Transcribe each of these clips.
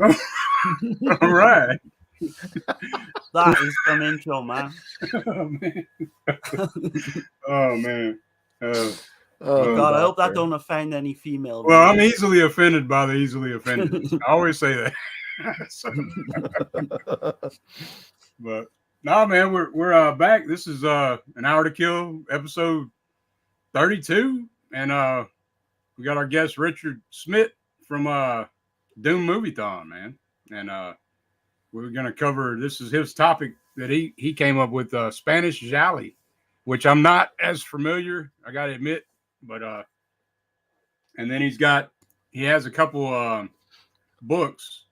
All right. That is some intro, man. Oh man. Oh man. Uh, Oh God, I hope that doctor. don't offend any female well, I'm readers. easily offended by the easily offended. I always say that. So, but no, man, we're back. This is an hour to kill episode 32, and we got our guest Richard Smith from Doomed Moviethon, man, and we're gonna cover. This is his topic that he came up with, Spanish Gialli, which I'm not as familiar, I gotta admit, but and then he has a couple books,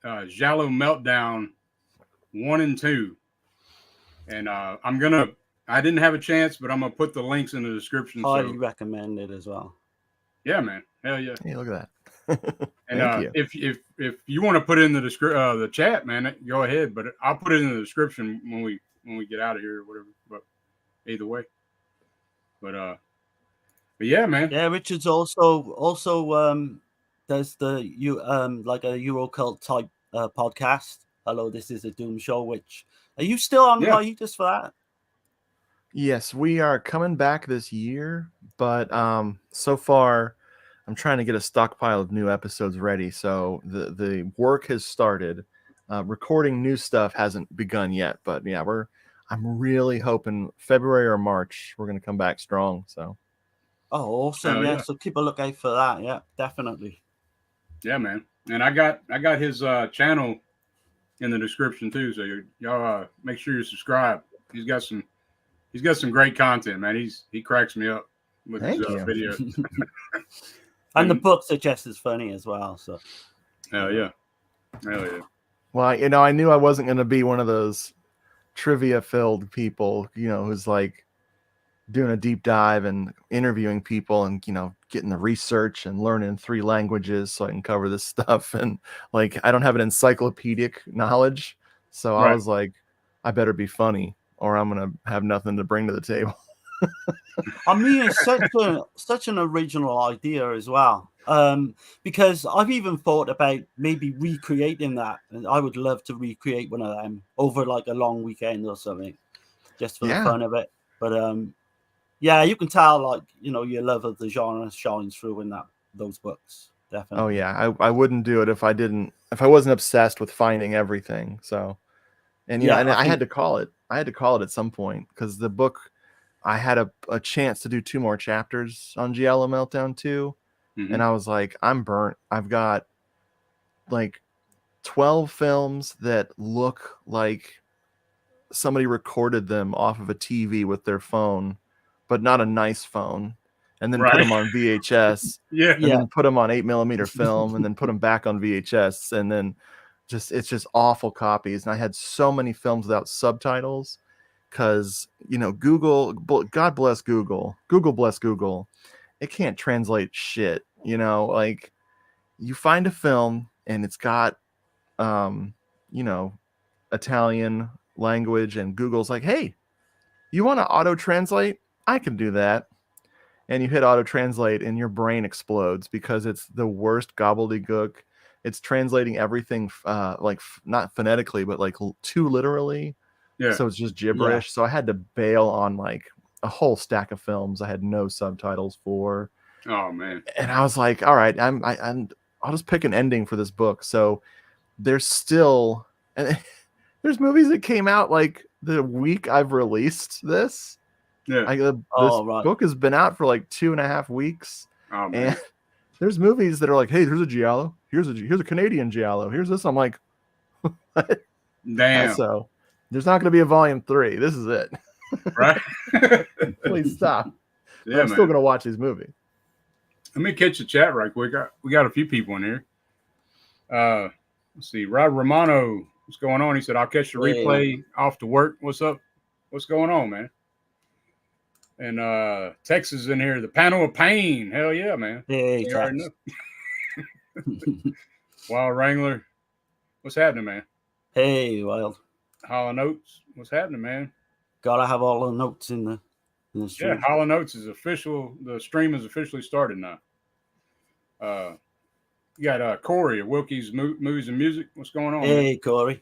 Giallo Meltdown 1 and 2, and I didn't have a chance, but I'm gonna put the links in the description. Highly So recommended as well. yeah, man, hell yeah. Hey, look at that. And Thank you. if you want to put it in the chat, man, go ahead. But I'll put it in the description when we get out of here or whatever. But either way, but yeah, man. Yeah, Richard's also there's the like a Eurocult type podcast. Hello, this is a Doom show. Which are you still on the hiatus for that? Yes, we are coming back this year, but so far I'm trying to get a stockpile of new episodes ready. So the work has started. Recording new stuff hasn't begun yet, but yeah, I'm really hoping February or March we're gonna come back strong. So oh, awesome! Yeah, so keep a lookout for that. Yeah, definitely. Yeah, man. And I got his channel in the description too. So y'all make sure you subscribe. He's got some great content, man. He cracks me up with his videos. And the books are just as funny as well. So hell yeah. Well, I knew I wasn't going to be one of those trivia-filled people, who's like doing a deep dive and interviewing people and, getting the research and learning 3 languages so I can cover this stuff. And like, I don't have an encyclopedic knowledge. So I was like, I better be funny or I'm going to have nothing to bring to the table. I mean, it's such an original idea as well. Because I've even thought about maybe recreating that, and I would love to recreate one of them over like a long weekend or something, just for the fun of it. But yeah, you can tell like your love of the genre shines through in those books. Definitely. Oh yeah, I wouldn't do it if I wasn't obsessed with finding everything. So, and I had to call it. I had to call it at some point because the book. I had a chance to do 2 more chapters on Giallo Meltdown 2. Mm-hmm. And I was like, I'm burnt. I've got like 12 films that look like somebody recorded them off of a TV with their phone, but not a nice phone. And then put them on VHS. And then put them on 8mm film and then put them back on VHS. And then it's just awful copies. And I had so many films without subtitles. Because, Google, God bless Google, bless Google, it can't translate shit, like you find a film and it's got, Italian language and Google's like, hey, you want to auto translate? I can do that. And you hit auto translate and your brain explodes because it's the worst gobbledygook. It's translating everything, like not phonetically, but like too literally. Yeah. So it's just gibberish. Yeah. So I had to bail on like a whole stack of films I had no subtitles for. Oh man! And I was like, all right, I'll just pick an ending for this book. So there's still there's movies that came out like the week I've released this. Yeah. This book has been out for like 2.5 weeks. Oh man! And there's movies that are like, hey, there's a Giallo. Here's a Canadian Giallo. Here's this. I'm like, what? Damn. So. There's not going to be a volume 3. This is it. Right? Please stop. Yeah, I'm still going to watch these movies. Let me catch the chat right quick. We got a few people in here. Let's see. Rod Romano, what's going on? He said, I'll catch the replay off to work. What's up? What's going on, man? And Texas in here. The Panel of Pain. Hell yeah, man. Hey, Wild Wrangler. What's happening, man? Hey, Wild. Hollow Notes, what's happening, man? Gotta have all the notes in the stream. Yeah, Hollow Notes is official. The stream is officially started now. You got Corey of Wilkie's Movies and Music. What's going on? Hey, Man? Corey.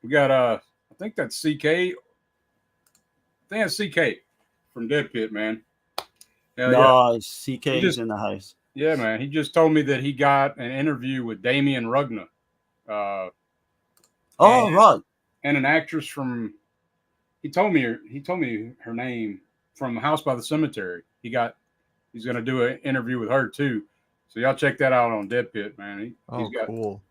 We got I think that's CK. I think that's CK from Dead Pit, man. Hell yeah. Nice. CK's in the house. Yeah, man. He just told me that he got an interview with Damien Rugna. Right. And an actress from. He told me her name from House by the Cemetery. He's going to do an interview with her too. So y'all check that out on Dead Pit, man. He's got, cool.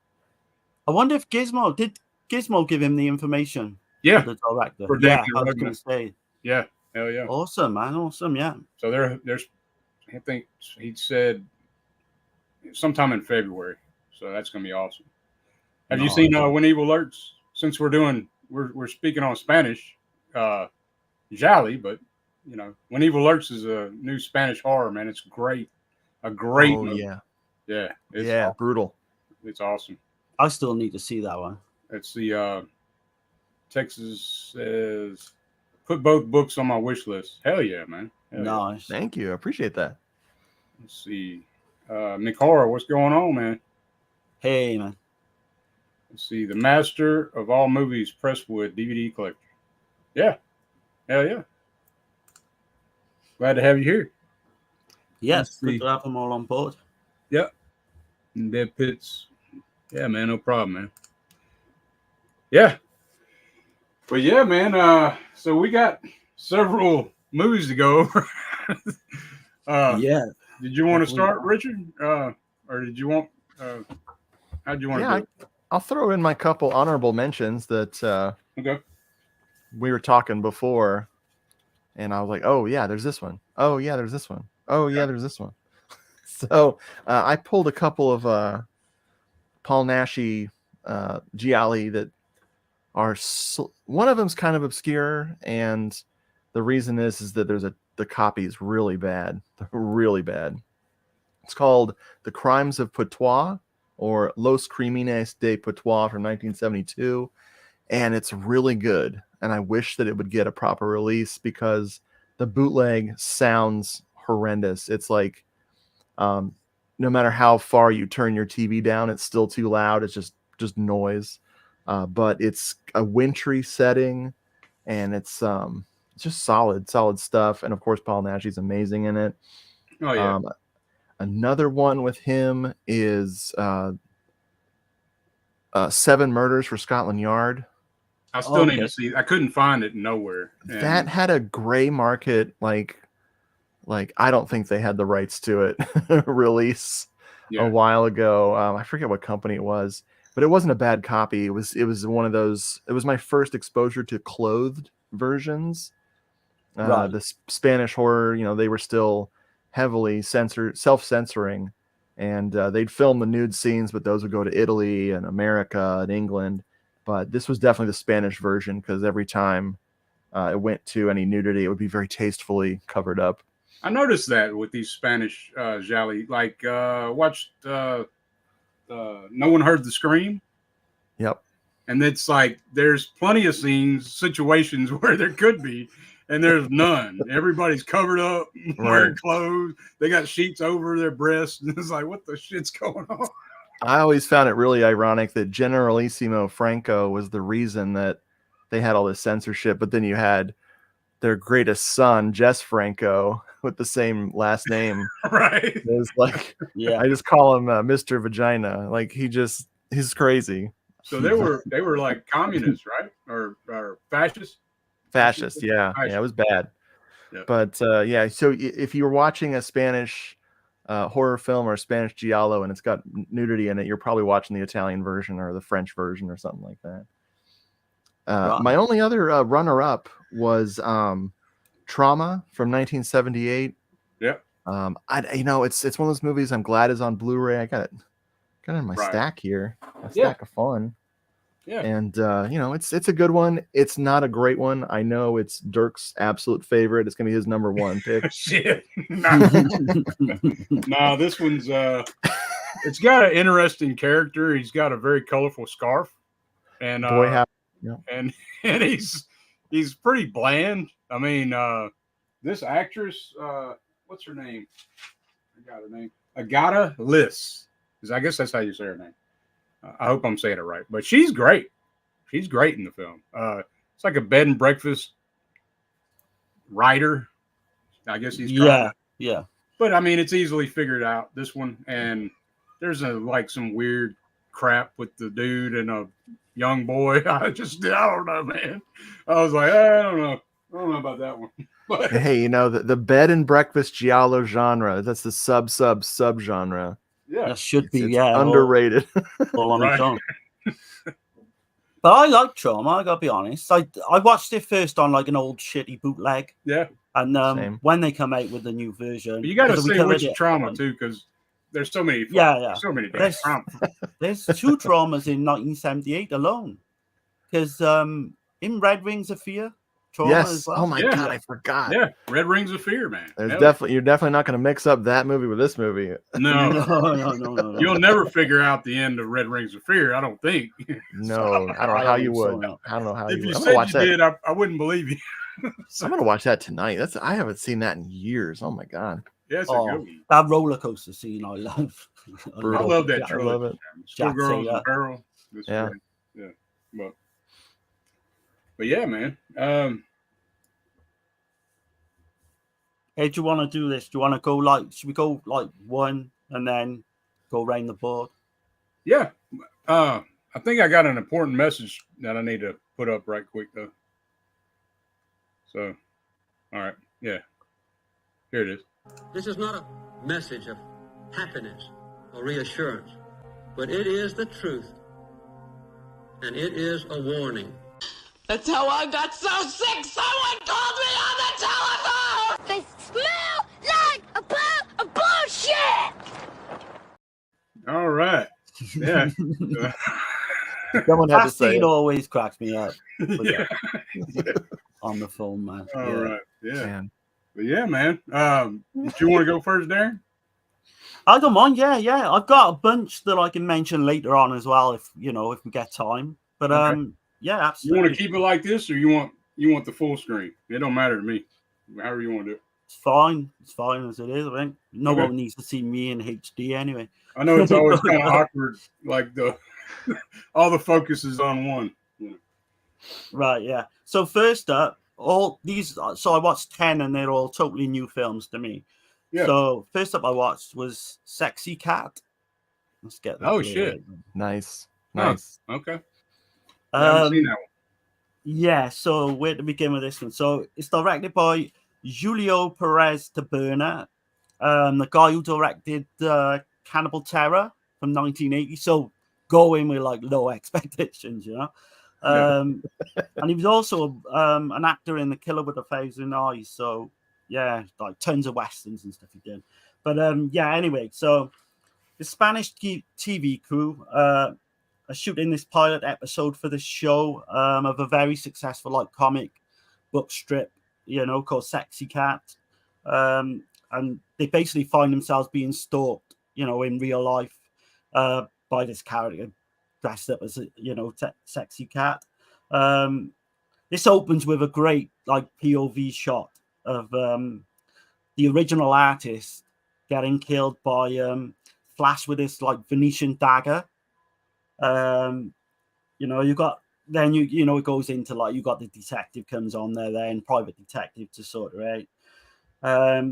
I wonder if Gizmo did give him the information. Yeah, for the director. For yeah, Damien I was Rugna. going to say. Yeah, hell yeah. Awesome, man. Awesome, yeah. So there's, I think he said sometime in February. So that's going to be awesome. Have you seen When Evil Lurks? Since we're speaking on Spanish, Gialli, but you know, When Evil Lurks is a new Spanish horror, man. It's great. A great movie. Yeah. It's awesome. Brutal. It's awesome. I still need to see that one. It's the Texas says put both books on my wish list. Hell yeah, man. Hell nice. Yeah. Thank you. I appreciate that. Let's see. Mikara, what's going on, man? Hey, man. Let's see. The Master of All Movies Presswood DVD collector. Yeah. Hell yeah. Glad to have you here. Yes, good to have them all on board. Yep. And Dead Pits. Yeah, man, no problem, man. Yeah. But yeah, man, so we got several movies to go over. Yeah. Did you want to start, Richard? Or did you want how'd you want to do it? I'll throw in my couple honorable mentions that okay. We were talking before, and I was like, oh yeah, there's this one. Oh yeah, there's this one. Oh yeah, there's this one. So I pulled a couple of Paul Naschy Gialli that are one of them's kind of obscure, and the reason is that the copy is really bad. It's called The Crimes of Patois, or Los Crímenes de Patois from 1972, and it's really good. And I wish that it would get a proper release because the bootleg sounds horrendous. It's like no matter how far you turn your TV down, it's still too loud. It's just noise. But it's a wintry setting, and it's just solid stuff. And of course, Paul Naschy's amazing in it. Oh yeah. Another one with him is 7 Murders for Scotland Yard. I still need to see. I couldn't find it nowhere. That had a gray market, like I don't think they had the rights to it release a while ago. I forget what company it was, but it wasn't a bad copy. It was one of those. It was my first exposure to clothed versions. The Spanish horror, they were still heavily self-censoring, and they'd film the nude scenes, but those would go to Italy and America and England. But this was definitely the Spanish version, because every time it went to any nudity, it would be very tastefully covered up. I noticed that with these Spanish Gialli. Like, watched No One Heard the Scream. Yep. And it's like there's plenty of situations where there could be, and there's none. Everybody's covered up, wearing clothes. They got sheets over their breasts. And it's like, what the shit's going on? I always found it really ironic that Generalissimo Franco was the reason that they had all this censorship, but then you had their greatest son, Jess Franco, with the same last name. Right. It's like, I just call him Mr. Vagina. Like he's crazy. So they were like communists, right? Or fascists? Fascist, yeah. Yeah, it was bad. Yeah. But so if you were watching a Spanish horror film or a Spanish Giallo and it's got nudity in it, you're probably watching the Italian version or the French version or something like that. My only other runner-up was Trauma from 1978. Yeah. It's one of those movies I'm glad is on Blu-ray. I got it in my stack here. A stack of fun. Yeah. And it's a good one. It's not a great one. I know it's Dirk's absolute favorite. It's gonna be his number one pick. Shit. No, this one's it's got an interesting character. He's got a very colorful scarf. And and he's pretty bland. I mean, this actress, what's her name? I got her name. Agatha Liss. I guess that's how you say her name. I hope I'm saying it right, but she's great. She's great in the film. It's like a bed and breakfast writer. I guess he's trying to. Yeah. But I mean, it's easily figured out, this one. And there's like some weird crap with the dude and a young boy. I don't know, man. I was like, I don't know about that one. But hey, the bed and breakfast giallo genre. That's the sub genre. yeah, that should be It's underrated. all on its right. own. But I like Trauma, I gotta be honest. I watched it first on like an old shitty bootleg. Yeah. And Same. when they come out with the new version, But you got to because we say covered which it Trauma on- too, because there's so many. Yeah. So many damn There's- Trauma. There's 2 Traumas in 1978 alone. Because in Red Rings of Fear, Trauma Yes. as well. Oh my Yeah. god, I forgot. Yeah, Red Rings of Fear, man. There's Hell, you're definitely not going to mix up that movie with this movie. no. No. You'll never figure out the end of Red Rings of Fear, I don't think. No, I don't know I how don't you think so, would. no. I don't know how If you you would. I'm said gonna watch you that. did, I wouldn't believe you. I'm gonna watch that tonight. I haven't seen that in years. Oh my god. Yeah, it's a Oh, good one. that roller coaster scene I love. I Brutal. love that I trilogy. love it. Schoolgirls Jack, and Barrel. That's Yeah. great. Yeah. But yeah, man. Hey, do you want to do this? Do you want to go should we go like one and then go around the board? Yeah. I think I got an important message that I need to put up right quick though. So, all right. Yeah. Here it is. This is not a message of happiness or reassurance, but it is the truth. And it is a warning. That's how I got so sick. Someone called me on the telephone. They smell like a pile of bullshit! All right. Yeah. Someone had to That say scene it. always cracks me up Yeah. on the phone, man. All Yeah. right. Yeah. Man. But yeah, man. Do you want to go first, Darren? I don't mind. Yeah. I've got a bunch that I can mention later on as well, if we get time. But Okay. yeah, You absolutely. want to keep it like this, or you want the full screen? It don't matter to me. However you want to do it. It's fine. It's fine as it is. I think no Okay. one needs to see me in HD anyway. I know it's always kind of awkward, like all the focus is on one. Right. Yeah. So first up, all these. So I watched 10, and they're all totally new films to me. Yeah. So first up I watched was Sexy Cat. Let's get that. Oh, clear. shit. Nice. Huh. Nice. Okay. I haven't seen that one. Yeah, so where to begin with this one? So it's directed by Julio Perez Taberna, the guy who directed Cannibal Terror from 1980. So go in with like low expectations, and he was also an actor in The Killer with a Thousand Eyes. So yeah, like tons of westerns and stuff he did. But yeah, anyway, so the Spanish TV crew are shooting this pilot episode for the show of a very successful like comic book strip, called Sexy Cat. And they basically find themselves being stalked, in real life by this character dressed up as a, Sexy Cat. This opens with a great like POV shot of the original artist getting killed by Flash with this like Venetian dagger. You got then it goes into like you got the detective comes on there then private detective to sort it out.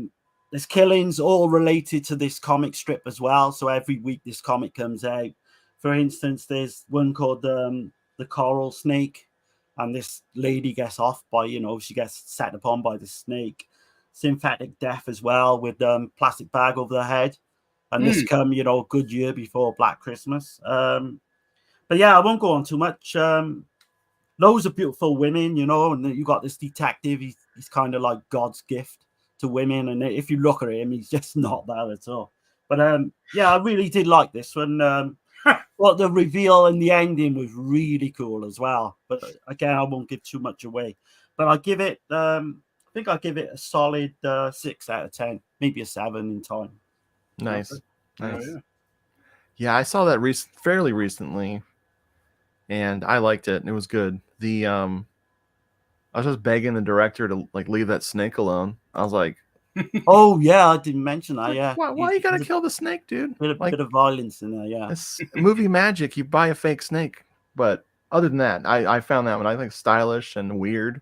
There's killings all related to this comic strip as well, so every week this comic comes out. For instance, there's one called the Coral Snake, and this lady gets off by she gets set upon by the snake. Synthetic Death as well, with plastic bag over the head, and this come a good year before Black Christmas. But yeah, I won't go on too much. Loads of beautiful women, and then you got this detective. He's kind of like God's gift to women, and if you look at him, he's just not that at all. But yeah, I really did like this one. But the reveal and the ending was really cool as well. But again, I won't give too much away. But I give it, I think I give it a solid 6 out of 10, maybe a 7 in time. Nice. Nice. Oh, yeah. Yeah, I saw that fairly recently, and I liked it. It was good. I was just begging the director to like leave that snake alone. I was like, Oh yeah, I didn't mention that. Yeah, Why you gotta kill the snake, dude? bit of violence in there. Yeah, it's movie magic. You buy a fake snake, but other than that, I found that one I think stylish and weird,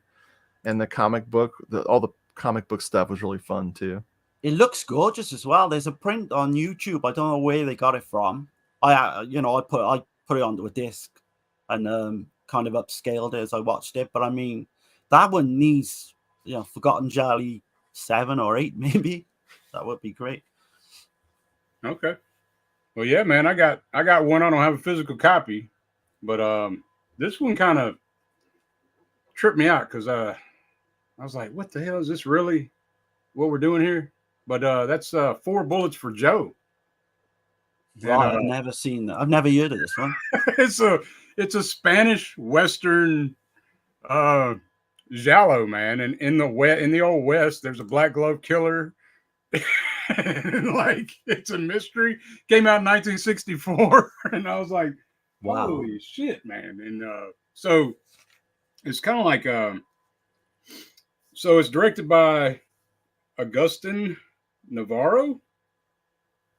and the comic book, all the comic book stuff was really fun too. it looks gorgeous as well. There's a print on YouTube. I don't know where they got it from. I put it onto a disc and kind of upscaled it as I watched it. But I mean, that one needs Forgotten Gialli 7 or 8 maybe. That would be great. Okay. Well, yeah, man, I got one. I don't have a physical copy, but this one kind of tripped me out because I was like, what the hell is this really? What we're doing here? But that's 4 Bullets for Joe. Right, I've never seen that. I've never heard of this one. it's a Spanish Western Giallo, man. And in the old West, there's a black glove killer. Like, it's a mystery. Came out in 1964, and I was like, wow, holy shit, man. And so it's kind of like so it's directed by Agustin Navarro,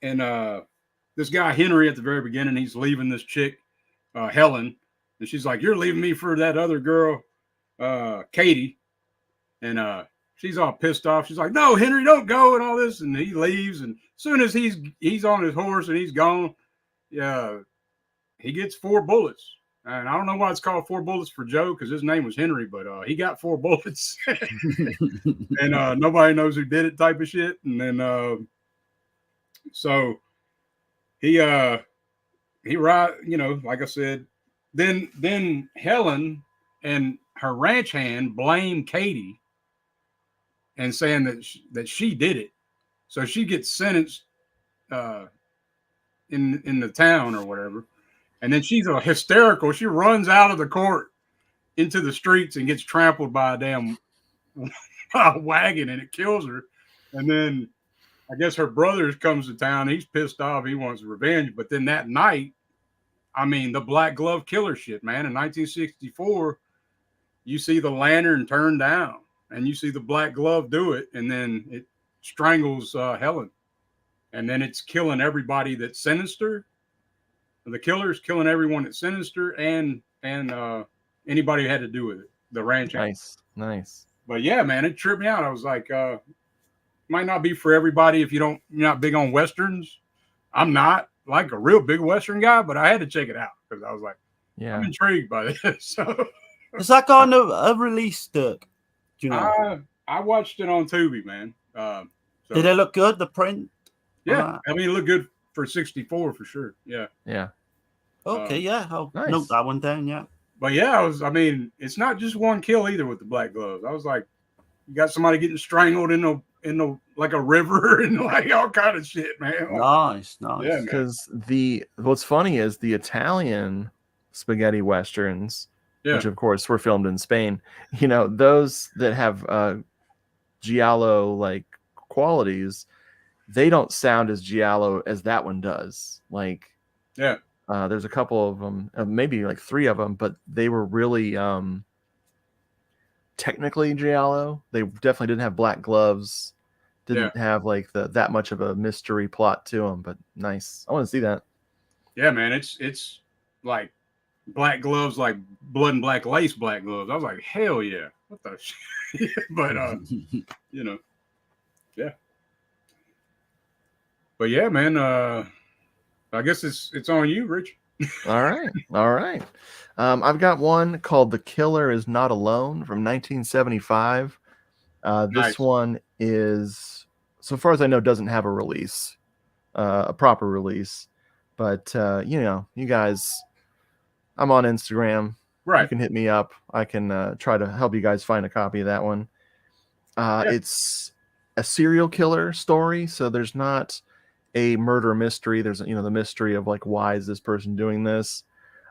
and this guy Henry at the very beginning, he's leaving this chick Helen, and she's like, you're leaving me for that other girl Katie, and she's all pissed off. She's like, no, Henry, don't go, and all this, and he leaves, and as soon as he's on his horse and he's gone, yeah, he gets 4 bullets. And I don't know why it's called 4 Bullets for Joe, because his name was Henry, but he got 4 bullets. And nobody knows who did it, type of shit. And then so he like I said, then Helen and her ranch hand blame Katie and saying that she did it. So she gets sentenced in the town or whatever. And then she's hysterical. She runs out of the court into the streets and gets trampled by a damn wagon, and it kills her. And then I guess her brother comes to town. He's pissed off. He wants revenge. But then that night, I mean, the black glove killer shit, man. In 1964, you see the lantern turn down, and you see the black glove do it, and then it strangles Helen. And then it's killing everybody that's sinister. The killer's killing everyone that's sinister and anybody who had to do with it. The ranch. Nice. But yeah, man, it tripped me out. I was like, might not be for everybody if you're not big on Westerns. I'm not like a real big Western guy, but I had to check it out because I was like, I'm intrigued by this. So has that got a release, Dirk? Do you know? I watched it on Tubi, man. So, did it look good, the print? Yeah. I mean, it looked good for 64 for sure. Yeah. Okay, I'll note that one down. Yeah. But yeah, it's not just one kill either with the black gloves. I was like, you got somebody getting strangled in the like a river and like all kind of shit, man. Nice. Yeah, because what's funny is the Italian spaghetti westerns, which of course were filmed in Spain. You know, those that have Giallo like qualities, they don't sound as Giallo as that one does. Like, there's a couple of them, maybe like 3 of them, but they were really technically Giallo. They definitely didn't have black gloves, didn't have like that much of a mystery plot to them. But nice, I want to see that. Yeah, man, it's like black gloves, like blood and black lace black gloves. I was like, hell yeah, what the shit? But yeah. But yeah, man, I guess it's on you, Rich. All right. I've got one called "The Killer Is Not Alone" from 1975. This one is, so far as I know, doesn't have a release, a proper release. But you guys, I'm on Instagram. Right. You can hit me up. I can try to help you guys find a copy of that one. It's a serial killer story, so there's not a murder mystery. There's the mystery of like, why is this person doing this,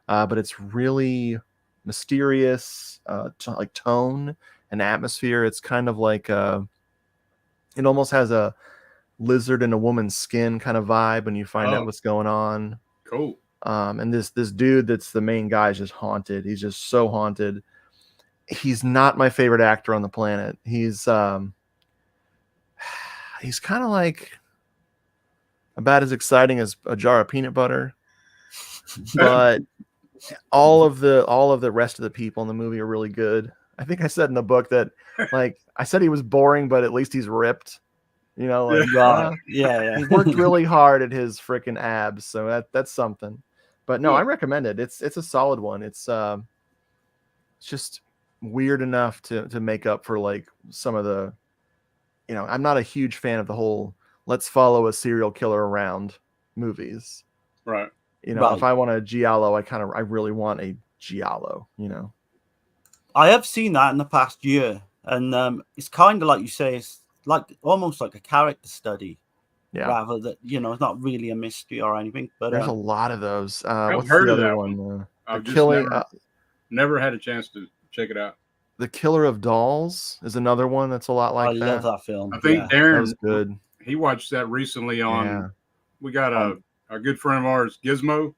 but it's really mysterious, like tone and atmosphere. It's kind of like it almost has a lizard in a woman's skin kind of vibe when you find out what's going on. Cool. And this dude that's the main guy is just haunted. He's just so haunted. He's not my favorite actor on the planet. He's he's kind of like about as exciting as a jar of peanut butter, but all of the rest of the people in the movie are really good. I think I said in the book that, like, I said he was boring, but at least he's ripped. You know, like, Right. Yeah. he worked really hard at his freaking abs, so that's something. But no, I recommend it. It's a solid one. It's just weird enough to make up for like some of the, I'm not a huge fan of the whole let's follow a serial killer around movies. Right. If I want a Giallo, I really want a Giallo, I have seen that in the past year, and it's kind of like you say, it's like almost like a character study, rather than it's not really a mystery or anything. But there's a lot of those. I've What's heard the of other that one? I've The just killing. never had a chance to check it out. The Killer of Dolls is another one that's a lot like I that. love that film. I think that Darren was good. He watched that recently on. Yeah. We got a good friend of ours, Gizmo.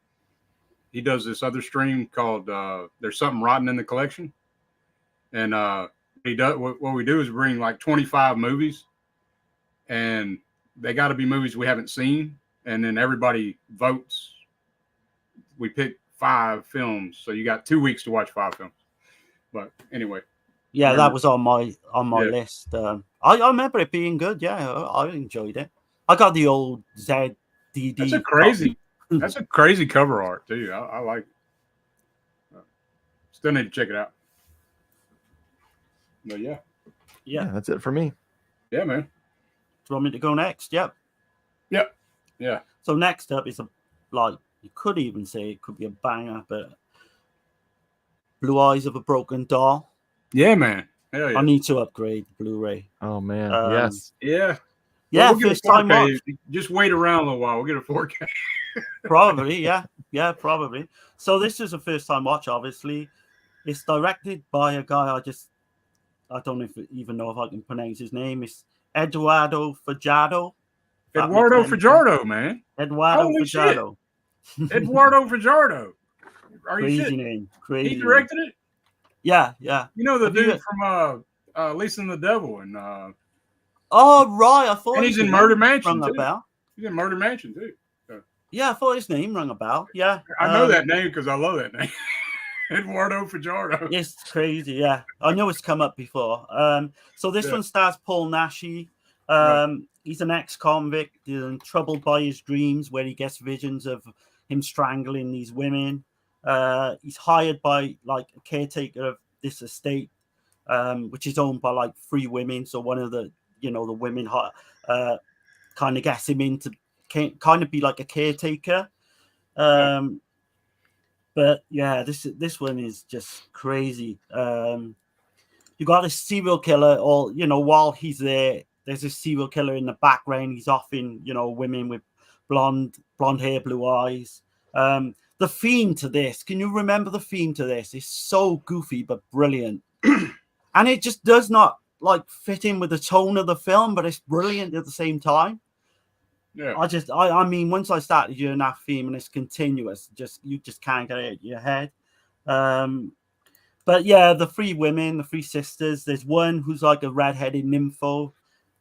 He does this other stream called "There's Something Rotten in the Collection," and he does what we do is bring like 25 movies, and they got to be movies we haven't seen, and then everybody votes. We pick 5 films, so you got 2 weeks to watch 5 films. But anyway, yeah, that was on my list. I remember it being good. Yeah, I enjoyed it. I got the old ZDD. That's a crazy cover art too. I like it. Still need to check it out. But yeah, that's it for me. Yeah, man. Do you want me to go next? Yep. Yeah. So next up is you could even say it could be a banger, but Blue Eyes of a Broken Doll. Yeah, man. Hell yeah. I need to upgrade Blu-ray. Oh man, yes. Yeah. Yeah, we'll first time watch. Just wait around a little while. We'll get a 4K. Probably, yeah, probably. So this is a first time watch. Obviously, it's directed by a guy I don't even know if I can pronounce his name. It's Eduardo Fajardo. Eduardo Fajardo, man. Eduardo Fajardo. Eduardo Fajardo. Are you Crazy name. Crazy. He directed it? Yeah. You know the dude from Lisa and the Devil and oh right, I thought. And he's in Murder Mansion too. About. He's in Murder Mansion too. Yeah, I thought his name rang a bell. Yeah, I know that name because I love that name. Eduardo Fajardo. It's crazy. Yeah, I know it's come up before. So this one stars Paul Naschy. He's an ex-convict troubled by his dreams where he gets visions of him strangling these women. He's hired by like a caretaker of this estate, which is owned by like 3 women. So one of the the women kind of gets him into kind of be like a caretaker. But yeah, this one is just crazy. You got a serial killer, or while he's there, there's a serial killer in the background. He's often women with blonde hair, blue eyes. The theme to this, can you remember the theme to this? It's so goofy but brilliant, and it just does not like fit in with the tone of the film, but it's brilliant at the same time. Yeah. I mean, once I started hearing that theme and it's continuous, you just can't get it out of your head. But yeah, the 3 women, the 3 sisters. There's one who's like a red-headed nympho.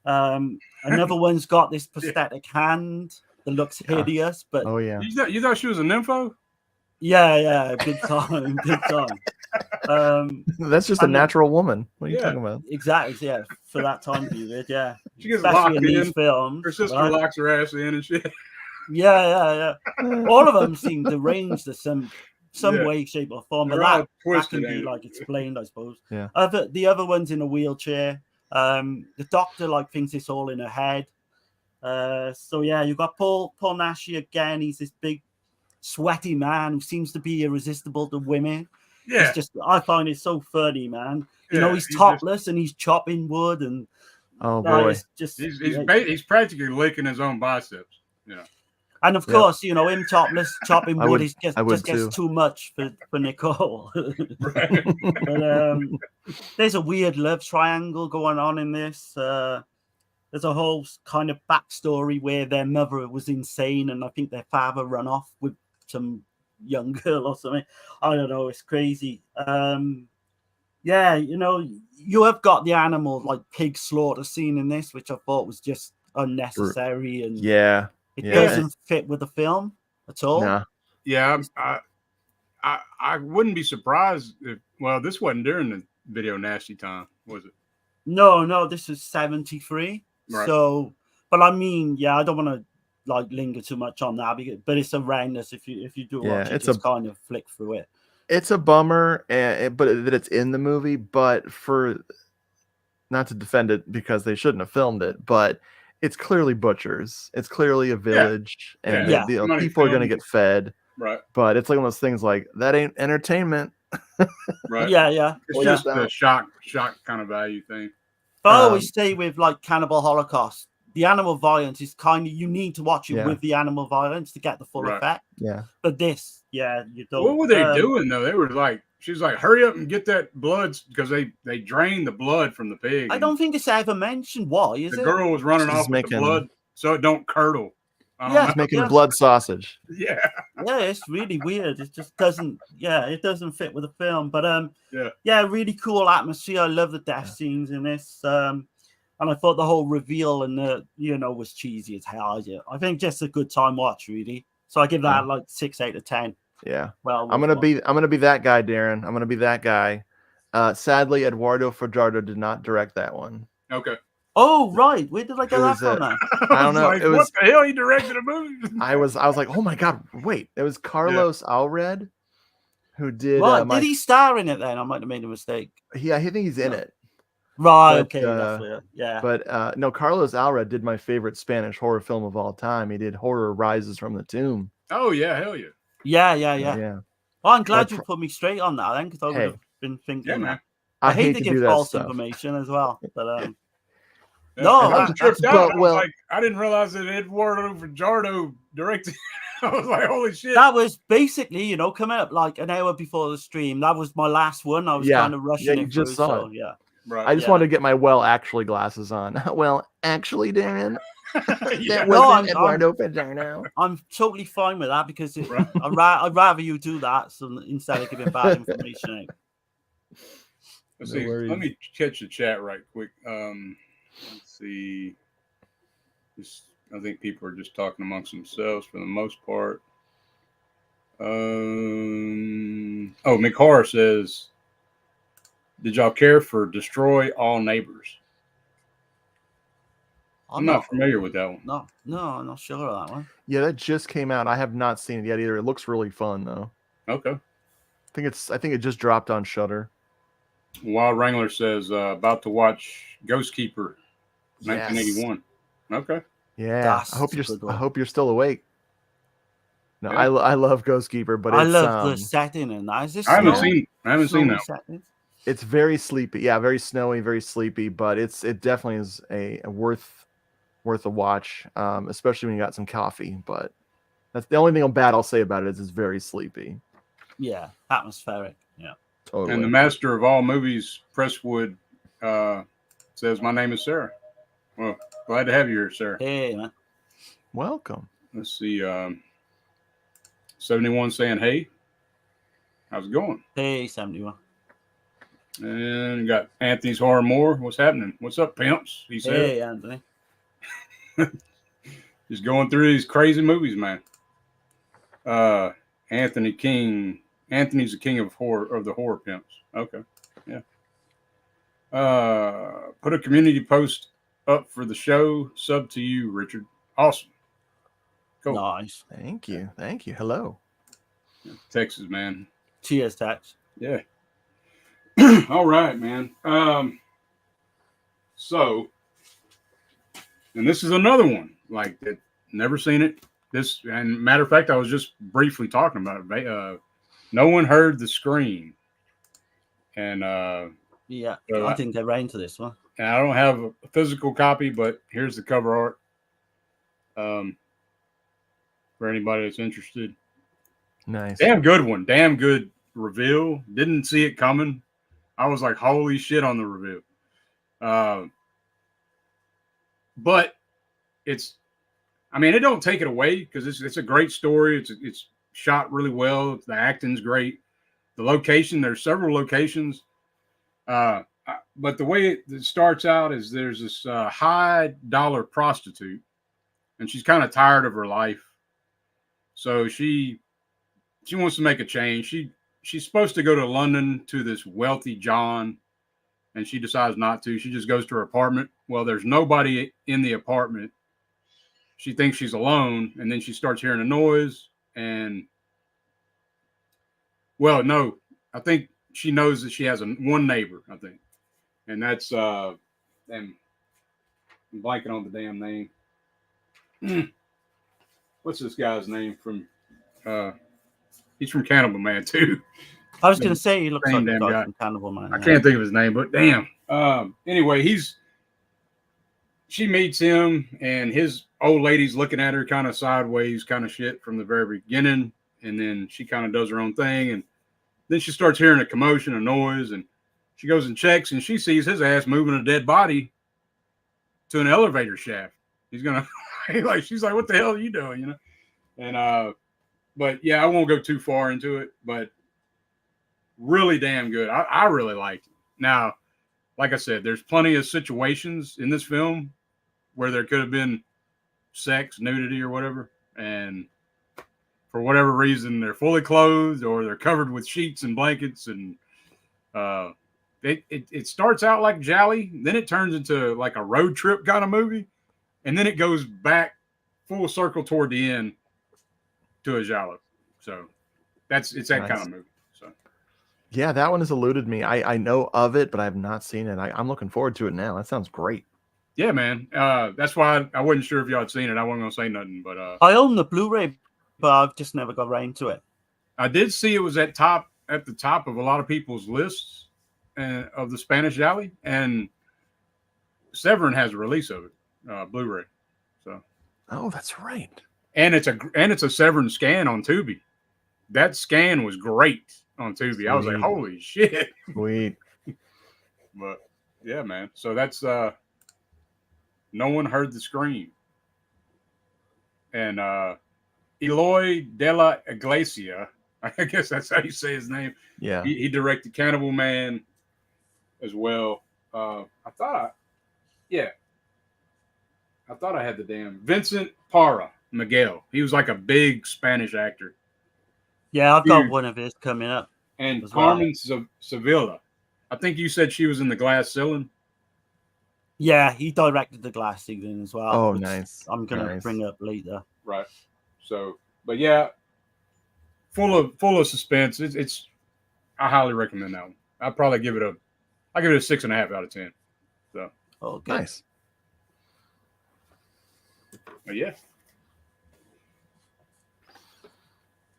Another one's got this prosthetic hand that looks hideous. But oh yeah, you thought she was a nympho? Yeah, big time, big time. That's just a natural woman. What are you talking about? Exactly, yeah. For that time period, yeah. She gets especially locked in these films. Her sister locks her ass in and shit. Yeah. All of them seem deranged in some way, shape, or form. But that can be like explained, I suppose. Yeah. The other one's in a wheelchair. The doctor thinks it's all in her head. So yeah, you got Paul Naschy again. He's this big, sweaty man who seems to be irresistible to women. Yeah. I find it so funny, man. He's topless and he's chopping wood and oh boy, he's practically licking his own biceps. Yeah. And of course, him topless chopping wood gets too. too much for Nicole. Right. But there's a weird love triangle going on in this. There's a whole kind of backstory where their mother was insane and I think their father ran off with some young girl or something. I don't know. It's crazy. Yeah, you have got the animal like pig slaughter scene in this, which I thought was just unnecessary and Yeah. it Yeah. doesn't fit with the film at all. Nah. Yeah, I wouldn't be surprised if. Well, this wasn't during the video nasty time, was it? No, this is 73. Right. So, but I mean, yeah, I don't want to like linger too much on that, but it's around us. If you do watch it, it's just kind of flick through it. It's a bummer, but that it's in the movie. But for not to defend it because they shouldn't have filmed it, but it's clearly butchers. It's clearly a village, and Yeah. people are going to get fed. Right. But it's like one of those things like that ain't entertainment. Right. Yeah. It's just a shock kind of value thing. But I always say with like Cannibal Holocaust, the animal violence is kind of, you need to watch it with the animal violence to get the full effect. Yeah. But this, you don't. What were they doing though? They were like, she was like, hurry up and get that blood because they drained the blood from the pig. I don't think it's ever mentioned why, is it? The girl was running off with the blood so it don't curdle. He's making blood sausage. Yeah. Yeah, it's really weird. It just doesn't. Yeah, it doesn't fit with the film. But really cool atmosphere. I love the death scenes in this. And I thought the whole reveal and was cheesy as hell. I think just a good time watch, really. So I give that like 6 out of 10. Yeah. Well, I'm gonna be that guy, Darren. I'm gonna be that guy. Sadly, Eduardo Fajardo did not direct that one. Okay. Oh right, where did I get that from? I don't know. Like, what the hell? He directed a movie. I was like, oh my god, wait! It was Carlos Alred who did. Did he star in it? Then I might have made a mistake. Yeah, I think he's in it. Right. But, okay. Yeah. But no, Carlos Alred did my favorite Spanish horror film of all time. He did Horror Rises from the Tomb. Oh yeah, hell yeah. Yeah. Well, I'm glad you put me straight on that then, because I would have been thinking. Yeah, man. I hate to give false information as well, but I tripped out. I didn't realize that Eduardo Fajardo directed. I was like, holy shit. That was basically, coming up like an hour before the stream. That was my last one. I was kind of rushing it. Just saw it. Yeah. Right. I just wanted to get my actually glasses on. Well, actually, Darren. Eduardo Fajardo. I'm totally fine with that because I'd rather you do that instead of giving bad information out. Let's see. Let me catch the chat right quick. Let's see. I think people are just talking amongst themselves for the most part. McHar says, did y'all care for Destroy All Neighbors? I'm not familiar with that one. No, I'm not sure of that one. Yeah, that just came out. I have not seen it yet either. It looks really fun though. Okay. I think it just dropped on Shudder. Wild Wrangler says about to watch Ghost Keeper, 1981. Okay. Yeah. I hope you're still awake. No, yeah. I love Ghost Keeper, but I love the setting and that. Is this I haven't seen that. Setting? It's very sleepy. Yeah, very snowy, very sleepy, but it definitely is a worth a watch, especially when you got some coffee. But that's the only thing bad I'll say about it is it's very sleepy. Yeah, atmospheric. Yeah, totally. And the master of all movies, Presswood, says, "My name is Sarah." Well, glad to have you here, Sarah. Hey, man. Welcome. Let's see. 71 saying, "Hey, how's it going?" Hey, 71. And you got Anthony's Horror More. What's happening? What's up, pimps? He said. Hey, Anthony. Just going through these crazy movies, man. Anthony's the king of the horror pimps. Okay, yeah. Put a community post up for the show. Sub to you, Richard. Awesome. Cool. Nice. Thank you. Hello. Texas, man. Cheers, Tex. Yeah. All right, man. So, and this is another one like that. Never seen it. This, and matter of fact, I was just briefly talking about it. No one heard the scream, and yeah, so I think they ran to this one. And I don't have a physical copy, but here's the cover art. For anybody that's interested. Nice. Damn good one. Damn good reveal. Didn't see it coming. I was like, holy shit on the reveal. But it don't take it away because it's a great story. It's shot really well. The acting's great. The location, there's several locations. but the way it starts out is there's this high dollar prostitute, and she's kind of tired of her life, so she wants to make a change. She's supposed to go to London to this wealthy John, and she decides not to. She just goes to her apartment. Well, there's nobody in the apartment. She thinks she's alone, and then she starts hearing a noise. And well, no, I think she knows that she has one neighbor. I think, and that's and I'm blanking on the damn name. What's this guy's name from? He's from Cannibal Man too. I was going to say he looks like Same a damn guy guy. from Cannibal Man. I can't think of his name, but damn. Anyway, she meets him, and his old lady's looking at her kind of sideways, kind of shit from the very beginning, and then she kind of does her own thing, and then she starts hearing a commotion, a noise, and she goes and checks, and she sees his ass moving a dead body to an elevator shaft. He's gonna she's like, "What the hell are you doing?" You know, and but yeah, I won't go too far into it, but really damn good. I really liked it. Now, like I said, there's plenty of situations in this film where there could have been sex, nudity, or whatever, and for whatever reason, they're fully clothed or they're covered with sheets and blankets, and it starts out like Gialli, then it turns into like a road trip kind of movie, and then it goes back full circle toward the end to a Giallo. So it's that Nice. kind of movie. So Yeah, that one has eluded me. I know of it, but I have not seen it. I'm looking forward to it now. That sounds great. yeah, man. That's why I wasn't sure if y'all had seen it. I wasn't gonna say nothing, but I own the Blu-ray, but I've just never got around to it. I did see it was at the top of a lot of people's lists of the Spanish Gialli, and Severin has a release of it, Blu-ray. So, Oh, that's right. and it's a Severin scan on Tubi. That scan was great on Tubi. I was like, Sweet. holy shit! Sweet. But yeah, man. So that's No One Heard the Scream, and Eloy de la Iglesia. I guess that's how you say his name. Yeah. He directed Cannibal Man as well. I thought I had the damn Vincent Parra Miguel. He was like a big Spanish actor. Yeah, I've got Huge. one of his coming up. And as well. Carmen Sevilla. I think you said she was in The Glass Ceiling. Yeah, he directed The Glass Ceiling as well. Oh, which nice. I'm going to Nice. bring up later. Right. So, but yeah, full of suspense. I highly recommend that one. I'll probably give it a 6.5 out of 10. So, Okay. Nice. but yeah.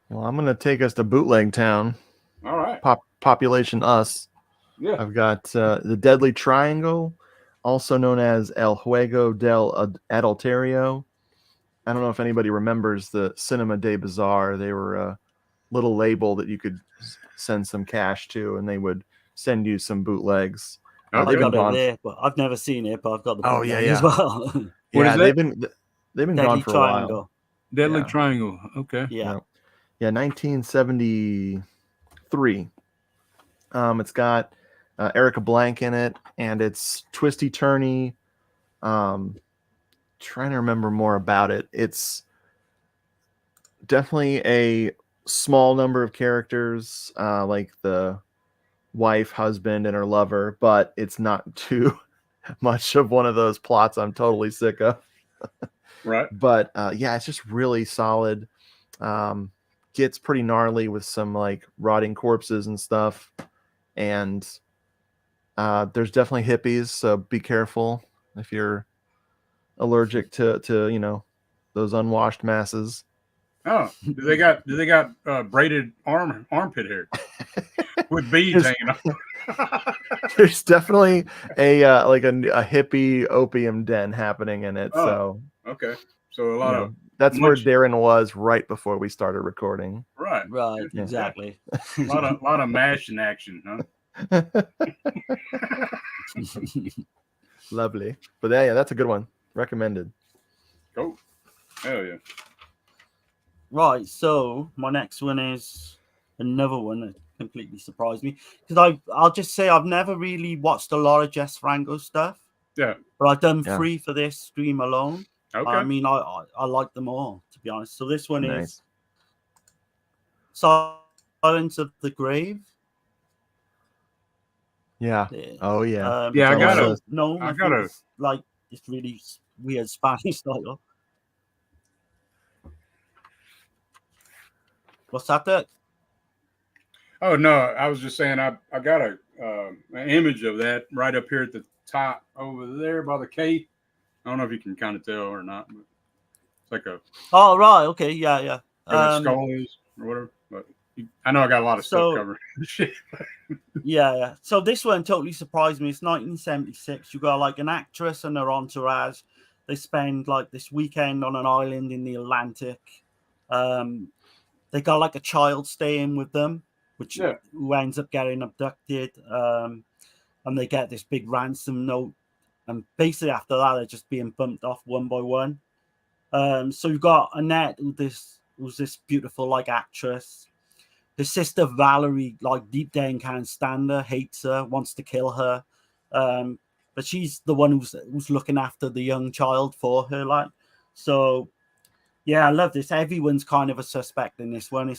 Well, I'm gonna take us to Bootleg Town. All right. Population us. Yeah. I've got the Deadly Triangle, also known as El Juego del Adulterio. I don't know if anybody remembers the Cinema de Bazaar. They were a little label that you could send some cash to, and they would send you some bootlegs. Okay. I They've got been it gone. there, but I've never seen it, but I've got the Oh, bootleg yeah, as yeah. well. What Yeah, is they've that? been Deadly gone for a Triangle. while. Deadly Yeah. Triangle. Okay. Yeah. Yeah, 1973. It's got Erica Blank in it, and it's twisty turny. Trying to remember more about it. It's definitely a small number of characters, like the wife, husband, and her lover, but it's not too much of one of those plots I'm totally sick of. Right. But yeah, it's just really solid. Gets pretty gnarly with some like rotting corpses and stuff, and there's definitely hippies, so be careful if you're allergic to those unwashed masses. Oh, do they got braided armpit hair with beads hanging off? There's definitely a hippie opium den happening in it. Oh, so okay. So a lot of that's where much- Darren was right before we started recording. right. Right, Yeah. exactly. A lot of mash in action, huh? Lovely. But yeah, that's a good one. Recommended. Cool. Hell yeah. Right, so my next one is another one that completely surprised me because I'll just say I've never really watched a lot of Jess Franco stuff. Yeah. But I've done Yeah. 3 for this stream alone. Okay. I mean, I like them all, to be honest. So this one Nice. is Silence of the Grave. Yeah. Oh yeah. Yeah, I It's gotta- also- No, I I gotta- think it's like this really weird Spanish title. What's that? Dirk? Oh no, I was just saying I got an image of that right up here at the top over there by the cave. I don't know if you can kind of tell or not, but it's like a Oh right, okay, yeah. where that skull is or whatever. But I know I got a lot of stuff So- covered. Shit. Yeah. So this one totally surprised me. It's 1976. You got like an actress and her entourage. They spend like this weekend on an island in the Atlantic. They got like a child staying with them, who ends up getting abducted. And they get this big ransom note. And basically after that, they're just being bumped off one by one. So you've got Annette, who's this beautiful like actress. His sister Valerie, like deep down, can't stand her, hates her, wants to kill her. But she's the one who's looking after the young child for her. Like, so yeah, I love this. Everyone's kind of a suspect in this one.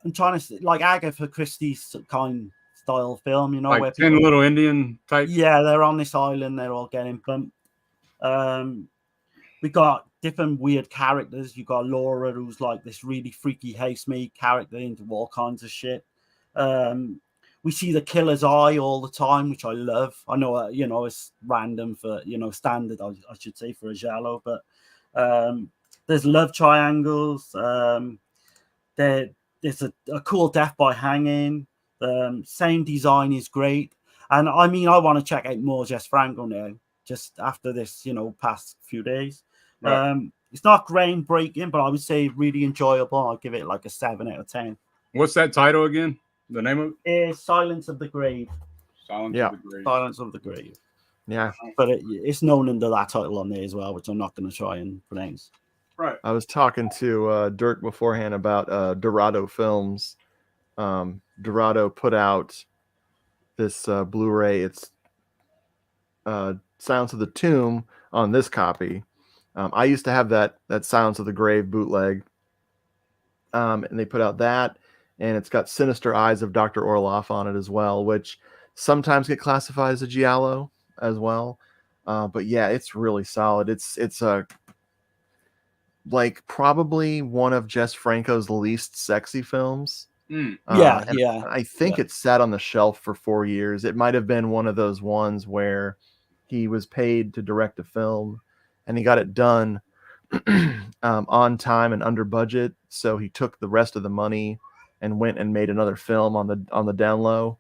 I'm trying to like Agatha Christie's kind style film, you know, Like where 10 people, Little Indian type. yeah, they're on this island, they're all getting bumped. We got different weird characters. You got Laura, who's like this really freaky housemaid character into all kinds of shit. We see the killer's eye all the time, which I love. I know, you know, it's random for, you know, standard, I should say, for a Giallo, but there's love triangles. There's a cool death by hanging. Sound design is great. And I mean, I want to check out more Jess Franco now, just after this, you know, past few days. Right. It's not groundbreaking, but I would say really enjoyable. I'll give it like a 7 out of 10. What's that title again? The name of it? It's Silence of the Grave. Silence Yeah. of the Grave. Silence of the Grave. Yeah. But it's known under that title on there as well, which I'm not going to try and pronounce. Right. I was talking to Dirk beforehand about Dorado Films. Dorado put out this Blu-ray. It's Sounds of the Tomb on this copy. I used to have that Sounds of the Grave bootleg, and they put out that, and it's got Sinister Eyes of Dr. Orloff on it as well, which sometimes get classified as a Giallo as well. But yeah, it's really solid. It's like probably one of Jess Franco's least sexy films. Mm. Yeah. I think it sat on the shelf for 4 years. It might have been one of those ones where he was paid to direct a film and he got it done on time and under budget. So he took the rest of the money and went and made another film on the down low.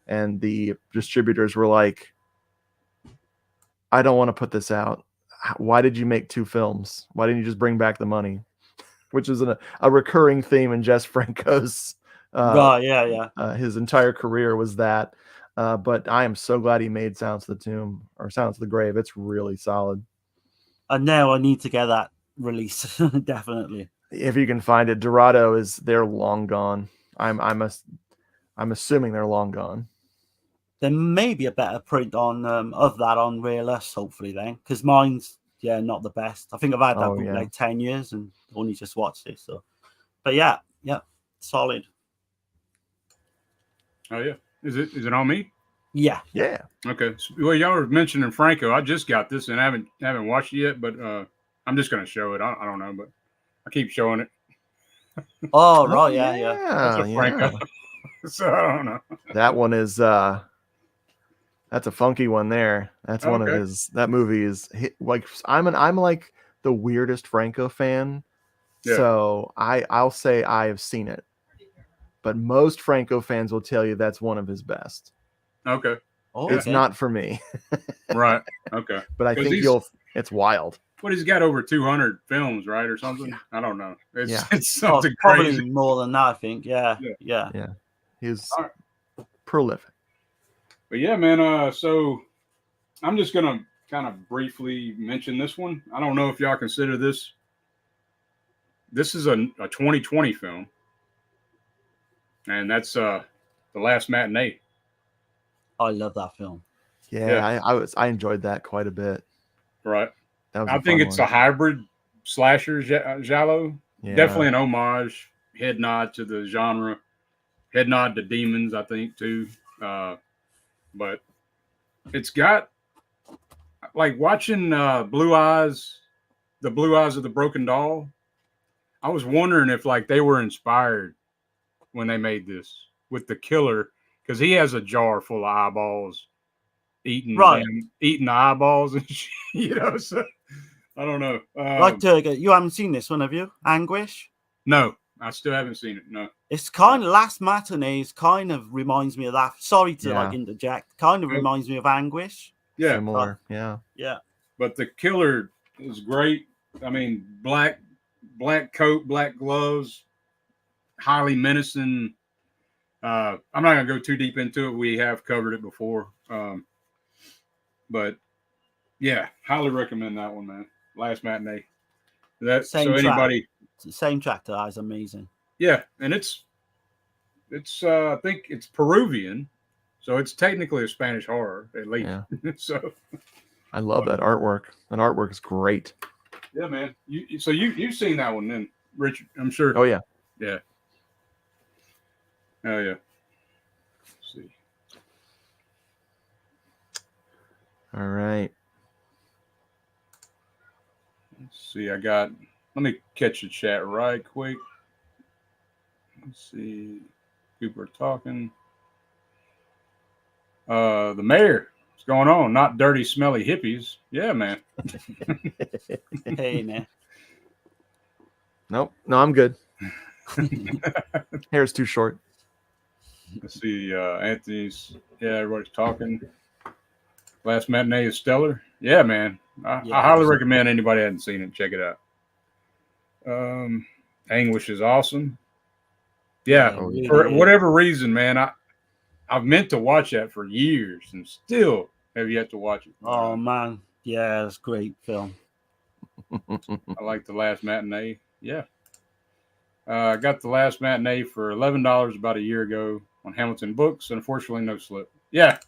And the distributors were like, I don't want to put this out. Why did you make 2 films? Why didn't you just bring back the money? Which is a recurring theme in Jess Franco's his entire career was that. But I am so glad he made Sounds of the Tomb or Sounds of the Grave. It's really solid. And now I need to get that release. Definitely. If you can find it, Dorado they're long gone. I'm assuming they're long gone. There may be a better print on of that on Realus, hopefully then, because mine's not the best. I think I've had that book like 10 years and only just watched it. So, but yeah, solid. Oh yeah. Is it on me? Yeah. Okay. Well, y'all were mentioning Franco. I just got this and I haven't watched it yet, but I'm just gonna show it. I don't know, but I keep showing it. Oh right, yeah. That's a Franco. So I don't know. That one is that's a funky one there. That's one of his. That movie is like I'm like the weirdest Franco fan. Yeah. So I'll say I have seen it, but most Franco fans will tell you that's one of his best. Okay. It's not for me. Right. Okay. But I think it's wild. What he's got over 200 films, right, or something? Yeah. I don't know. It's Oh, something probably crazy. more than that, I think. Yeah. He's prolific. But yeah, man. So I'm just gonna kind of briefly mention this one. I don't know if y'all consider this. This is a 2020 film. and that's The Last Matinee. I love that film. Yeah, I enjoyed that quite a bit. Right. That was I think it's a hybrid slasher giallo. Yeah. Definitely an homage, head nod to the genre, head nod to demons, I think, too. But it's got, like, watching Blue Eyes, the Blue Eyes of the Broken Doll. I was wondering if, like, they were inspired when they made this with the killer, because he has a jar full of eyeballs, eating the eyeballs and shit, you know. So I don't know. Like Turger, you haven't seen this one, have you? Anguish? No, I still haven't seen it. No. It's kind of Last Matinees. Kind of reminds me of that. Sorry to like interject. Kind of reminds me of Anguish. Yeah, similar. Yeah. But the killer is great. I mean, black coat, black gloves, highly menacing. I'm not gonna go too deep into it. We have covered it before. But yeah, highly recommend that one, man. Last Matinee. That Same so anybody. Same track to that is amazing. Yeah, and it's I think it's Peruvian, so it's technically a Spanish horror at least. Yeah. So I love that artwork. That artwork is great. yeah, man. You've seen that one then, Richard? I'm sure. Oh yeah. Yeah. Oh yeah. Let's see. All right. Let's see. Let me catch the chat right quick. Let's see. People are talking. The mayor. What's going on? Not dirty, smelly hippies. Yeah, man. Hey, man. Nope. No, I'm good. Hair's too short. Let's see. Anthony's. Yeah, everybody's talking. Last Matinee is stellar. Yeah, man. I highly recommend anybody that hasn't seen it. Check it out. Anguish is awesome. Yeah, for whatever reason, man, I've meant to watch that for years and still have yet to watch it. Oh man, yeah, it's a great film. I like The Last Matinee. Yeah, I got The Last Matinee for $11 about a year ago on Hamilton Books. Unfortunately, no slip. Yeah.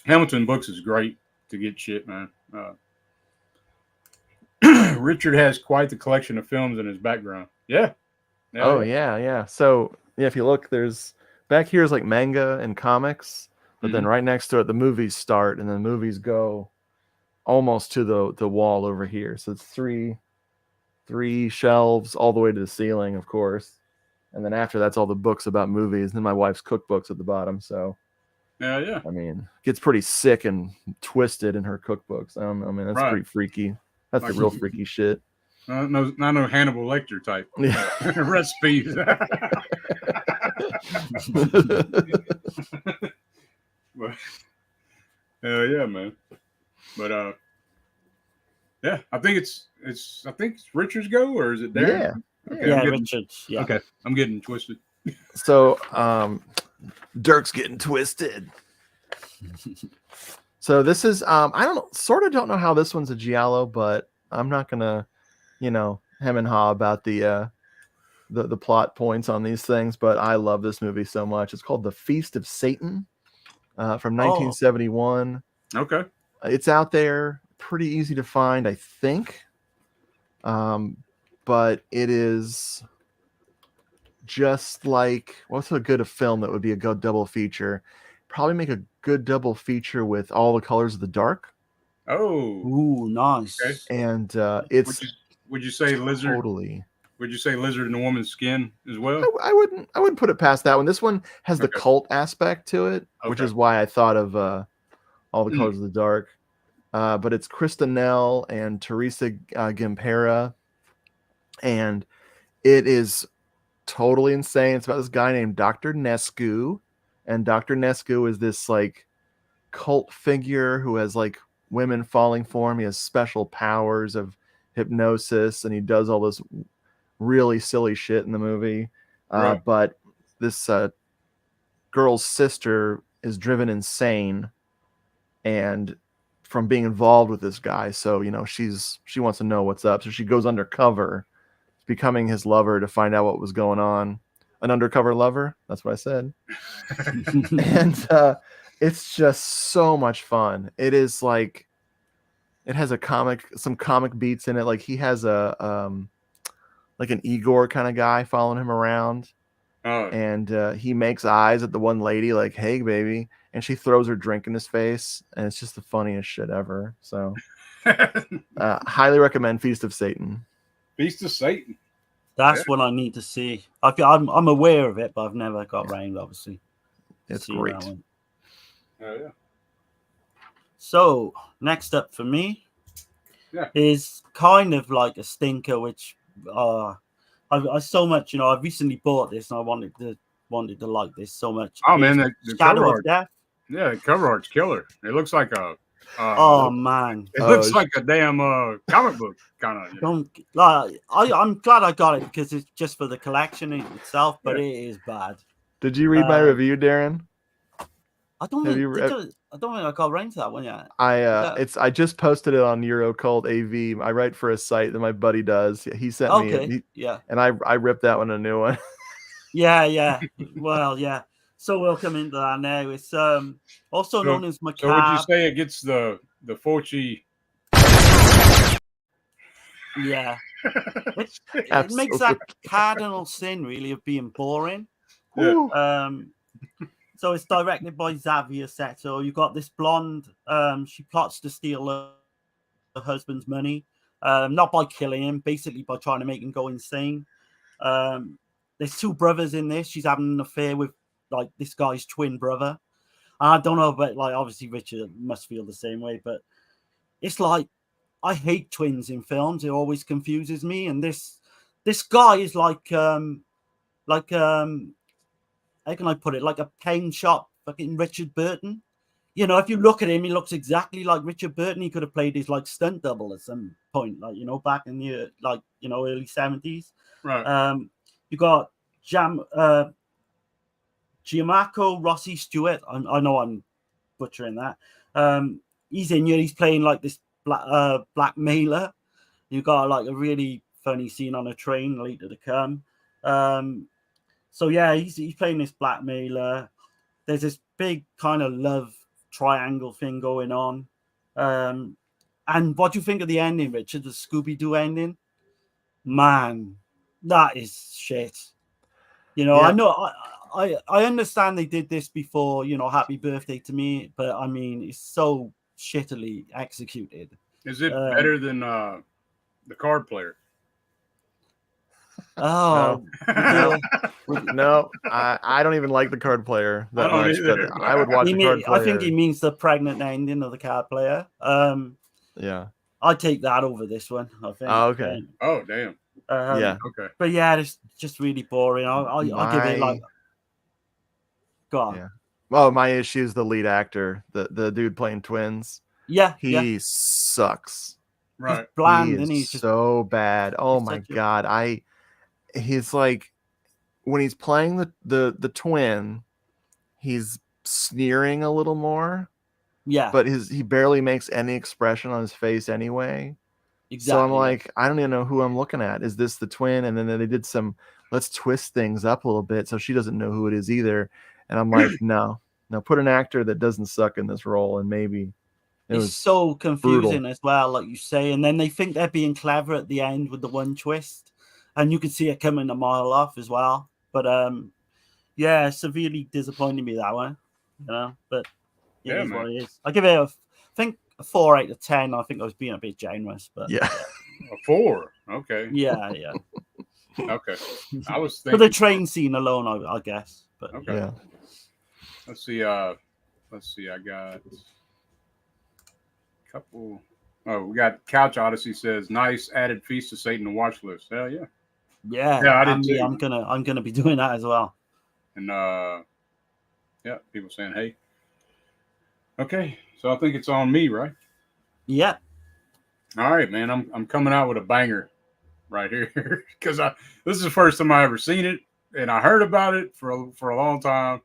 Hamilton Books is great to get shit, man. Richard has quite the collection of films in his background. Yeah. Yeah. So yeah, if you look, there's back here is like manga and comics, but then right next to it, the movies start, and then the movies go almost to the wall over here. So it's three shelves all the way to the ceiling, of course, and then after that's all the books about movies. And then my wife's cookbooks at the bottom. So yeah. I mean, it gets pretty sick and twisted in her cookbooks. I don't know, man. That's pretty freaky. That's the real freaky shit. No Hannibal Lecter type recipes. But, yeah, man. But yeah, I think it's Richard's go, or is it Darren? Yeah. Okay, Yeah, Richard's. Yeah. Okay, I'm getting twisted. So Dirk's getting twisted. So this is I don't know how this one's a giallo, but I'm not gonna, hem and haw about the plot points on these things, but I love this movie so much. It's called The Feast of Satan from 1971. Okay. It's out there, pretty easy to find, I think. But it is just like, what's a good film that would be a good double feature? Probably make a good double feature with All the Colors of the Dark. Oh. Ooh, nice. Okay. And it's would you say lizard? Totally. Would you say lizard in a woman's skin as well? I wouldn't put it past that one. This one has the cult aspect to it, which is why I thought of All the Colors of the Dark. But it's Krista Nell and Teresa Gimpera, and it is totally insane. It's about this guy named Dr. Nescu, and Dr. Nescu is this like cult figure who has like women falling for him. He has special powers of hypnosis, and he does all this really silly shit in the movie. But this girl's sister is driven insane and from being involved with this guy. So, she wants to know what's up. So she goes undercover. becoming his lover to find out what was going on. An undercover lover. That's what I said. And it's just so much fun. It is like, it has some comic beats in it. Like he has like an Igor kind of guy following him around. And he makes eyes at the one lady like, hey, baby. And she throws her drink in his face. And it's just the funniest shit ever. So highly recommend Feast of Satan. Feast of Satan. That's what I need to see. I'm aware of it, but I've never got round, obviously. It's great. Oh, yeah. So next up for me is kind of like a stinker, which I so much, I've recently bought this and I wanted to like this so much. Oh man, the cover Shadow art. of Death. Yeah, the cover art's killer. It looks like a. Oh man, it looks like a damn comic book kind of. Don't like. I'm glad I got it because it's just for the collection in itself, but it is bad. Did you read my review, Darren? I don't think I got around to that one yet. I just posted it on Eurocult AV. I write for a site that my buddy does. He sent me it. And I ripped that one a new one. Yeah. Well, yeah. So we'll come into that now. It's also known as macabre. So would you say it gets the Fulci? Yeah. It makes that cardinal sin really of being boring. Yeah. So it's directed by Xavier Seto. You got this blonde. She plots to steal her husband's money, not by killing him, basically by trying to make him go insane. There's two brothers in this. She's having an affair with like this guy's twin brother. And I don't know, but like obviously Richard must feel the same way. But it's like I hate twins in films. It always confuses me. And this guy is like how can I put it? Like a paint shop fucking Richard Burton. If you look at him, he looks exactly like Richard Burton. He could have played his like stunt double at some point, like back in the early 70s. Right. You got Gianmarco Rossi Stewart. I know I'm butchering that. He's in here. He's playing like this blackmailer. You got like a really funny scene on a train later to come. So yeah, he's playing this blackmailer. There's this big kind of love triangle thing going on. And what do you think of the ending, Richard? The Scooby-Doo ending? Man, that is shit. I know I understand they did this before, Happy Birthday to Me, but I mean it's so shittily executed. Is it better than the card player? Oh no, I don't even like the card player that much, but I would watch the card player. I think he means the pregnant ending of the card player. Yeah, I'd take that over this one, I think. Oh, okay. Oh, damn. Yeah. Okay. But yeah, it's just really boring. I'll give it like. Go on. Yeah. Well, my issue is the lead actor, the dude playing twins. Yeah. He sucks. Right. He's bland, and he's just so bad. Oh my god. He's like, when he's playing the twin, he's sneering a little more. Yeah. But he barely makes any expression on his face anyway. Exactly. So I'm like, I don't even know who I'm looking at. Is this the twin? And then they did let's twist things up a little bit so she doesn't know who it is either. And I'm like, no, put an actor that doesn't suck in this role, and maybe it's so confusing brutal. as well, like you say. And then they think they're being clever at the end with the one twist, and you can see it coming a mile off as well. But yeah, severely disappointing me that one, But it is what it is. I give it I think a 4 out of 10. I think I was being a bit generous, but yeah. A 4. Okay. Yeah. Okay. I was for thinking the train scene alone, I guess. But okay. Yeah. Let's see. I got a couple. Oh, we got Couch Odyssey says nice added Feast of Satan to watch list. Hell yeah. Yeah. I'm gonna be doing that as well. And yeah, people saying hey. Okay, so I think it's on me, right? Yeah. All right, man. I'm coming out with a banger right here because this is the first time I ever seen it, and I heard about it for a long time.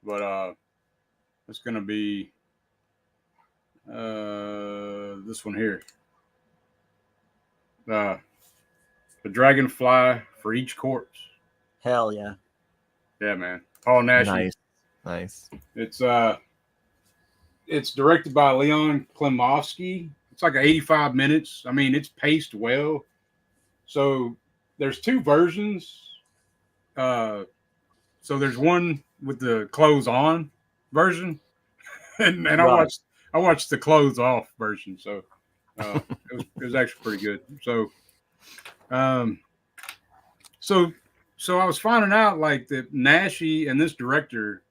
But it's gonna be this one here. The a dragonfly for each corpse. Hell yeah. Yeah, man. Paul Nash. Nice. It's directed by Leon Klimovsky. It's like 85 minutes. I mean, it's paced well. So there's two versions. So there's one with the clothes on version, and Right. I watched the clothes off version. So it was actually pretty good. So so I was finding out like that Nashi and this director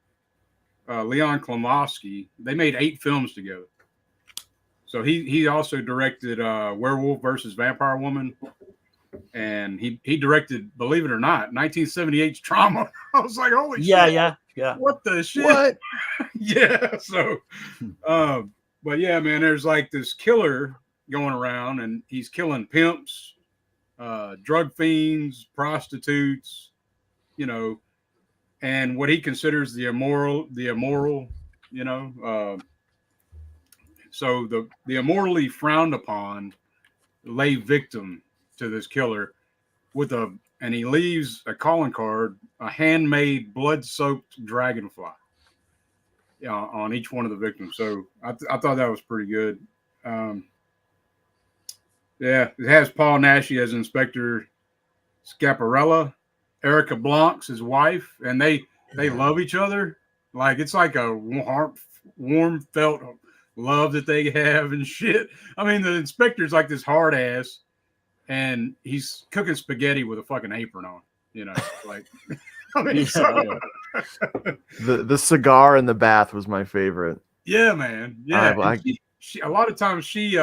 Leon Klimovsky, they made 8 films together. So he also directed Werewolf versus Vampire Woman, and he directed, believe it or not, 1978's Trauma. I was like, holy shit! Yeah. What the shit? What? Yeah. So, but yeah, man, there's like this killer going around, and he's killing pimps, drug fiends, prostitutes, you know, and what he considers the immoral, you know. So the immorally frowned upon lay victim to this killer and he leaves a calling card, a handmade blood-soaked dragonfly, on each one of the victims. So I thought that was pretty good. Yeah, it has Paul Nashi as Inspector Scaparella, Erica Blancs, his wife, and they love each other. Like it's like a warm felt love that they have and shit. I mean, the inspector's like this hard ass, and he's cooking spaghetti with a fucking apron on. You know, like I mean, the cigar in the bath was my favorite. Yeah, man. Yeah, she a lot of times she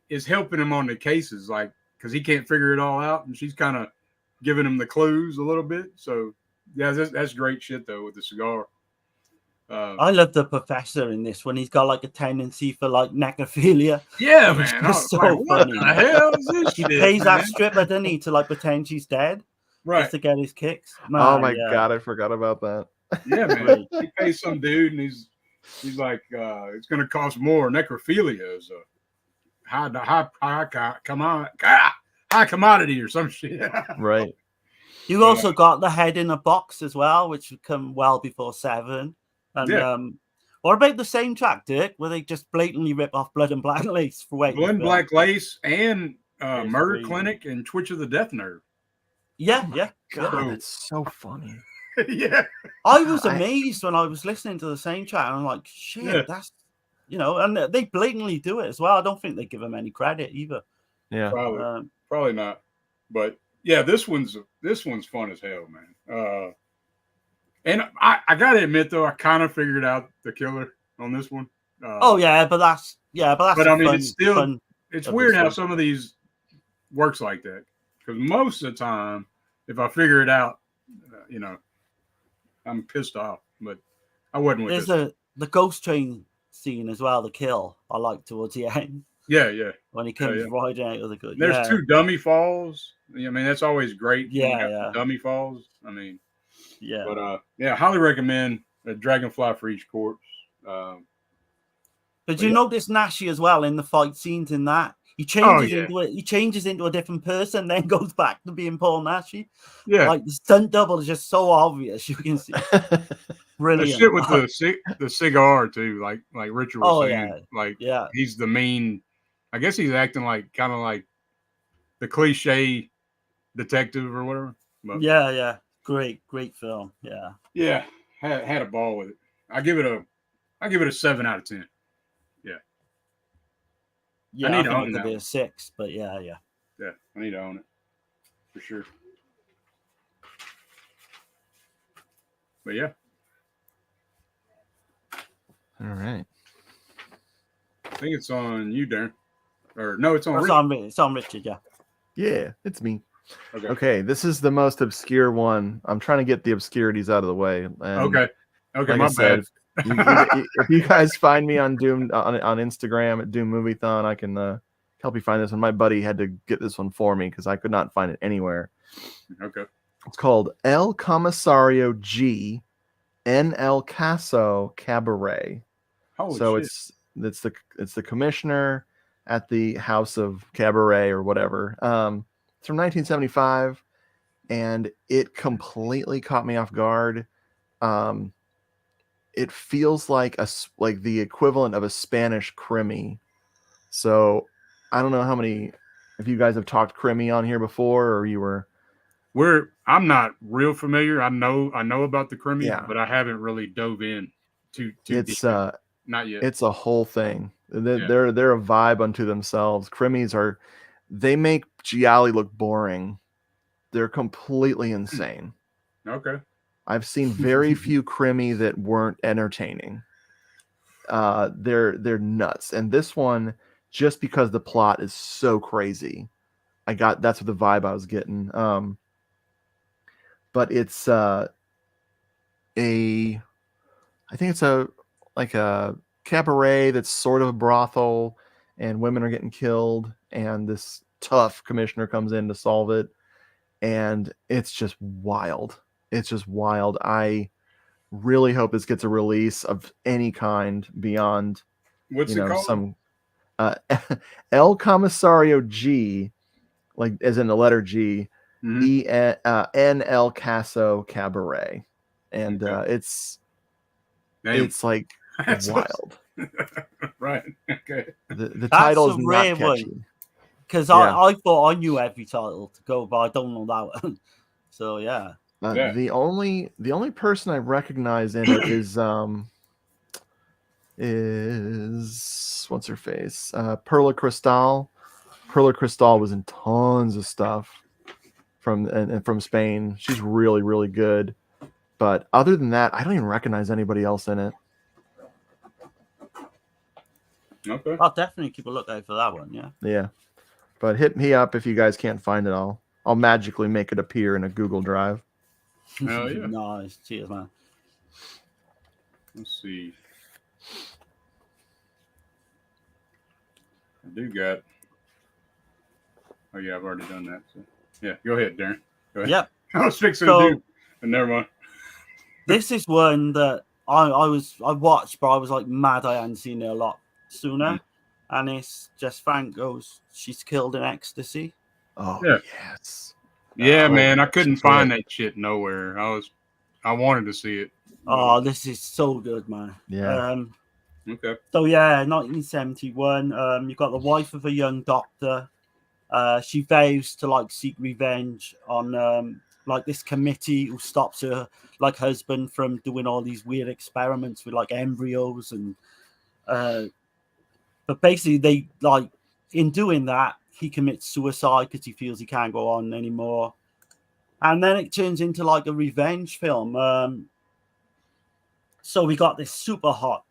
is helping him on the cases, like because he can't figure it all out, and she's kind of giving him the clues a little bit. So yeah, that's great shit though with the cigar. I love the professor in this one. He's got like a tendency for like necrophilia. Yeah, man. It's so like, funny. What the hell is this He shit, pays that man? stripper, doesn't he, to like pretend she's dead, Right? Just to get his kicks. Man, oh my god, I forgot about that. Yeah, man. He pays some dude, and he's like, it's going to cost more. Necrophilia is a high commodity or some shit. Right. You also got The Head in a Box as well, which would come well before 7. And what about the soundtrack, Dirk? Where they just blatantly rip off Blood and Black Lace for Blood and Black Lace and Murder Clinic and Twitch of the Death Nerve. Yeah. God, that's so funny. Yeah. I was amazed when I was listening to the soundtrack, and I'm like, shit, that's, you know, and they blatantly do it as well. I don't think they give them any credit either. Yeah. Probably not. But yeah, this one's fun as hell, man. And I gotta admit though, I kind of figured out the killer on this one. But that's But I mean, fun, it's still fun it's weird how some of these works like that, because most of the time, if I figure it out, you know, I'm pissed off. But I wasn't with There's the ghost train scene as well. The kill I like towards the end. Yeah. When he comes riding out of the good. There's 2 dummy falls. I mean, that's always great. Yeah. Dummy falls. I mean, yeah. But highly recommend a dragonfly for each corpse. But you notice Nashi as well in the fight scenes in that he changes into a different person, then goes back to being Paul Nashi. Yeah, like the stunt double is just so obvious. You can see. Brilliant. The shit with the cigar too, like Richard was saying. He's the mean. I guess he's acting like kind of like the cliche detective or whatever. But, great film. Yeah, had a ball with it. I give it a 7 out of 10. Yeah, I think it could be a 6, but yeah, I need to own it for sure. But yeah, all right. I think it's on you, Darren. Or no, it's on. It's on Richard. Yeah, it's me. Okay, this is the most obscure one. I'm trying to get the obscurities out of the way. And okay, like my bad. If you guys find me on Doomed on Instagram at Doomed Moviethon, I can help you find this one. My buddy had to get this one for me because I could not find it anywhere. Okay. It's called El Comisario G en El Caso Cabaret. Holy so shit. it's the commissioner at the House of Cabaret or whatever. It's from 1975, and it completely caught me off guard. It feels like the equivalent of a Spanish crimi. So I don't know how many if you guys have talked crimi on here before, or you were. I'm not real familiar. I know about the crimi, Yeah. but I haven't really dove in too It's deep. Not yet. It's a whole thing. They're a vibe unto themselves. Krimis they make Gialli look boring. They're completely insane. Okay. I've seen very few crimi that weren't entertaining. They're nuts, and this one, just because the plot is so crazy, that's what the vibe I was getting. But it's I think it's a cabaret that's sort of a brothel, and women are getting killed, and this tough commissioner comes in to solve it, and it's just wild. It's just wild. I really hope this gets a release of any kind beyond What's it called? some El Comisario G, like as in the letter G, N El Caso Cabaret, and it's like wild. Right. Okay. The title is not catchy. Because I thought I knew every title to go, but I don't know that one. So yeah. The only person I recognize in it is what's her face? Perla Cristal. Perla Cristal was in tons of stuff from Spain. She's really, really good. But other than that, I don't even recognize anybody else in it. Okay. I'll definitely keep a lookout for that one, yeah. Yeah. But hit me up if you guys can't find it all. I'll magically make it appear in a Google Drive. Hell yeah. Nice. Cheers, man. Let's see. I do got. Oh yeah, I've already done that. So yeah, go ahead, Darren. Go ahead. Yep. I was fixing to do, but never mind. This is one that I watched, but I was like mad I hadn't seen it a lot sooner. And it's Jess Franco's She's Killed in Ecstasy. Oh yeah. Yes. Yeah, man, I couldn't find that shit nowhere. I wanted to see it. Oh, this is so good, man. Yeah. Okay. So yeah, 1971. You've got the wife of a young doctor. She vows to like seek revenge on like this committee who stops her like husband from doing all these weird experiments with like embryos and but basically they like in doing that he commits suicide because he feels he can't go on anymore, and then it turns into like a revenge film. So we got this super hot,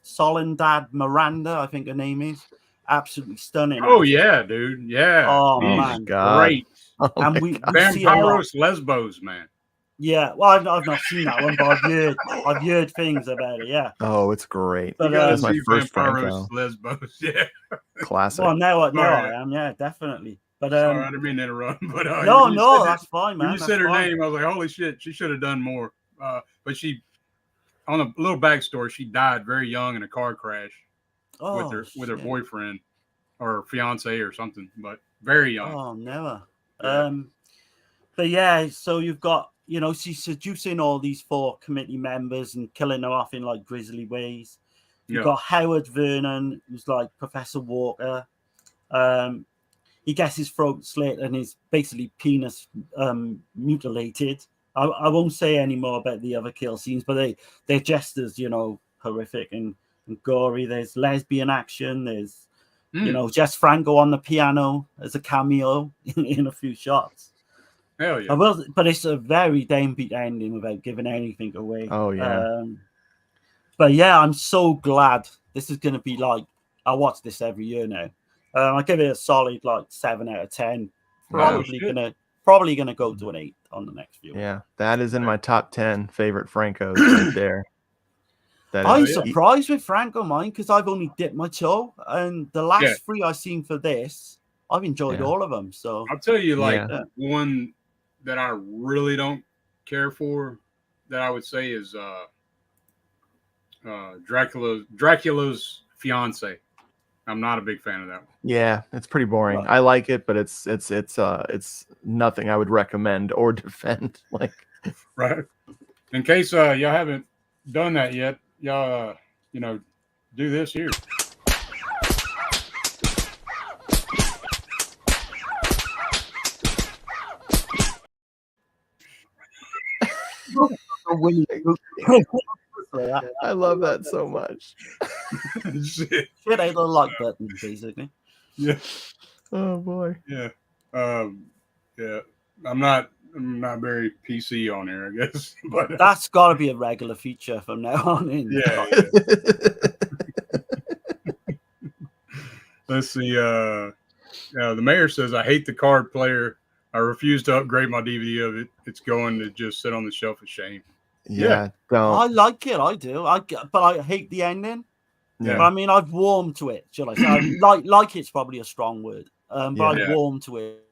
Soledad Miranda, I think her name is. Absolutely stunning. Oh yeah, dude. Yeah. Oh man, great. Oh, and we see Vampiros Lesbos, man. Yeah, well, I've not seen that one, but I've heard things about it. Yeah. Oh, it's great. But that's my first Vampiros Franco. Lesbos. Yeah. Classic. Well, now I am. Yeah, definitely. But sorry, I didn't mean to interrupt. But no, that's fine, man. When you said her name, I was like, holy shit, she should have done more. But she, on a little backstory, she died very young in a car crash with her boyfriend or fiance or something, but very young. Oh, never. Yeah. But yeah, so you've got, she's seducing all these 4 committee members and killing them off in like grisly ways. You've got Howard Vernon, who's like Professor Walker. He gets his throat slit and his basically penis mutilated. I won't say any more about the other kill scenes, but they're just as, horrific and gory. There's lesbian action. There's, Jess Franco on the piano as a cameo in a few shots. Hell yeah. But it's a very downbeat ending without giving anything away. Oh, yeah. But yeah, I'm so glad this is going to be like, I watch this every year now. I give it a solid like 7 out of 10. Probably gonna go to an 8 on the next view. Yeah, that is in my top 10 favorite Francos right there. I'm surprised with Franco mine because I've only dipped my toe, and the last 3 I've seen for this, I've enjoyed all of them. So I'll tell you, one that I really don't care for, that I would say is Dracula's fiance. I'm not a big fan of that one. Yeah, it's pretty boring. Right. I like it, but it's nothing I would recommend or defend. Like, Right. In case y'all haven't done that yet, y'all do this here. I love that so much. Shit. Shit out the like button, basically. Yeah. Oh boy. Yeah. Yeah. I'm not very PC on here, I guess. But That's got to be a regular feature from now on in. yeah. Let's see. The mayor says, I hate the card player. I refuse to upgrade my DVD of it. It's going to just sit on the shelf of shame. Yeah, I don't. like it. I do. But I hate the ending. Yeah. But I mean, I've warmed to it. Shall I say? like it's probably a strong word. But I've warmed to it.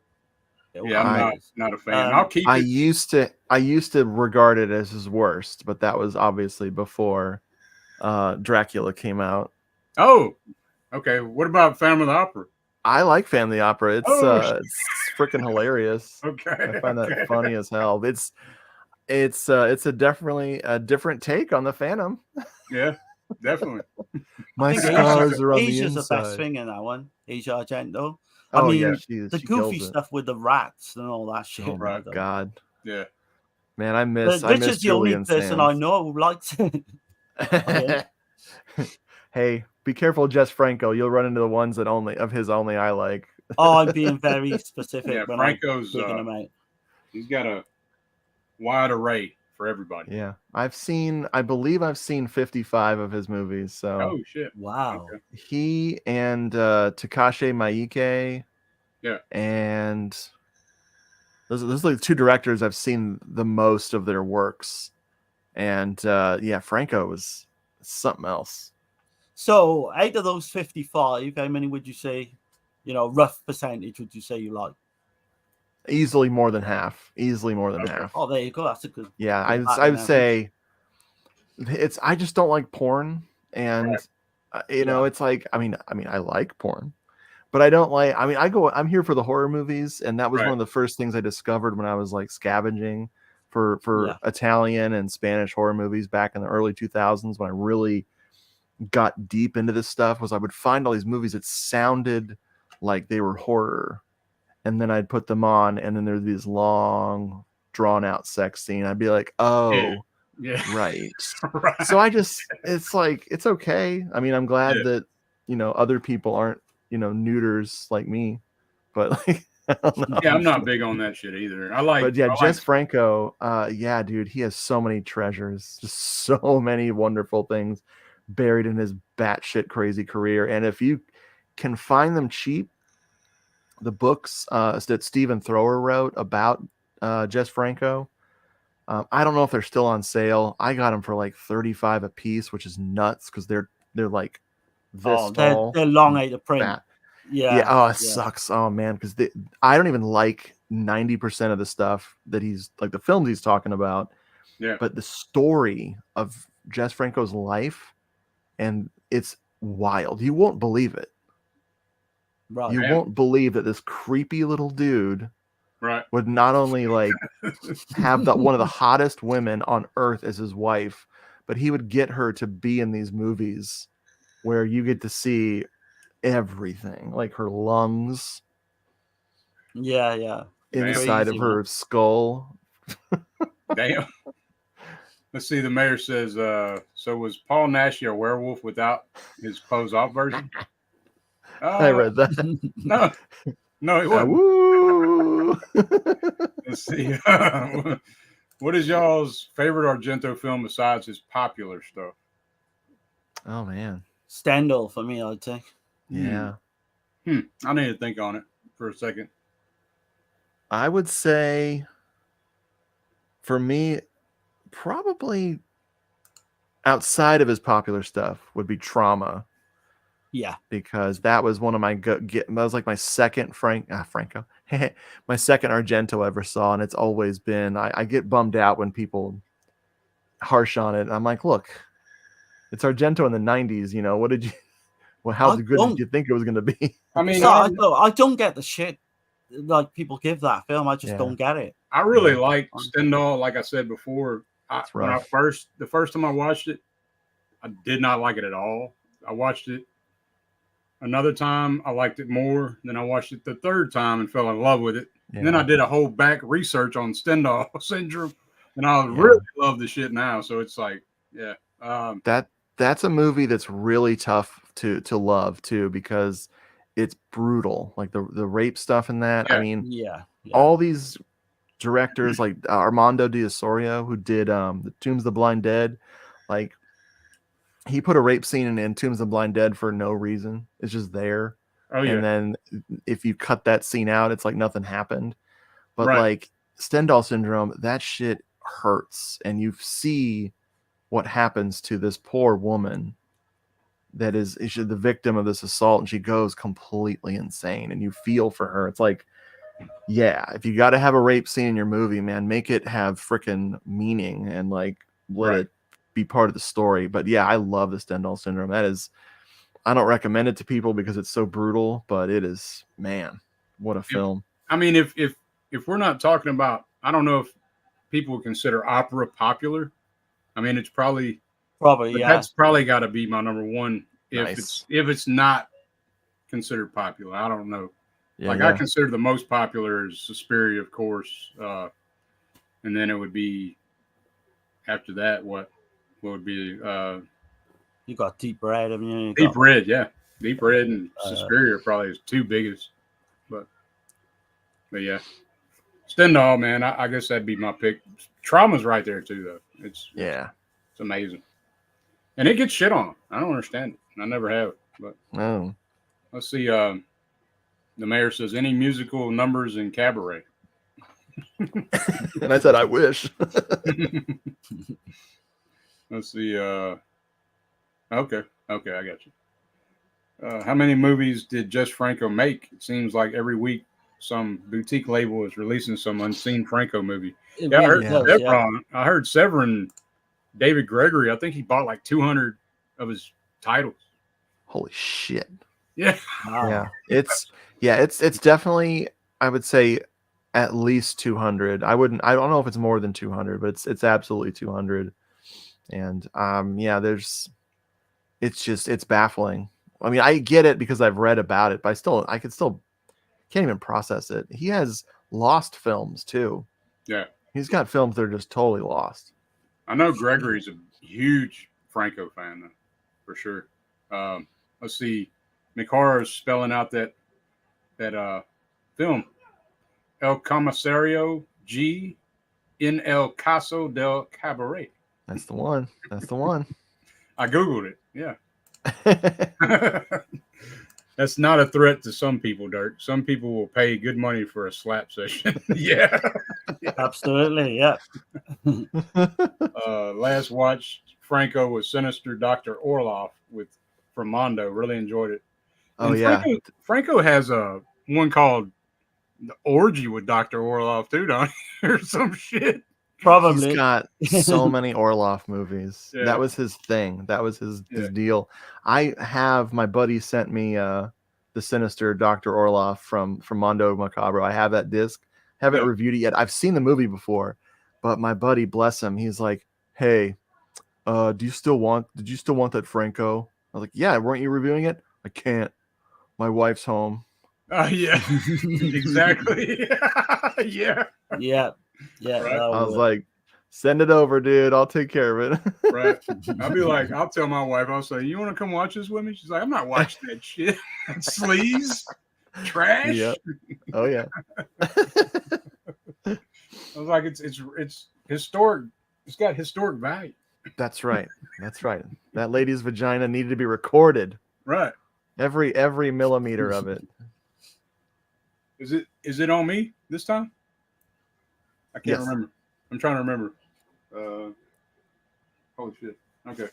Yeah, I'm not a fan. I'll keep it. I used to regard it as his worst, but that was obviously before Dracula came out. Oh, okay. What about Phantom of the Opera? I like Family Opera. It's it's freaking hilarious. Okay. I find that funny as hell. It's definitely a different take on the Phantom. Yeah, definitely. My scars are on the Asia's inside. the best thing in that one. Asia Argento. Oh, I mean, yeah, the she goofy kills it. stuff with the rats and all that shit. Oh my god. Yeah. Man, I miss Richard's the only Julian person I know who likes it. Sands. Hey, be careful, Jess Franco. You'll run into the ones that only I like. Oh, I'm being very specific. Yeah, when Franco's I'm picking them out. He's got a wide array for everybody. Yeah, I believe I've seen 55 of his movies. So Oh shit! Wow. Okay. he and Takashi Miike. Yeah, and those are like the two directors I've seen the most of their works. And yeah, Franco was something else. So, out of those 55, how many would you say, rough percentage would you say you like? Easily more than half. Half. Oh, there you go. That's a good. Yeah, good I would say I just don't like porn, and it's like I mean I like porn, but I don't like. I mean, I'm here for the horror movies, and that was one of the first things I discovered when I was like scavenging for Italian and Spanish horror movies back in the early 2000s when I really got deep into this stuff. Was I would find all these movies that sounded like they were horror, and then I'd put them on, and then there'd be this long, drawn out sex scene. I'd be like, oh, yeah. Right. Right. So it's like, it's okay. I mean, I'm glad that, other people aren't, neuters like me, but like, I don't know. Yeah, I'm not big on that shit either. But yeah, Jess Franco, yeah, dude, he has so many treasures, just so many wonderful things buried in his batshit crazy career. And if you can find them cheap, the books that Stephen Thrower wrote about Jess Franco, I don't know if they're still on sale. I got them for like $35 a piece, which is nuts because they're like this tall. They're long out of print. Fat. Yeah. Oh, it sucks. Oh man, because I don't even like 90% of the stuff that he's like the films he's talking about. Yeah. But the story of Jess Franco's life, and it's wild. You won't believe it. Right. You won't believe that this creepy little dude would not only like have one of the hottest women on earth as his wife, but he would get her to be in these movies where you get to see everything, like her lungs. Yeah. Inside of her skull. Damn. Let's see. The mayor says, so was Paul Nash a werewolf without his clothes off version? I read that. No, it wasn't. Woo! Let's see. What is y'all's favorite Argento film besides his popular stuff? Oh man, Stendhal for me, I'd say. Yeah. I need to think on it for a second. I would say, for me, probably outside of his popular stuff would be Trauma. Yeah, because that was one of my that was like my second Franco, my second Argento I ever saw, and it's always been. I get bummed out when people harsh on it. I'm like, look, it's Argento in the '90s. Well, how I good don't- did you think it was going to be? I mean, So I don't get the shit like people give that film. I just Yeah. don't get it. I really like Stendhal. Like I said before, It's when rough. the first time I watched it, I did not like it at all. I watched it another time, I liked it more. Then I watched it the third time and fell in love with it. Yeah. And then I did a whole back research on Stendhal syndrome, and I really love the shit now. So it's like, yeah, that's a movie that's really tough to love too, because it's brutal, like the rape stuff in that. Yeah. I mean, Yeah. all these directors like Armando de Osorio, who did the Tombs of the Blind Dead, like he put a rape scene in Tombs of the Blind Dead for no reason. It's just there. Oh yeah. And then if you cut that scene out, it's like nothing happened. But Right. like Stendhal syndrome, that shit hurts, and you see what happens to this poor woman that is the victim of this assault, and she goes completely insane, and you feel for her. It's like, yeah, if you got to have a rape scene in your movie, man, make it have freaking meaning and like let it be part of the story. But yeah, I love the Stendhal syndrome. That is, I don't recommend it to people because it's so brutal, but it is, man, what a film. I mean, if we're not talking about, I don't know if people would consider opera popular. I mean, it's probably yeah. That's probably got to be my number one if Nice. it's not considered popular. I don't know. Yeah, I consider the most popular is Suspiria, of course, and then it would be after that. What would be? You got Deep Red, haven't you? Deep Red, yeah, Deep Red and Suspiria are probably his two biggest. But yeah, Stendhal, man, I guess that'd be my pick. Trauma's right there too, though. It's amazing, and it gets shit on. I don't understand it. I never have. But no. Let's see. The mayor says any musical numbers in Cabaret. And I said, I wish. Let's see. Okay, I got you. How many movies did Jess Franco make? It seems like every week some boutique label is releasing some unseen Franco movie. I heard Severin. I heard Severin, David Gregory. I think he bought like 200 of his titles. Holy shit. Yeah. Wow. Yeah. It's definitely, I would say, at least 200. I don't know if it's more than 200, but it's absolutely 200. And it's baffling. I mean, I get it because I've read about it, but I can't even process it. He has lost films too. Yeah. He's got films that are just totally lost. I know Gregory's a huge Franco fan, though, for sure. Let's see. McHara is spelling out that film. El Comisario G in El Caso del Cabaret. That's the one. I Googled it. Yeah. That's not a threat to some people, Dirk. Some people will pay good money for a slap session. Yeah. Absolutely. Yeah. Last watch, Franco was Sinister Dr. Orloff from Mondo. Really enjoyed it. Oh, and yeah. Franco has a one called The Orgy with Dr. Orloff, too, don't he? Or some shit. Probably. He's got so many Orloff movies. Yeah. That was his thing. That was his deal. My buddy sent me the Sinister Dr. Orloff from Mondo Macabro. I have that disc. Haven't reviewed it yet. I've seen the movie before, but my buddy, bless him, he's like, "Hey, did you still want that Franco?" I was like, "Yeah, weren't you reviewing it?" "I can't. My wife's home." Yeah. Exactly. Yeah. Yeah. Right. I was like, "Send it over, dude. I'll take care of it." Right. I'll tell my wife, I'll say, "You want to come watch this with me?" She's like, "I'm not watching that shit. Sleaze, trash." Yep. Oh yeah. I was like, it's historic. It's got historic value. That's right. That lady's vagina needed to be recorded. Right. Every millimeter of it. Is it on me this time? I can't remember. I'm trying to remember. Holy shit. Okay.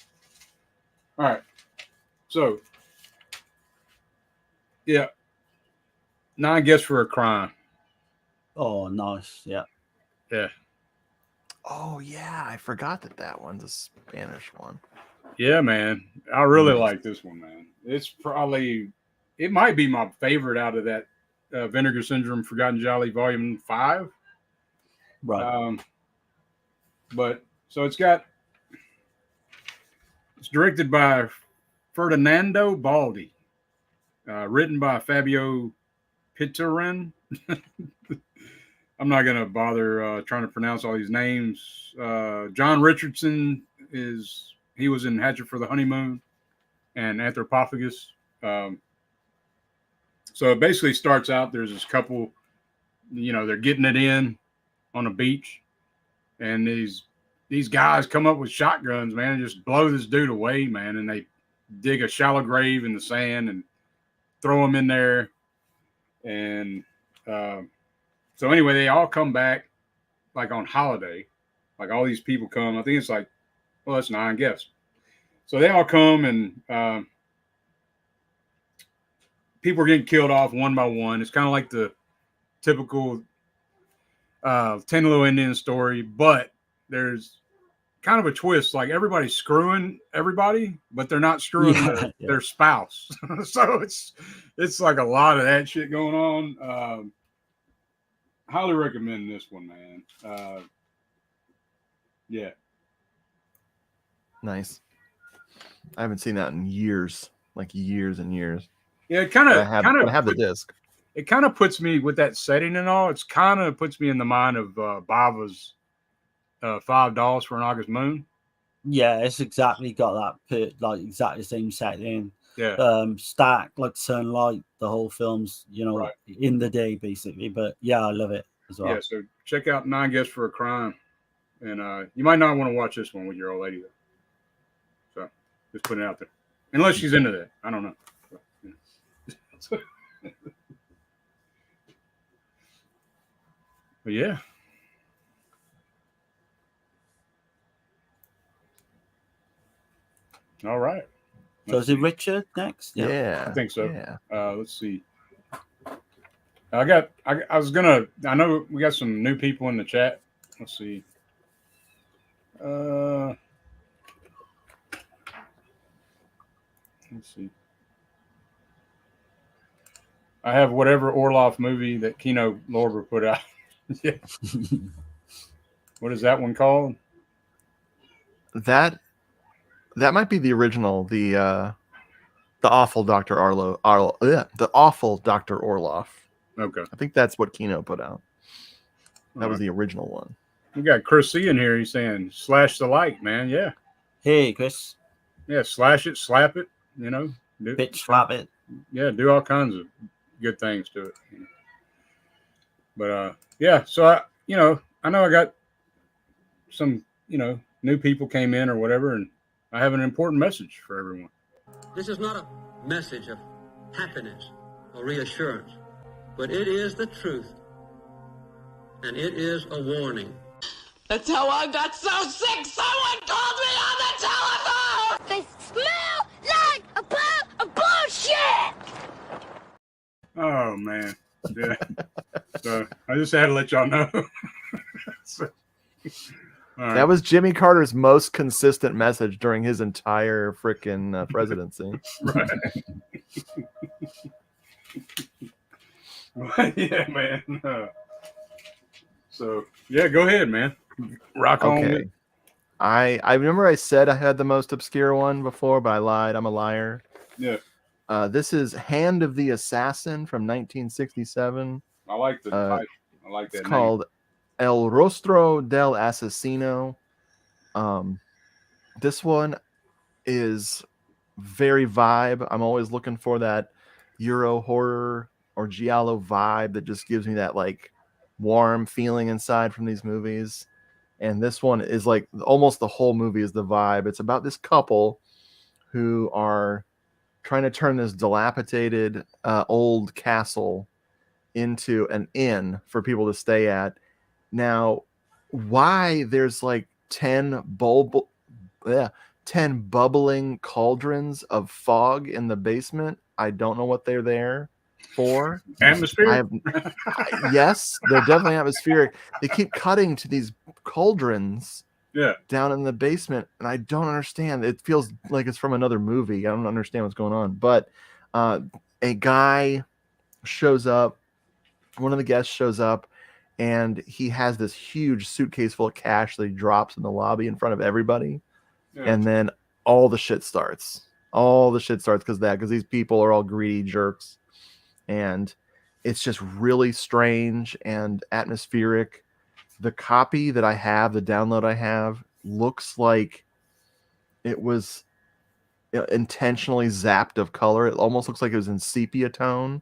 All right. So, yeah. 9 guesses for a crime. Oh, nice. Yeah. Yeah. Oh yeah, I forgot that one's a Spanish one. Yeah, man. I really like this one, man. It might be my favorite out of that Vinegar Syndrome Forgotten Gialli Volume 5. Right. But so it's directed by Ferdinando Baldi, written by Fabio Pitorin. I'm not gonna bother trying to pronounce all these names. John Richardson he was in Hatchet for the Honeymoon and Anthropophagus. So it basically starts out. There's this couple, they're getting it in on a beach, and these guys come up with shotguns, man, and just blow this dude away, man. And they dig a shallow grave in the sand and throw him in there. And so anyway, they all come back like on holiday. Like all these people come. I think it's like, well, that's 9 guests. So they all come and people are getting killed off one by one. It's kind of like the typical 10 Little Indian story, but there's kind of a twist. Like everybody's screwing everybody, but they're not screwing their spouse. So it's like a lot of that shit going on. Highly recommend this one, man. Yeah. Nice. I haven't seen that in years, like years and years. Yeah, it kind of have the disc. It kind of puts me with that setting and all. It's kind of puts me in the mind of Bava's $5 for an August Moon. Yeah, it's exactly got that like exactly the same setting. Yeah. Stack like sunlight. The whole film's Right. in the day basically. But yeah, I love it as well. Yeah. So check out 9 Guests for a Crime, and you might not want to watch this one with your old lady though. So just putting it out there, unless she's into that. I don't know. But yeah. All right. So is it Richard next? Yeah. I think so. Yeah. Let's see. I know we got some new people in the chat. Let's see. Let's see. I have whatever Orloff movie that Kino Lorber put out. Yeah. What is that one called? That might be the original, the awful Dr. The awful Dr. Orloff. Okay. I think that's what Kino put out. That All was right. the original one. We got Chris C in here. He's saying slash the like, man. Yeah. Hey, Chris. Yeah. Slash it, slap it, Bitch slap it. Yeah, do all kinds of good things to it. But yeah, so I know I got some, new people came in or whatever, and I have an important message for everyone. This is not a message of happiness or reassurance, but it is the truth, and it is a warning. That's how I got so sick. Someone called me on the telephone. They smell like a pile of bullshit! Oh man, yeah. So I just had to let y'all know. So, all right. That was Jimmy Carter's most consistent message during his entire freaking presidency. Right. Yeah, man. So yeah, go ahead, man. Rock on. Okay. I remember I said I had the most obscure one before, but I lied. I'm a liar. Yeah. This is Hand of the Assassin from 1967. I like the title. I like that. It's name. called El Rostro del Asesino. This one is very vibe. I'm always looking for that Euro horror or Giallo vibe that just gives me that like warm feeling inside from these movies. And this one is like almost the whole movie is the vibe. It's about this couple who are trying to turn this dilapidated old castle into an inn for people to stay at. Now, why there's like 10 bubbling cauldrons of fog in the basement, I don't know what they're there for. Atmosphere? Yes, they're definitely atmospheric. They keep cutting to these cauldrons Yeah. down in the basement, and I don't understand. It feels like it's from another movie. I don't understand what's going on. But a guy shows up. One of the guests shows up, and he has this huge suitcase full of cash that he drops in the lobby in front of everybody. Yeah. And then all the shit starts. All the shit starts because these people are all greedy jerks. And it's just really strange and atmospheric. The copy that I have, the download I have, looks like it was intentionally zapped of color. It almost looks like it was in sepia tone.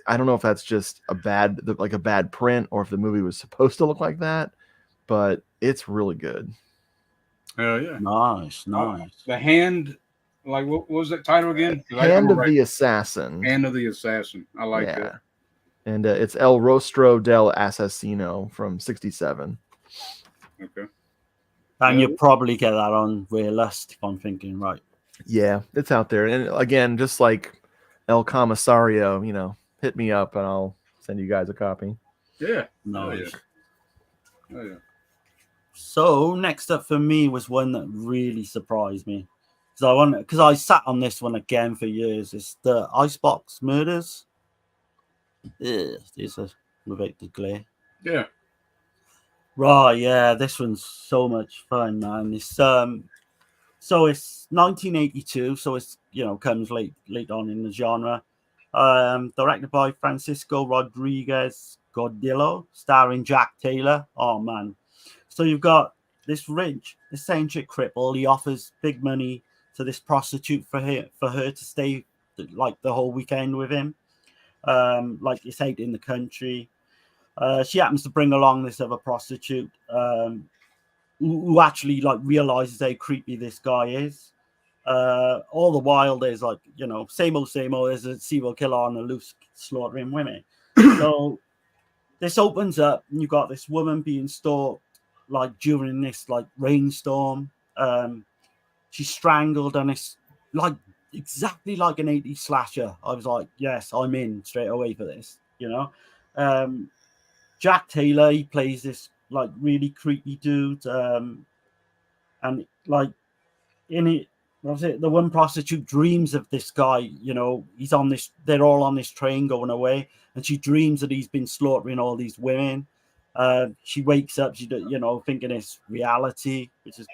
I don't know if that's just a bad print or if the movie was supposed to look like that, but it's really good. Yeah. Nice. The Hand, like what was that title again? Hand of the Assassin. Hand of the Assassin. I like that. And it's El Rostro del Assassino from '67. Okay. And you probably get that on Realist, if I'm thinking right. Yeah, it's out there. And again, just like El Commissario, hit me up and I'll send you guys a copy. Yeah. Nice. Oh, yeah. So next up for me was one that really surprised me because I sat on this one again for years. It's the Icebox Murders. These are without the glare. Yeah. Right, yeah, this one's so much fun, man. It's so it's 1982, so it's comes late on in the genre. Directed by Francisco Rodriguez Gordillo, starring Jack Taylor. Oh man. So you've got this rich, eccentric cripple. He offers big money to this prostitute for her to stay like the whole weekend with him. Like it's out in the country. She happens to bring along this other prostitute who actually like realizes how creepy this guy is. All the while there's like same old. There's a serial killer on the loose slaughtering women. So this opens up, and you've got this woman being stalked like during this like rainstorm. She's strangled, and it's like exactly like an 80s slasher. I was like, yes, I'm in straight away for this. Jack Taylor, he plays this like really creepy dude, and like in it, was it the one prostitute dreams of this guy? He's on this. They're all on this train going away, and she dreams that he's been slaughtering all these women. She wakes up, thinking it's reality, which is,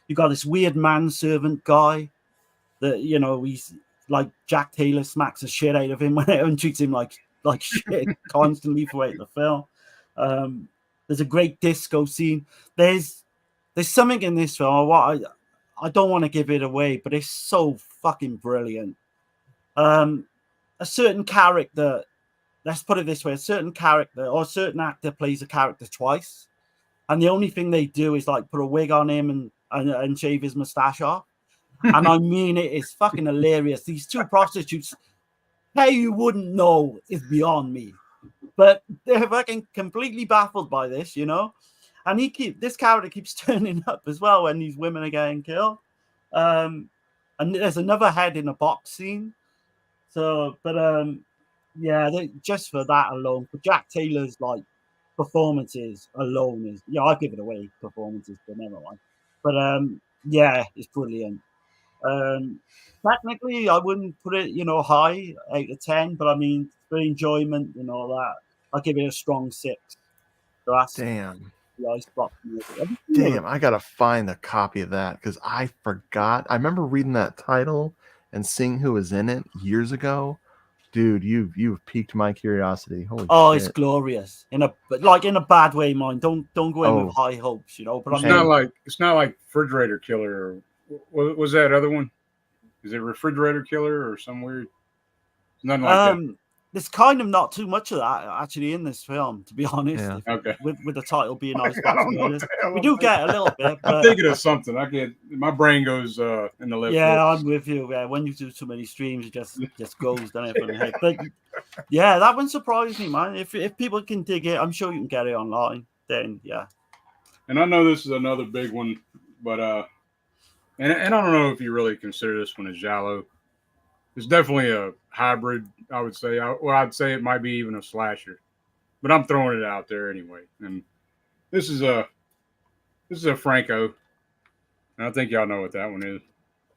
you got this weird manservant guy that, he's like Jack Taylor smacks the shit out of him and treats him like shit constantly throughout the film. There's a great disco scene. There's something in this film. I don't want to give it away, but it's so fucking brilliant. A certain character. Let's put it this way: a certain character or a certain actor plays a character twice, and the only thing they do is like put a wig on him and shave his mustache off. And I mean, it is fucking hilarious. These two prostitutes, how you wouldn't know is beyond me, but they're fucking completely baffled by this, And this character keeps turning up as well when these women are getting killed. And there's another head in a box scene. So, but yeah, just for that alone, for Jack Taylor's like performances alone is, I'd give it away performances, but never mind. But yeah, it's brilliant. Technically, I wouldn't put it, high 8 to 10, but I mean, for enjoyment and all that, I'll give it a strong 6. So that's Damn. the Icebox. Damn, I gotta find a copy of that because I forgot. I remember reading that title and seeing who was in it years ago. Dude, you've piqued my curiosity. Holy shit. It's glorious in a bad way, mind. Don't go in with high hopes, But it's not like Refrigerator Killer. What was that other one? Is it Refrigerator Killer or some weird? Nothing like that. There's kind of not too much of that actually in this film, to be honest. Yeah. Okay. With the title being Icebox Murders, we do get a little bit. But I'm thinking of something. My brain goes in the left. Yeah, I'm with you. When you do too many streams, it just goes down from your head. But yeah, that one surprised me, man. If people can dig it, I'm sure you can get it online. Then yeah. And I know this is another big one, but and I don't know if you really consider this one a Giallo. It's definitely a hybrid, I would say. I'd say it might be even a slasher, but I'm throwing it out there anyway. And this is This is a Franco. I think y'all know what that one is.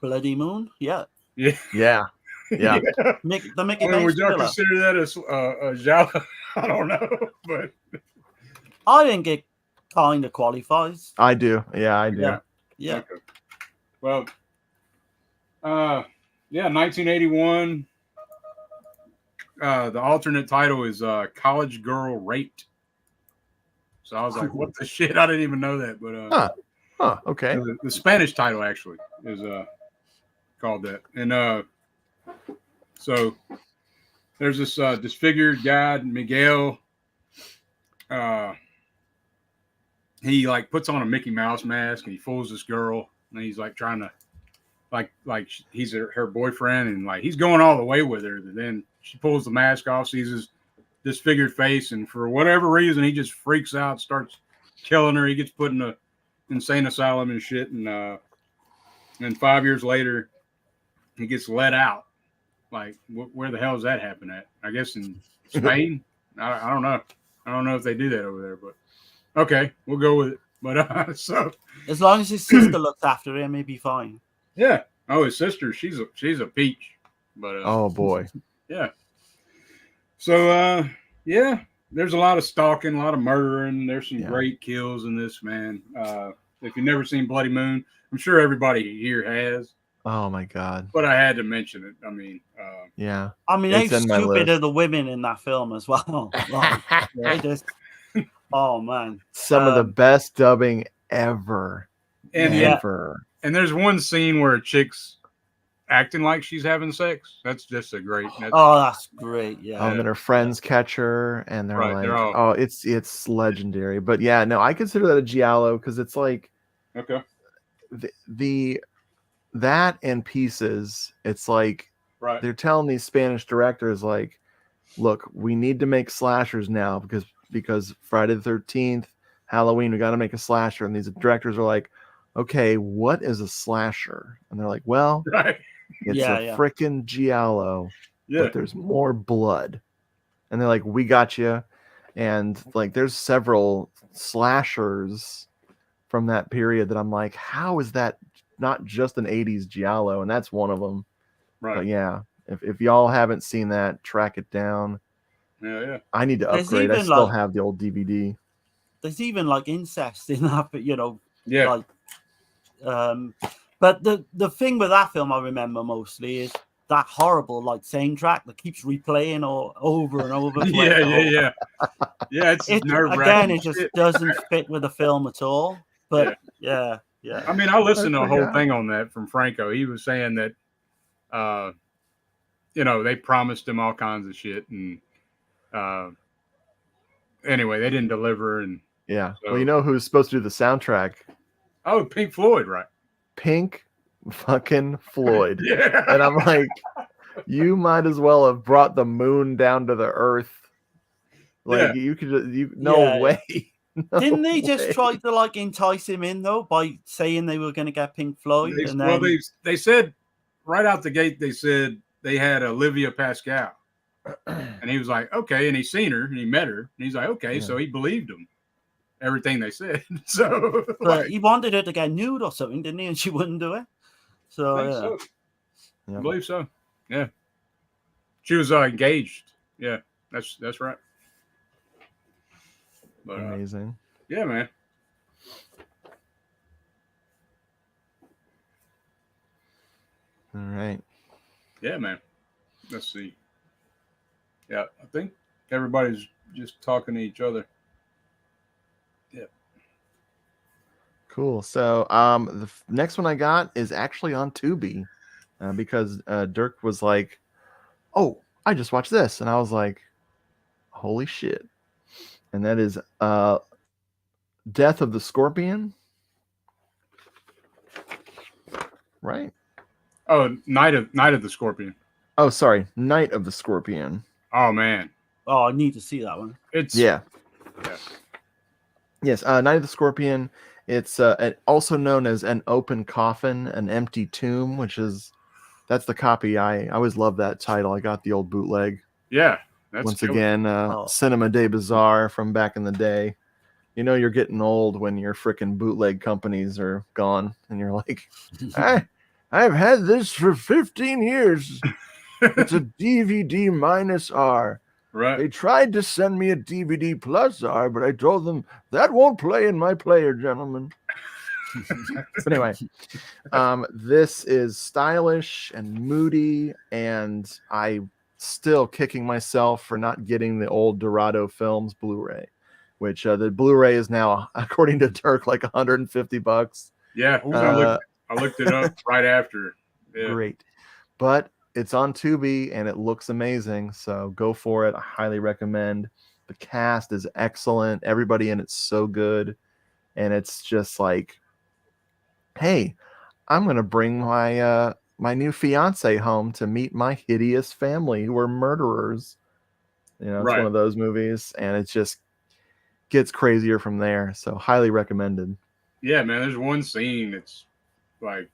Bloody Moon. Yeah. Yeah. Yeah. Yeah. The Mickey I mean, Mouse would y'all thriller. consider that a Giallo? I don't know, but I think it kind of qualifies. I do. Yeah, I do. yeah. Yeah. Okay. Well, yeah, 1981. The alternate title is College Girl Raped. So I was like, what the shit? I didn't even know that. But Okay. the Spanish title actually is called that. And so there's this disfigured guy, Miguel. He like puts on a Mickey Mouse mask and he fools this girl, and he's like trying to like he's her boyfriend, and like he's going all the way with her. And then she pulls the mask off, sees his disfigured face, and for whatever reason he just freaks out, starts killing her. He gets put in a insane asylum and shit, and 5 years later he gets let out. Like where the hell does that happen at? I guess in Spain. I don't know. I don't know if they do that over there, but okay, we'll go with it. But so As long as his sister looks after him, he'll be fine. yeah. Oh, his sister, she's a peach. But Oh boy. yeah. So yeah, there's a lot of stalking, a lot of murdering. There's some great kills in this, man. If you've never seen Bloody Moon, I'm sure everybody here has. Oh my god. But I had to mention it. I mean, Yeah. I mean, It's how in my stupid list. are the women in that film as well? Like, they just, oh man, Some of the best dubbing ever. and Ever. and there's one scene where a chick's acting like she's having sex. That's just a great. That's great. Yeah. And then her friends catch her, and they're Right, like, they're all- "Oh, it's legendary." But yeah, no, I consider that a giallo because it's like Okay. the that and Pieces. It's like Right. they're telling these Spanish directors, like, "Look, we need to make slashers now because Friday the 13th, Halloween, we got to make a slasher." And these directors are like, "Okay, what is a slasher?" And they're like, "Well, Right. it's a freaking giallo." Yeah. But there's more blood. And they're like, "We got you." And like there's several slashers from that period that I'm like, how is that not just an 80s giallo? And that's one of them. Right. But yeah, if y'all haven't seen that, track it down. Yeah. I need to There's upgrade. I even, still like- have the old DVD. There's even like incest in that, but Yeah. like, but the thing with that film I remember mostly is that horrible like soundtrack that keeps replaying all over and over. Yeah. It's nerve-wracking. Again, it just doesn't fit with the film at all. But yeah. I mean, I listened to a whole forgot. thing on that from Franco. He was saying that, they promised him all kinds of shit, and anyway, they didn't deliver. And Yeah. So- Well, you know who's supposed to do the soundtrack? oh, Pink Floyd, right? Pink fucking Floyd. Yeah. And I'm like, you might as well have brought the moon down to the earth. Like you could just, no way. No Didn't they just way. try to like entice him in though by saying they were going to get Pink Floyd? And then... they said right out the gate, they said they had Olivia Pascal, and he was like, okay, and he's seen her and he met her, and he's like, okay, so he believed them, everything they said. So, but he wanted her to get nude or something, didn't he? And she wouldn't do it. So, I believe so. Yeah, she was engaged. Yeah, that's right. But, Amazing. Yeah, man. All right. Yeah, man. Let's see. Yeah, I think everybody's just talking to each other. Yeah. Cool. So the next one I got is actually on Tubi because Dirk was like, "Oh, I just watched this," and I was like, "Holy shit!" And that is Death of the Scorpion. Right? Oh, Night of the Scorpion. Oh, sorry, Night of the Scorpion. Oh man. Oh, I need to see that one. It's Yes, Night of the Scorpion. It's also known as An Open Coffin, An Empty Tomb, that's the copy. I always love that title. I got the old bootleg. Yeah. That's Once killer. again, Cinema de Bizarre from back in the day. You know you're getting old when your freaking bootleg companies are gone, and you're like, I've had this for 15 years. It's a DVD minus R. Right. They tried to send me a DVD plus R, but I told them that won't play in my player, gentlemen. But anyway, this is stylish and moody, and I still kicking myself for not getting the old Dorado Films Blu-ray, which the Blu-ray is now, according to Dirk, like $150. Yeah, I looked it up right after. Yeah. Great, but it's on Tubi and it looks amazing, so go for it. I highly recommend. The cast is excellent. Everybody in it's so good, and it's just like, hey, I'm gonna bring my my new fiance home to meet my hideous family who are murderers. You know, it's one of those movies, and it just gets crazier from there. So highly recommended. Yeah, man. There's one scene that's like,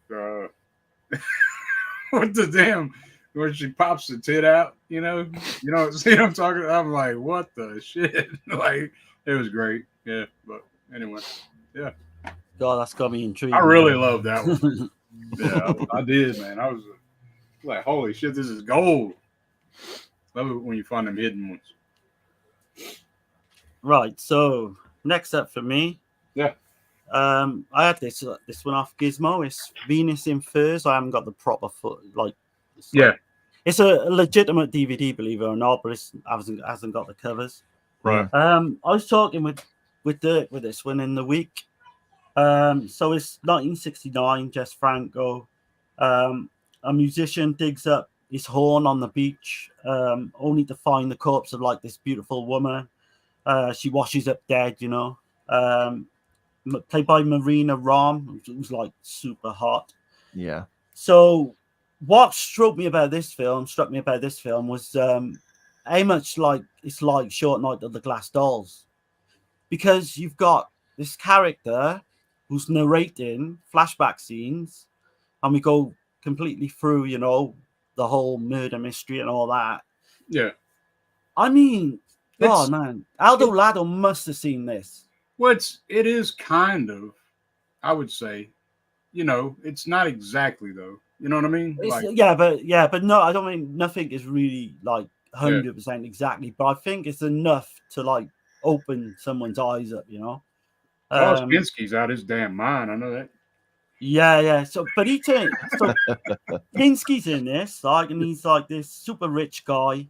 what the damn, where she pops the tit out. You know, see what I'm talking about? I'm like, what the shit? Like, it was great. Yeah, but anyway, yeah. God, that's got me intrigued. I really love that one. Yeah, I did, man. I was like, holy shit, this is gold. Love it when you find them hidden ones. Right, so next up for me. Yeah. I had this one off Gizmo. It's Venus in Furs. I haven't got the proper it's a legitimate DVD, believe it or not, but it hasn't got the covers. Right. I was talking with Dirk with this one in the week. So it's 1969, Jess Franco. A musician digs up his horn on the beach, only to find the corpse of like this beautiful woman. She washes up dead, you know. Played by Marina Rom, who's like super hot. Yeah. So what struck me about this film was how much like it's like Short Night of the Glass Dolls, because you've got this character who's narrating flashback scenes, and we go completely through, you know, the whole murder mystery and all that. Yeah. I mean, oh man, Aldo Lado must have seen this. Well, it is kind of, I would say, you know, it's not exactly though. You know what I mean? Like, but no, I don't mean nothing is really like 100% exactly, but I think it's enough to like open someone's eyes up, you know. Pinsky's out his damn mind. I know that. Yeah. So, but Pinsky's in this, like, and he's like this super rich guy.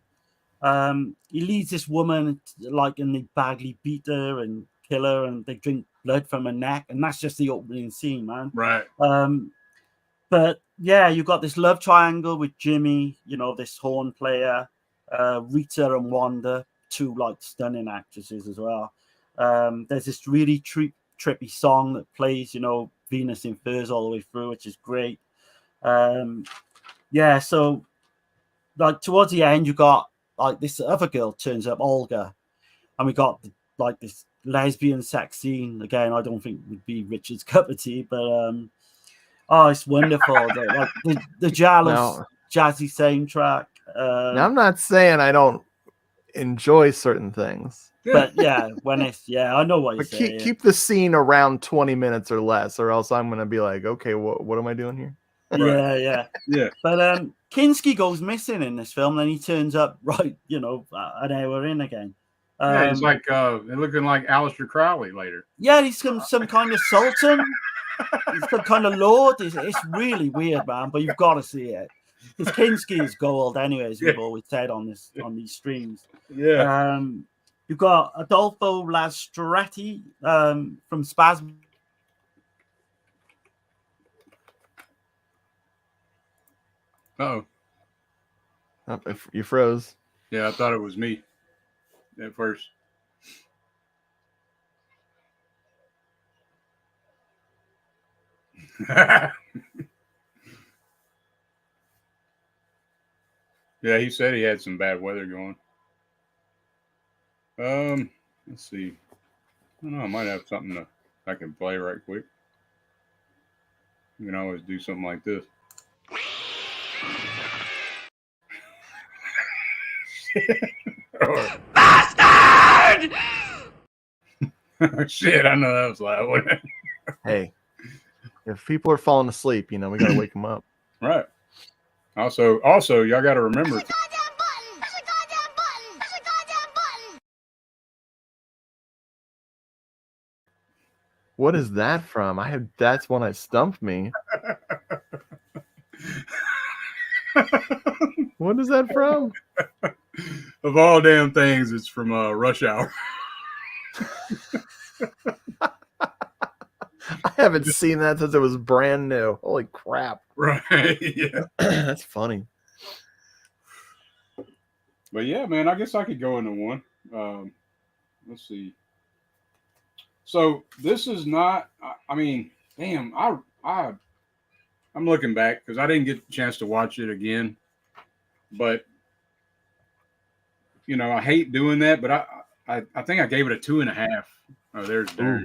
He leads this woman like, and they badly beat her and kill her, and they drink blood from her neck, and that's just the opening scene, man. Right. But yeah, you got this love triangle with Jimmy, you know, this horn player, Rita and Wanda, two like stunning actresses as well. There's this really trippy song that plays, you know, Venus in Furs all the way through, which is great. Yeah, so like towards the end, you got like this other girl turns up, Olga, and we got like this lesbian sex scene. Again, I don't think would be Richard's cup of tea, but oh, it's wonderful. Like the Giallo jazzy soundtrack. Now, I'm not saying I don't enjoy certain things, but yeah, when it's I know what you're saying. Keep the scene around 20 minutes or less, or else I'm gonna be like, okay, what am I doing here? Yeah. But Kinski goes missing in this film, and he turns up right, you know, an hour in again. He's like looking like Aleister Crowley later. Yeah, he's some kind of sultan. He's some kind of lord. It's really weird, man. But you've got to see it. Because Kinski is gold, anyways. We've always said on these streams. Yeah. You've got Adolfo Lastrati from Spasm. Oh, you froze. Yeah, I thought it was me at first. Yeah, he said he had some bad weather going. Let's see. I don't know. I might have something I can play right quick. You can always do something like this. Bastard! Shit, I know that was loud. Wasn't it? Hey, if people are falling asleep, we got to wake them up. Right. Also, y'all got to remember. Push the goddamn button! Push the goddamn button! Push the goddamn button! What is that from? That's one that stumped me. What is that from? Of all damn things, it's from Rush Hour. I haven't seen that since it was brand new. Holy crap. Right. Yeah. That's funny. But yeah, man, I guess I could go into one. Let's see. So this is not. I mean, damn. I'm looking back because I didn't get a chance to watch it again. But I hate doing that. But I think I gave it a 2.5. Oh, there's Darren.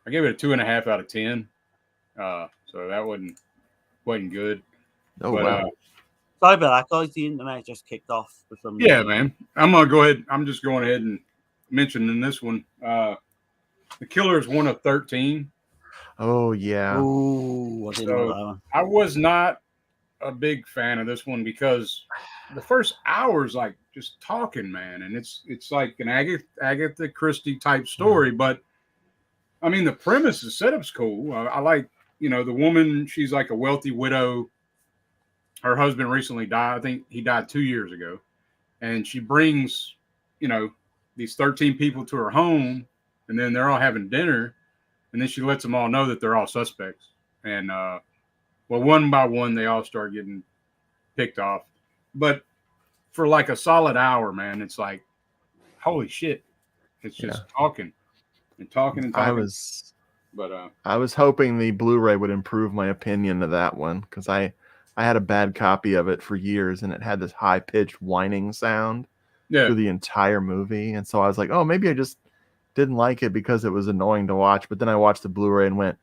I gave it a 2.5 out of 10. So that wasn't good. Oh, but, wow. Sorry about that, guys. The internet just kicked off for some reason. Yeah, man. I'm gonna go ahead. I'm just going ahead and mentioning this one. The Killer is 1 of 13. Oh, yeah. Oh, I didn't know that one. I was not a big fan of this one because the first hour is like just talking, man, and it's like an Agatha Christie type story. But I mean, the premise, the setup's cool. I like, the woman. She's like a wealthy widow. Her husband recently died. I think he died 2 years ago, and she brings, these 13 people to her home, and then they're all having dinner, and then she lets them all know that they're all suspects, and one by one, they all start getting picked off. But for like a solid hour, man, it's like, holy shit. It's just talking and talking and talking. I was hoping the Blu-ray would improve my opinion of that one because I had a bad copy of it for years and it had this high-pitched whining sound through the entire movie. And so I was like, oh, maybe I just didn't like it because it was annoying to watch. But then I watched the Blu-ray and went,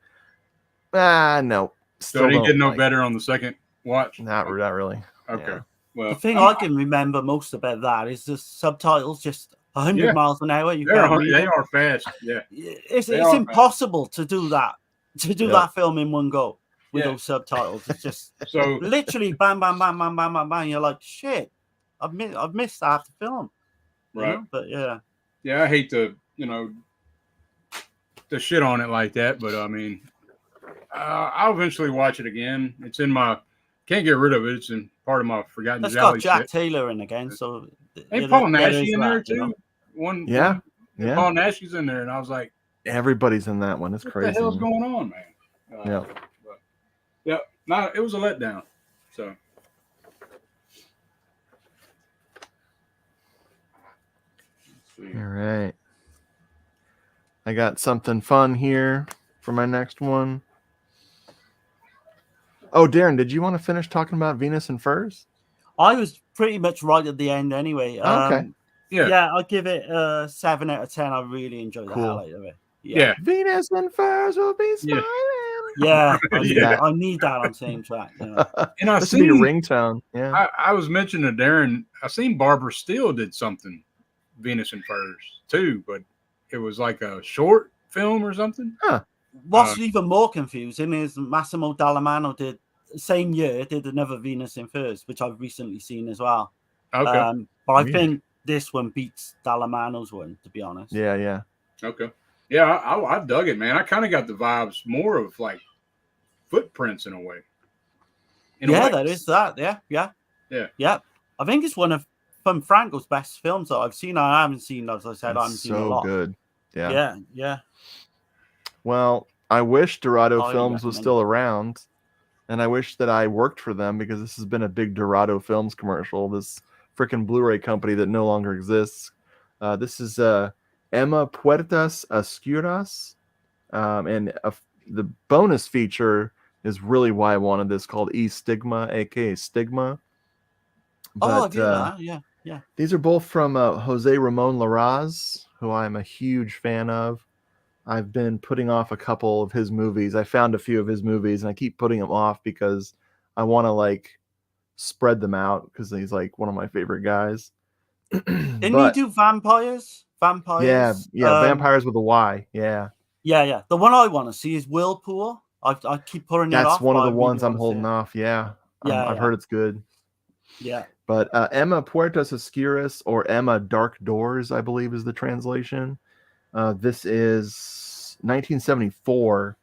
no. So it didn't get no better on the second watch? Not really. Okay. Yeah. Well, the thing I can remember most about that is the subtitles just 100 miles an hour. They are fast. Yeah. It's impossible to do that. That film in one go with those subtitles. It's just so literally bam, bam, bam, bam, bam, bam, bam. You're like, shit, I've missed half the film. Right. But yeah. Yeah, I hate to, to shit on it like that, but I mean, I'll eventually watch it again. It's in my, can't get rid of it. It's in part of my forgotten That's Gialli got Jack shit. Taylor in again, so ain't Paul Naschy in there too? Yeah. Paul Naschy's in there, and I was like, everybody's in that one. It's crazy. What the hell's going on, man? It was a letdown. So. All right. I got something fun here for my next one. Oh, Darren, did you want to finish talking about Venus and Furs? I was pretty much right at the end anyway. Okay. Yeah, I'll give it a 7 out of 10. I really enjoyed the hell out of it. Yeah. Venus and Furs will be smiling. Yeah, I need that on same track. And this would be a ringtone. Yeah. I was mentioning to Darren, I seen Barbara Steele did something, Venus and Furs too, but it was like a short film or something. Huh. What's even more confusing is Massimo Dallamano did same year did another Venus in Furs, which I've recently seen as well. Okay. But I think this one beats Dallamano's one, to be honest. Yeah. Okay. Yeah, I dug it, man. I kind of got the vibes more of like Footprints in a way. There is that. Yeah. I think it's one of Franco's best films that I've seen. I haven't seen, as I said, I haven't seen a lot. So good. Yeah. Well, I wish Dorado Films was still around, and I wish that I worked for them because this has been a big Dorado Films commercial. This freaking Blu-ray company that no longer exists. This is Emma Puertas Oscuras, and the bonus feature is really why I wanted this, called E-Stigma, aka Stigma. But, yeah. These are both from Jose Ramon Larraz, who I'm a huge fan of. I've been putting off a couple of his movies. I found a few of his movies, and I keep putting them off because I want to spread them out because he's one of my favorite guys. Didn't he do Vampires? vampires. Yeah, vampires with a Y. Yeah, Yeah. The one I want to see is Whirlpool. I keep putting it that's off. one of but the I really ones I'm wanna see holding it. off. Yeah, Yeah, I've heard it's good. Yeah. But Emma Puertas Oscuras, or Emma Dark Doors, I believe is the translation. This is 1974.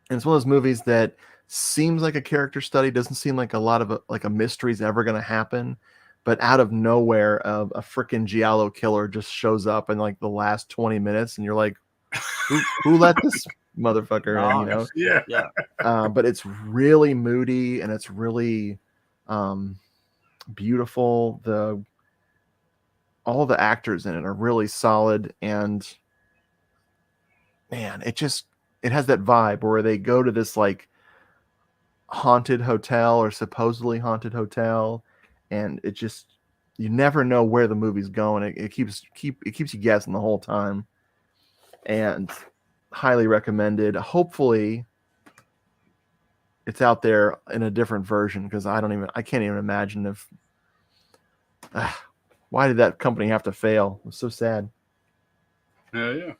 And it's one of those movies that seems like a character study, doesn't seem like a lot of like a mystery is ever going to happen. But out of nowhere, a freaking Giallo killer just shows up in like the last 20 minutes. And you're like, who let this motherfucker in, you know? Yeah. But it's really moody and it's really beautiful. All the actors in it are really solid, and man, it has that vibe where they go to this like haunted hotel or supposedly haunted hotel, and it just, you never know where the movie's going. It keeps you guessing the whole time, and highly recommended. Hopefully it's out there in a different version, because I can't even imagine if why did that company have to fail? It was so sad. Yeah.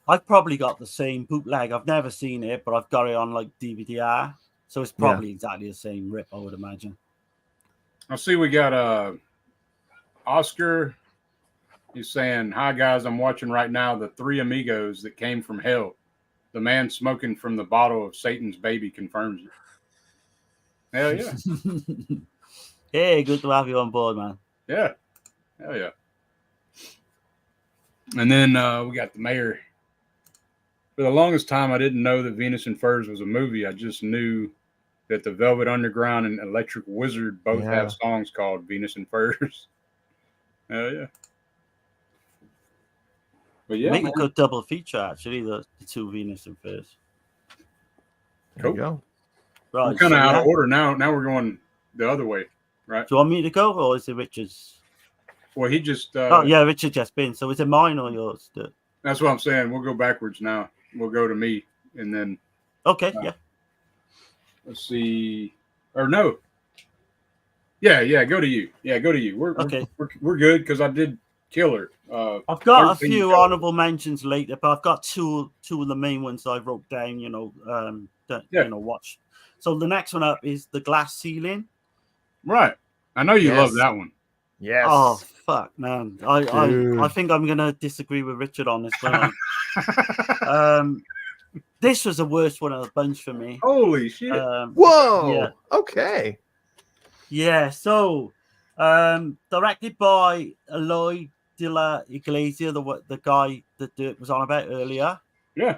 I've probably got the same bootleg. I've never seen it, but I've got it on like DVD-R. So it's probably exactly the same rip, I would imagine. I see we got Oscar. He's saying, "Hi guys, I'm watching right now The Three Amigos That Came from Hell. The man smoking from the bottle of Satan's baby confirms it." Hell yeah. Hey, good to have you on board, man. Yeah. Hell yeah. And then we got the mayor. For the longest time, I didn't know that Venus and Furs was a movie. I just knew that the Velvet Underground and Electric Wizard both have songs called Venus and Furs. Hell yeah. But yeah, Make a good double feature, actually, the two Venus and Furs. There you go. Right, we're kind of out of order now. Now we're going the other way, right? Do you want me to go, or is it Richard's? Well, he just... oh, yeah, Richard just been. So is it mine or yours? That's what I'm saying. We'll go backwards now. We'll go to me, and then... Okay, yeah. Let's see. Or no. Yeah, go to you. Yeah, go to you. We're good, because I did Killer. I've got a few honorable mentions later, but I've got two of the main ones I wrote down, watch. So the next one up is The Glass Ceiling. Right. I know you love that one. Yes. Oh, fuck, man. I think I'm going to disagree with Richard on this one. This was the worst one of the bunch for me. Holy shit. Whoa. Yeah. Okay. Yeah, so directed by Eloy de la Iglesia, the guy that Dirk was on about earlier. Yeah.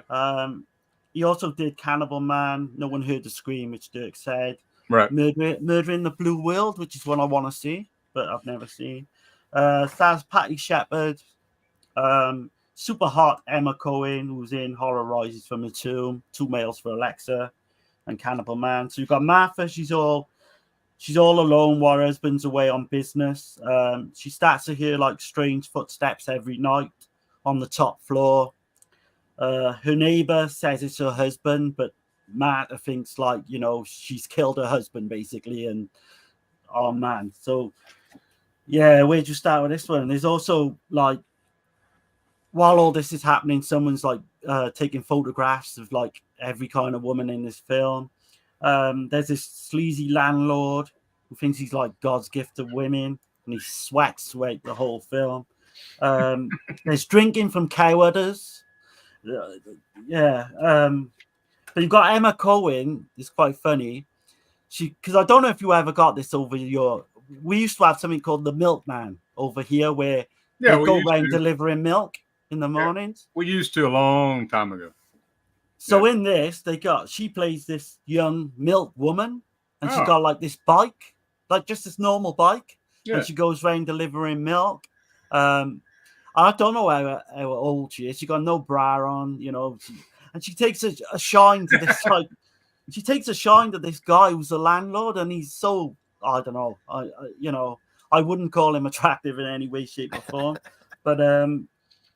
He also did Cannibal Man, No One Heard the Scream, which Dirk said. Right. Murder in the Blue World, which is one I want to see, but I've never seen. Stars Patty Shepard, super hot Emma Cohen, who's in Horror Rises from the Tomb, Two Males for Alexa, and Cannibal Man. So you've got Martha, she's all alone while her husband's away on business. She starts to hear like strange footsteps every night on the top floor. Her neighbor says it's her husband, but Martha thinks like, she's killed her husband basically. And oh man. So yeah, where'd you start with this one? There's also like, while all this is happening, someone's like taking photographs of like every kind of woman in this film. There's this sleazy landlord who thinks he's like God's gift to women, and he sweats throughout the whole film. There's drinking from cow udders. But you've got Emma Cohen. It's quite funny. Because I don't know if you ever got this over we used to have something called the milkman over here, where they go around delivering milk in the mornings. We used to a long time ago. So in this, she plays this young milk woman, and she's got like this bike, like just this normal bike, and she goes around delivering milk. I don't know how old she is. She got no bra on, and she takes a shine to this she takes a shine to this guy who's a landlord, and he's so, I don't know, I wouldn't call him attractive in any way, shape, or form, but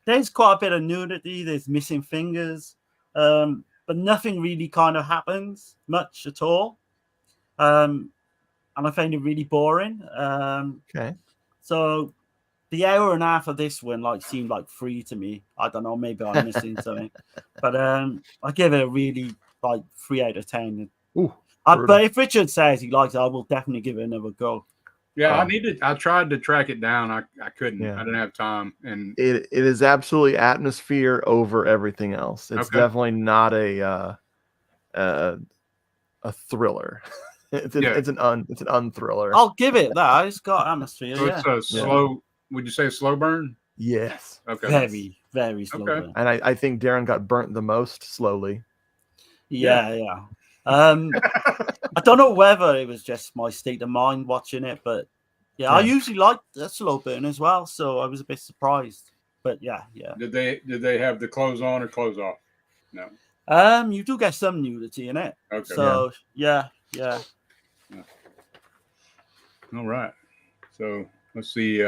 there's quite a bit of nudity. There's missing fingers. But nothing really kind of happens much at all. And I find it really boring. Okay. So the hour and a half of this one like seemed like free to me. I don't know, maybe I'm missing something, but I give it a really like 3 out of 10. Ooh, But if Richard says he likes it, I will definitely give it another go. Yeah, I tried to track it down. I couldn't. Yeah. I didn't have time. And it is absolutely atmosphere over everything else. It's definitely not a thriller. It's an unthriller. I'll give it that. It's got atmosphere. so it's a slow. Would you say a slow burn? Yes. Okay. Very, very slow burn. And I think Darren got burnt the most slowly. Yeah. I don't know whether it was just my state of mind watching it, but I usually like a slow burn as well, so I was a bit surprised. But yeah. Did they have the clothes on or clothes off? No. You do get some nudity in it. Okay. So yeah. All right. So let's see.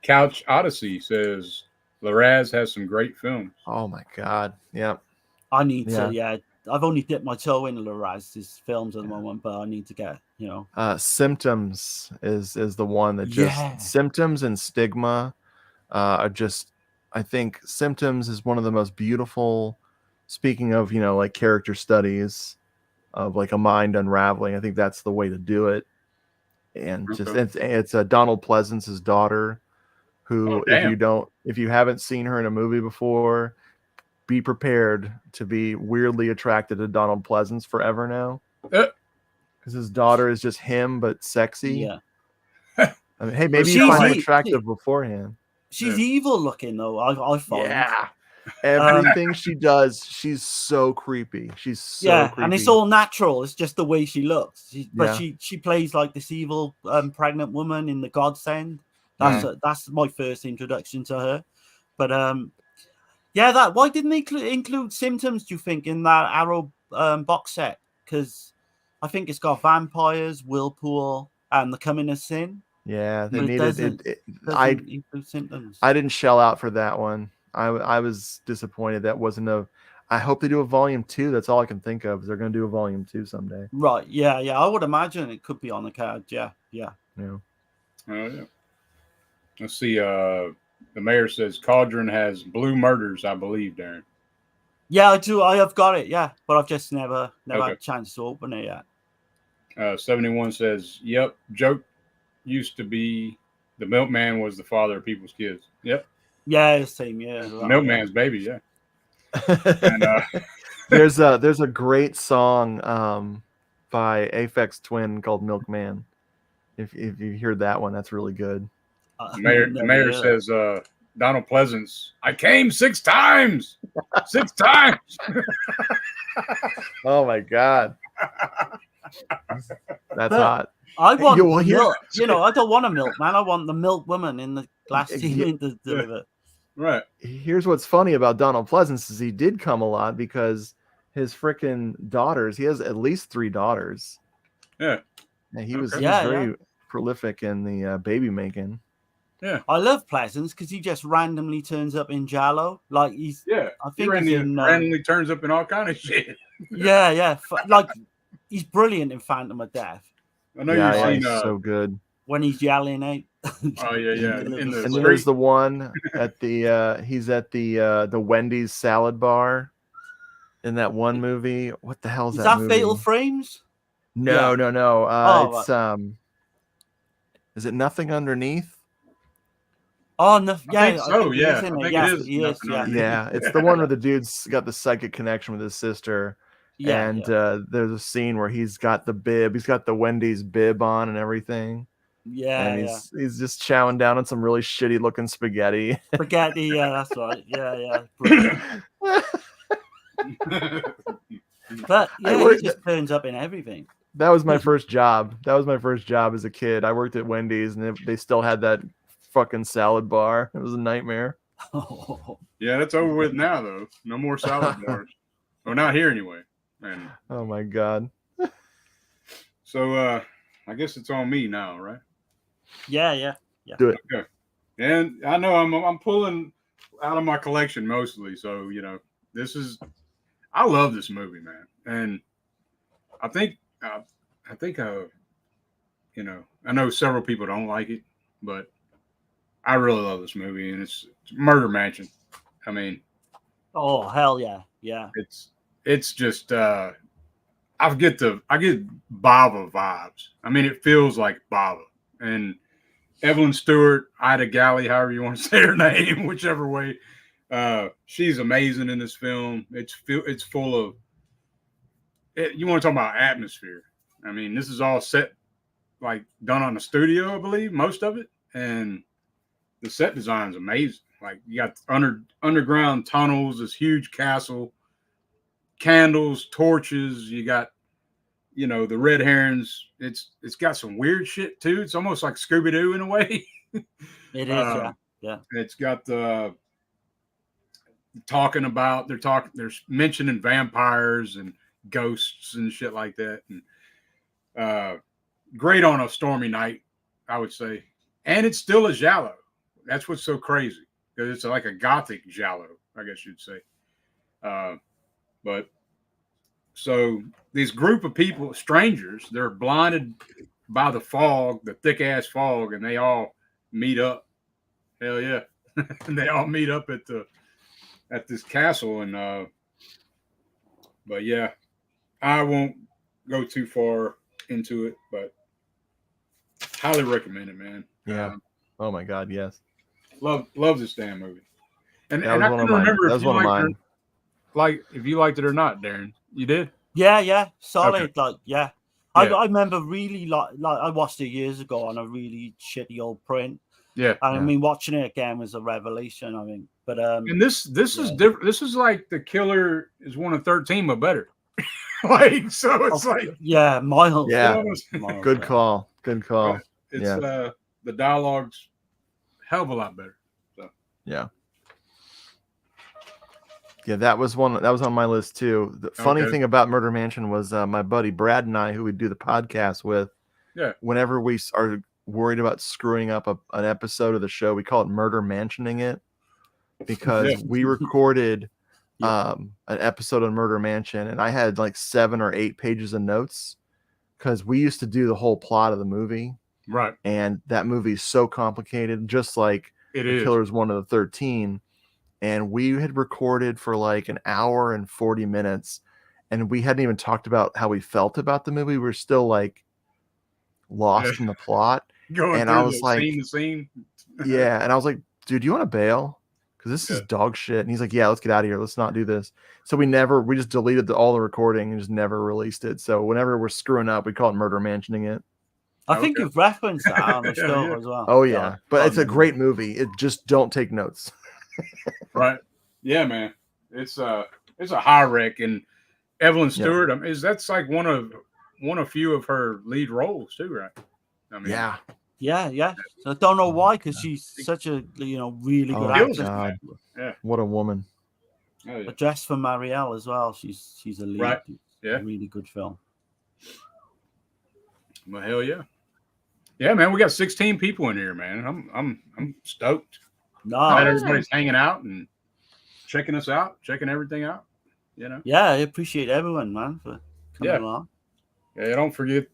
Couch Odyssey says Laraz has some great films. Oh my God. Yeah. I need to. Yeah. I've only dipped my toe in Laraz's films at the moment, but I need to get, Symptoms is the one that just Symptoms and Stigma are just, I think Symptoms is one of the most beautiful, speaking of, like character studies of like a mind unraveling. I think that's the way to do it. And just, it's Donald Pleasance's daughter who, if you haven't seen her in a movie before, be prepared to be weirdly attracted to Donald Pleasance forever now. Because his daughter is just him, but sexy. Yeah. I mean, hey, maybe you find him attractive beforehand. She's evil looking, though, I find. Yeah. Everything she does, she's so creepy. She's so creepy. And it's all natural. It's just the way she looks. She plays like this evil pregnant woman in The Godsend. That's my first introduction to her. But why didn't they include Symptoms, do you think, in that Arrow box set? Because I think it's got vampires, Whirlpool, and The Coming of Sin. Yeah, they needed it. I include Symptoms. I didn't shell out for that one. I was disappointed that wasn't I hope they do a volume 2. That's all I can think of. They're going to do a volume 2 someday. Right. Yeah. I would imagine it could be on the card. Yeah. Oh yeah. Let's see. The mayor says Cauldron has Blue Murders, I believe, Darren. Yeah, I do. I have got it. Yeah, but I've just never had a chance to open it yet. 71 says, "Yep, joke used to be the milkman was the father of people's kids." Yep. Yeah, same. Yeah, milkman's baby. Yeah. And, there's a great song by Aphex Twin called Milkman. If you hear that one, that's really good. The mayor says, Donald Pleasance, I came 6 times. 6 times. Oh my God. That's hot. I want milk. I don't want a milkman. I want the milk woman in the glass ceiling to deliver. Right. Here's what's funny about Donald Pleasance is he did come a lot because his freaking daughters, he has at least 3 daughters. Yeah. And he was very prolific in the baby making. Yeah. I love Pleasance because he just randomly turns up in Giallo. Like he's I think he randomly turns up in all kind of shit. Yeah. Like he's brilliant in Phantom of Death. I know you've seen so good. When he's yelling out. Oh yeah. And then there's the one at the he's at the Wendy's salad bar in that one movie. What the hell is that movie? Fatal Frames? No. It's right. Is it Nothing Underneath? Oh no! Yeah, I think so. Yeah, I think it is. Yeah, it's the one where the dude's got the psychic connection with his sister. And there's a scene where he's got the bib, he's got the Wendy's bib on and everything. Yeah, and he's just chowing down on some really shitty looking spaghetti. Spaghetti, yeah, that's right. Yeah. But he just turns up in everything. That was my first job. As a kid. I worked at Wendy's, and they still had that fucking salad bar. It was a nightmare. Yeah, that's over with now, though. No more salad bars. Well, not here anyway. And oh my God. So I guess it's on me now, right? Yeah. Do it. Okay. And I know I'm pulling out of my collection mostly, so I love this movie, man. And I think I know several people don't like it, but I really love this movie, and it's Murder Mansion. I mean, Oh hell yeah, yeah. it's just I get Bava vibes. I mean, it feels like Bava, and Evelyn Stewart, Ida Galley, however you want to say her name, whichever way. She's amazing in this film. It's full of you want to talk about atmosphere. I mean, this is all set like done on the studio, I believe, most of it, and the set design is amazing. Like you got underground tunnels, this huge castle, candles, torches. You got the red herons. It's got some weird shit too. It's almost like Scooby Doo in a way. It is, yeah. It's got the they're mentioning vampires and ghosts and shit like that, and great on a stormy night, I would say. And it's still a Giallo. That's what's so crazy, because it's like a gothic Giallo, I guess you'd say. But so this group of people, strangers, they're blinded by the fog, the thick ass fog, and they all meet up. Hell yeah. And they all meet up at this castle, and but yeah, I won't go too far into it, but highly recommend it, man. Yeah. Oh my God, yes. Love this damn movie. And That I was one couldn't of mine. remember That if was you one of liked mine. if you liked it or not, Darren. You did? Yeah, solid. Okay. Like, yeah. Yeah. I remember really like I watched it years ago on a really shitty old print. Yeah. And I mean, watching it again was a revelation. I mean, but And this is different. This is like The Killer is one of 13, but better. Like, so it's like miles. Yeah. Miles, Good yeah. call. Good call. it's Yeah. The dialogue's hell of a lot better. So Yeah. Yeah, that was on my list too. The funny thing about Murder Mansion was my buddy Brad and I, who we do the podcast with, whenever we are worried about screwing up an episode of the show, we call it Murder Mansioning it, because we recorded an episode on Murder Mansion, and I had like 7 or 8 pages of notes, because we used to do the whole plot of the movie. Right. And that movie is so complicated, just like The Killer's one of the 13. And we had recorded for like an hour and 40 minutes, and we hadn't even talked about how we felt about the movie. We were still like lost in the plot. Going and through I was like, scene to scene. yeah. And I was like, dude, you want to bail? Because this is dog shit. And he's like, yeah, let's get out of here. Let's not do this. So we just deleted all the recording and just never released it. So whenever we're screwing up, we call it Murder Mansioning it. I think you've referenced that on the show as well. Oh yeah, but it's a great movie. It just don't take notes. Right. Yeah, man. It's a high rec, and Evelyn Stewart. I mean, that's like one of few of her lead roles too, right? I mean, yeah. So I don't know why, because she's such a really good actress. God. Yeah. What a woman. Oh, yeah. A Dress for Marielle as well. She's a lead. Right. Yeah. A really good film. Well, hell yeah. Yeah, man. We got 16 people in here, man. I'm stoked. Glad everybody's hanging out and checking us out, checking everything out. Yeah, I appreciate everyone, man, for coming along. Yeah, don't forget,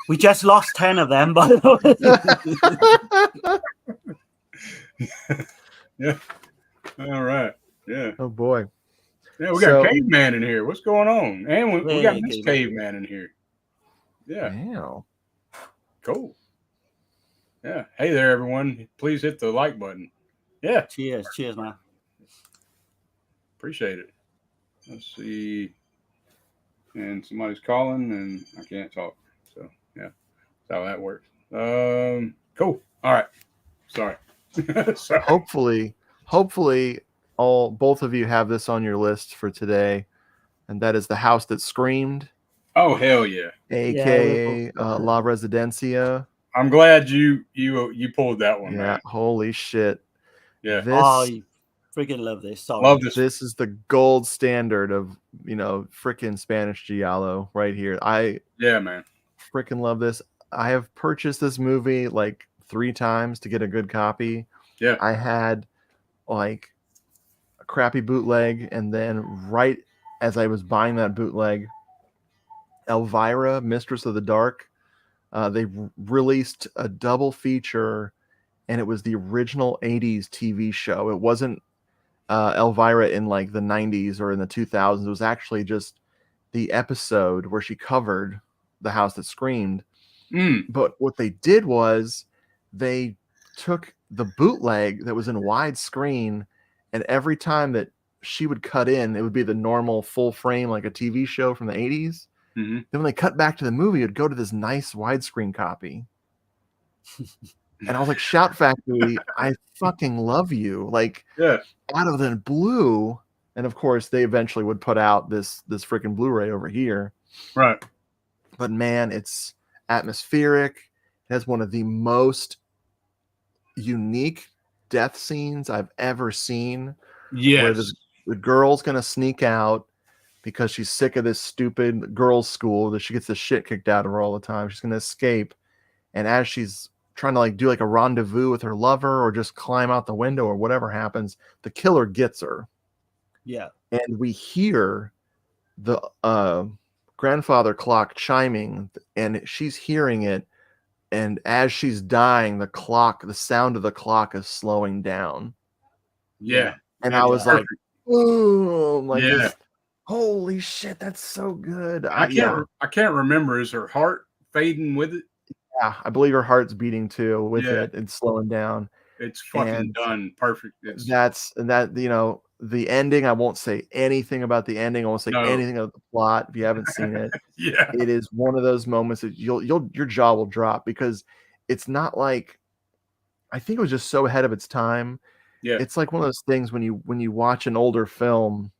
We just lost 10 of them, by the way. Yeah. All right. Yeah. Oh boy. Yeah, we got Caveman in here. What's going on? And we got Miss Caveman in here. Yeah. Wow. Cool. Yeah. Hey there, everyone. Please hit the like button. Yeah. Cheers, man. Appreciate it. Let's see. And somebody's calling, and I can't talk. So yeah, that's how that works. Cool. All right. Sorry. Hopefully, both of you have this on your list for today, and that is The House That Screamed. Oh hell yeah! AKA La Residencia. I'm glad you pulled that one. Yeah, man. holy shit. Yeah. I freaking love this. Sorry. Love this. This is the gold standard of freaking Spanish Giallo right here. Yeah, man. Freaking love this. I have purchased this movie like 3 times to get a good copy. Yeah. I had like crappy bootleg, and then right as I was buying that bootleg, Elvira, Mistress of the Dark, they released a double feature, and it was the original 80s TV show. It wasn't Elvira in like the 90s or in the 2000s. It was actually just the episode where she covered The House That Screamed. But what they did was they took the bootleg that was in widescreen, and every time that she would cut in, it would be the normal full frame like a TV show from the 80s. Then when they cut back to the movie, it would go to this nice widescreen copy. And I was like, Shout Factory, I fucking love you. Like, out of the blue. And of course, they eventually would put out this freaking Blu-ray over here. Right. But man, it's atmospheric. It has one of the most unique death scenes I've ever seen. Yes. Where the girl's going to sneak out because she's sick of this stupid girls' school that she gets the shit kicked out of her all the time. She's going to escape. And as she's trying to like do like a rendezvous with her lover or just climb out the window or whatever happens, the killer gets her. Yeah. And we hear the grandfather clock chiming, and she's hearing it. And as she's dying, the sound of the clock is slowing down. Yeah. And I was like, oh, like, holy shit, that's so good. I can't remember. Is her heart fading with it? Yeah, I believe her heart's beating too with it and slowing down. It's fucking done perfect. The ending. I won't say anything about the ending. I won't say anything about the plot if you haven't seen it. It is one of those moments that your jaw will drop, because it's not like, I think it was just so ahead of its time. Yeah, it's like one of those things when you watch an older film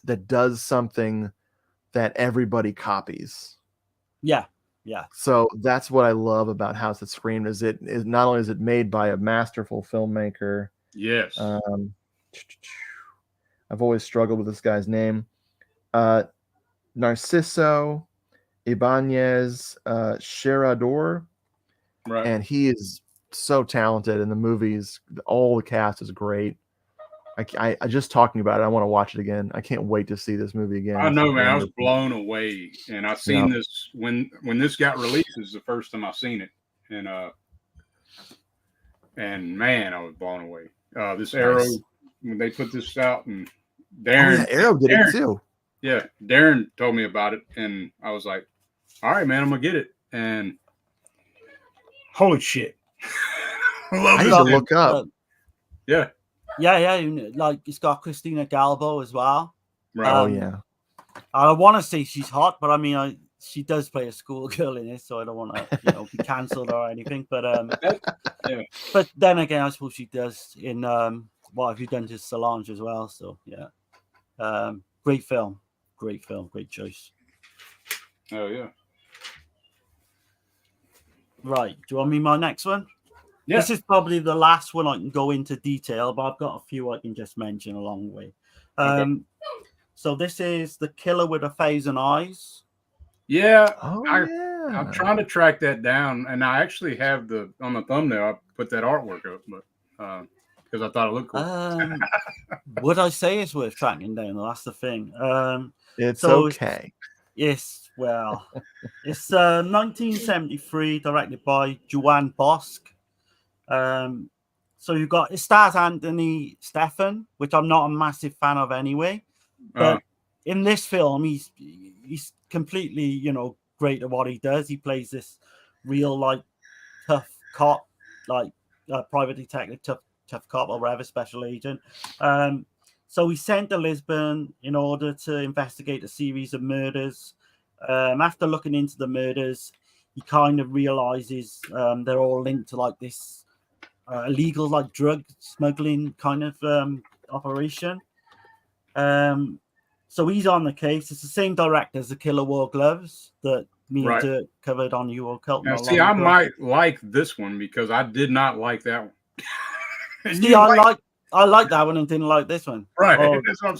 that does something that everybody copies. Yeah. Yeah. So that's what I love about House That Screamed, is it is not only is it made by a masterful filmmaker. Yes. I've always struggled with this guy's name. Narciso Ibanez Sherador. Right. And he is so talented in the movies. All the cast is great. I just talking about it, I want to watch it again. I can't wait to see this movie again. I know, man. I was blown away, and I seen this when this got released. Is the first time I seen it, and man, I was blown away. This Arrow, when they put this out, and Darren Arrow did it too. Yeah, Darren told me about it, and I was like, "All right, man, I'm gonna get it." And holy shit, I need to look up. Yeah, like it's got Christina Galbo as well. Right. I want to say she's hot, but I mean, she does play a schoolgirl in it, so I don't want to, be cancelled or anything. But but then again, I suppose she does in What Have You Done to Solange as well. So yeah, great film, great choice. Oh yeah. Right. Do you want me my next one? Yeah. This is probably the last one I can go into detail, but I've got a few I can just mention along the way. So this is The Killer with 1,000 Eyes. Yeah. I'm trying to track that down, and I actually have on the thumbnail, I put that artwork up, but because I thought it looked cool. Would I say it's worth tracking down? That's the thing. It's okay. Yes, well, it's 1973, directed by Joanne Bosk. So it stars Anthony Stephan, which I'm not a massive fan of anyway. But in this film, he's completely, great at what he does. He plays this real, like, tough cop, like private detective, tough cop or whatever, special agent. So he's sent to Lisbon in order to investigate a series of murders. After looking into the murders, he kind of realizes they're all linked to like this illegal like drug smuggling kind of operation. So he's on the case. It's the same director as The Killer Wore Gloves that me and Dirk covered on You Occult. Now, see, I might like this one because I did not like that one. See, I like that one and didn't like this one. Right, that's what I'm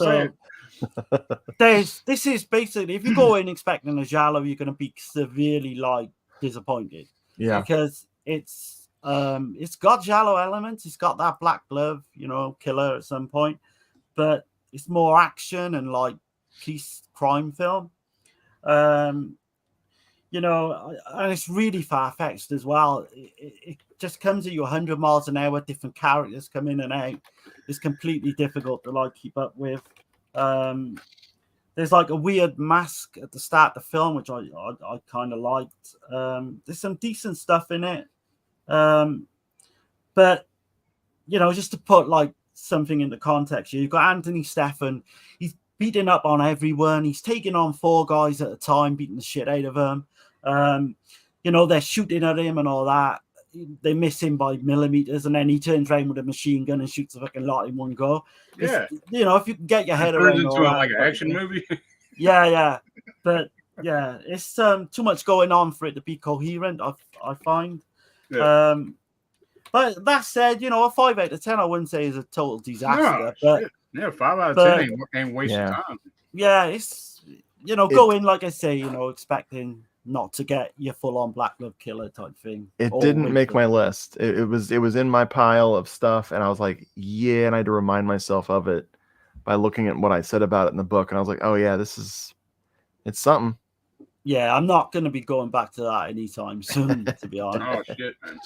saying. This is basically, if you go in expecting a Giallo, you're going to be severely like disappointed. Yeah, because it's got Giallo elements. It's got that black glove, killer at some point. but it's more action and like police crime film. You know, and it's really far-fetched as well. It just comes at you 100 miles an hour, different characters come in and out. It's completely difficult to like keep up with. There's like a weird mask at the start of the film, which I kind of liked. There's some decent stuff in it. But, you know, just to put like something into context, you've got Anthony Stephan. He's beating up on everyone. He's taking on 4 guys at a time, beating the shit out of them. You know, they're shooting at him and all that. They miss him by millimeters, and then he turns around with a machine gun and shoots a fucking lot in one go. Yeah, You know, if you can get your head it around turns all into that, like an action movie. yeah, but yeah, it's too much going on for it to be coherent. I find. Yeah. But that said, you know, a 5 out of 10, I wouldn't say is a total disaster. No, but yeah, 5 out of 10 ain't wasting Yeah. time. yeah, it's, you know, go in, like I say, you know, expecting not to get your full-on Black Glove Killer type thing. It Or didn't make Winter. my list. It was in my pile of stuff, and I was like, yeah, and I had to remind myself of it by looking at what I said about it in the book, and I was like, oh yeah, it's something. Yeah, I'm not going to be going back to that anytime soon, to be honest. Oh shit, man.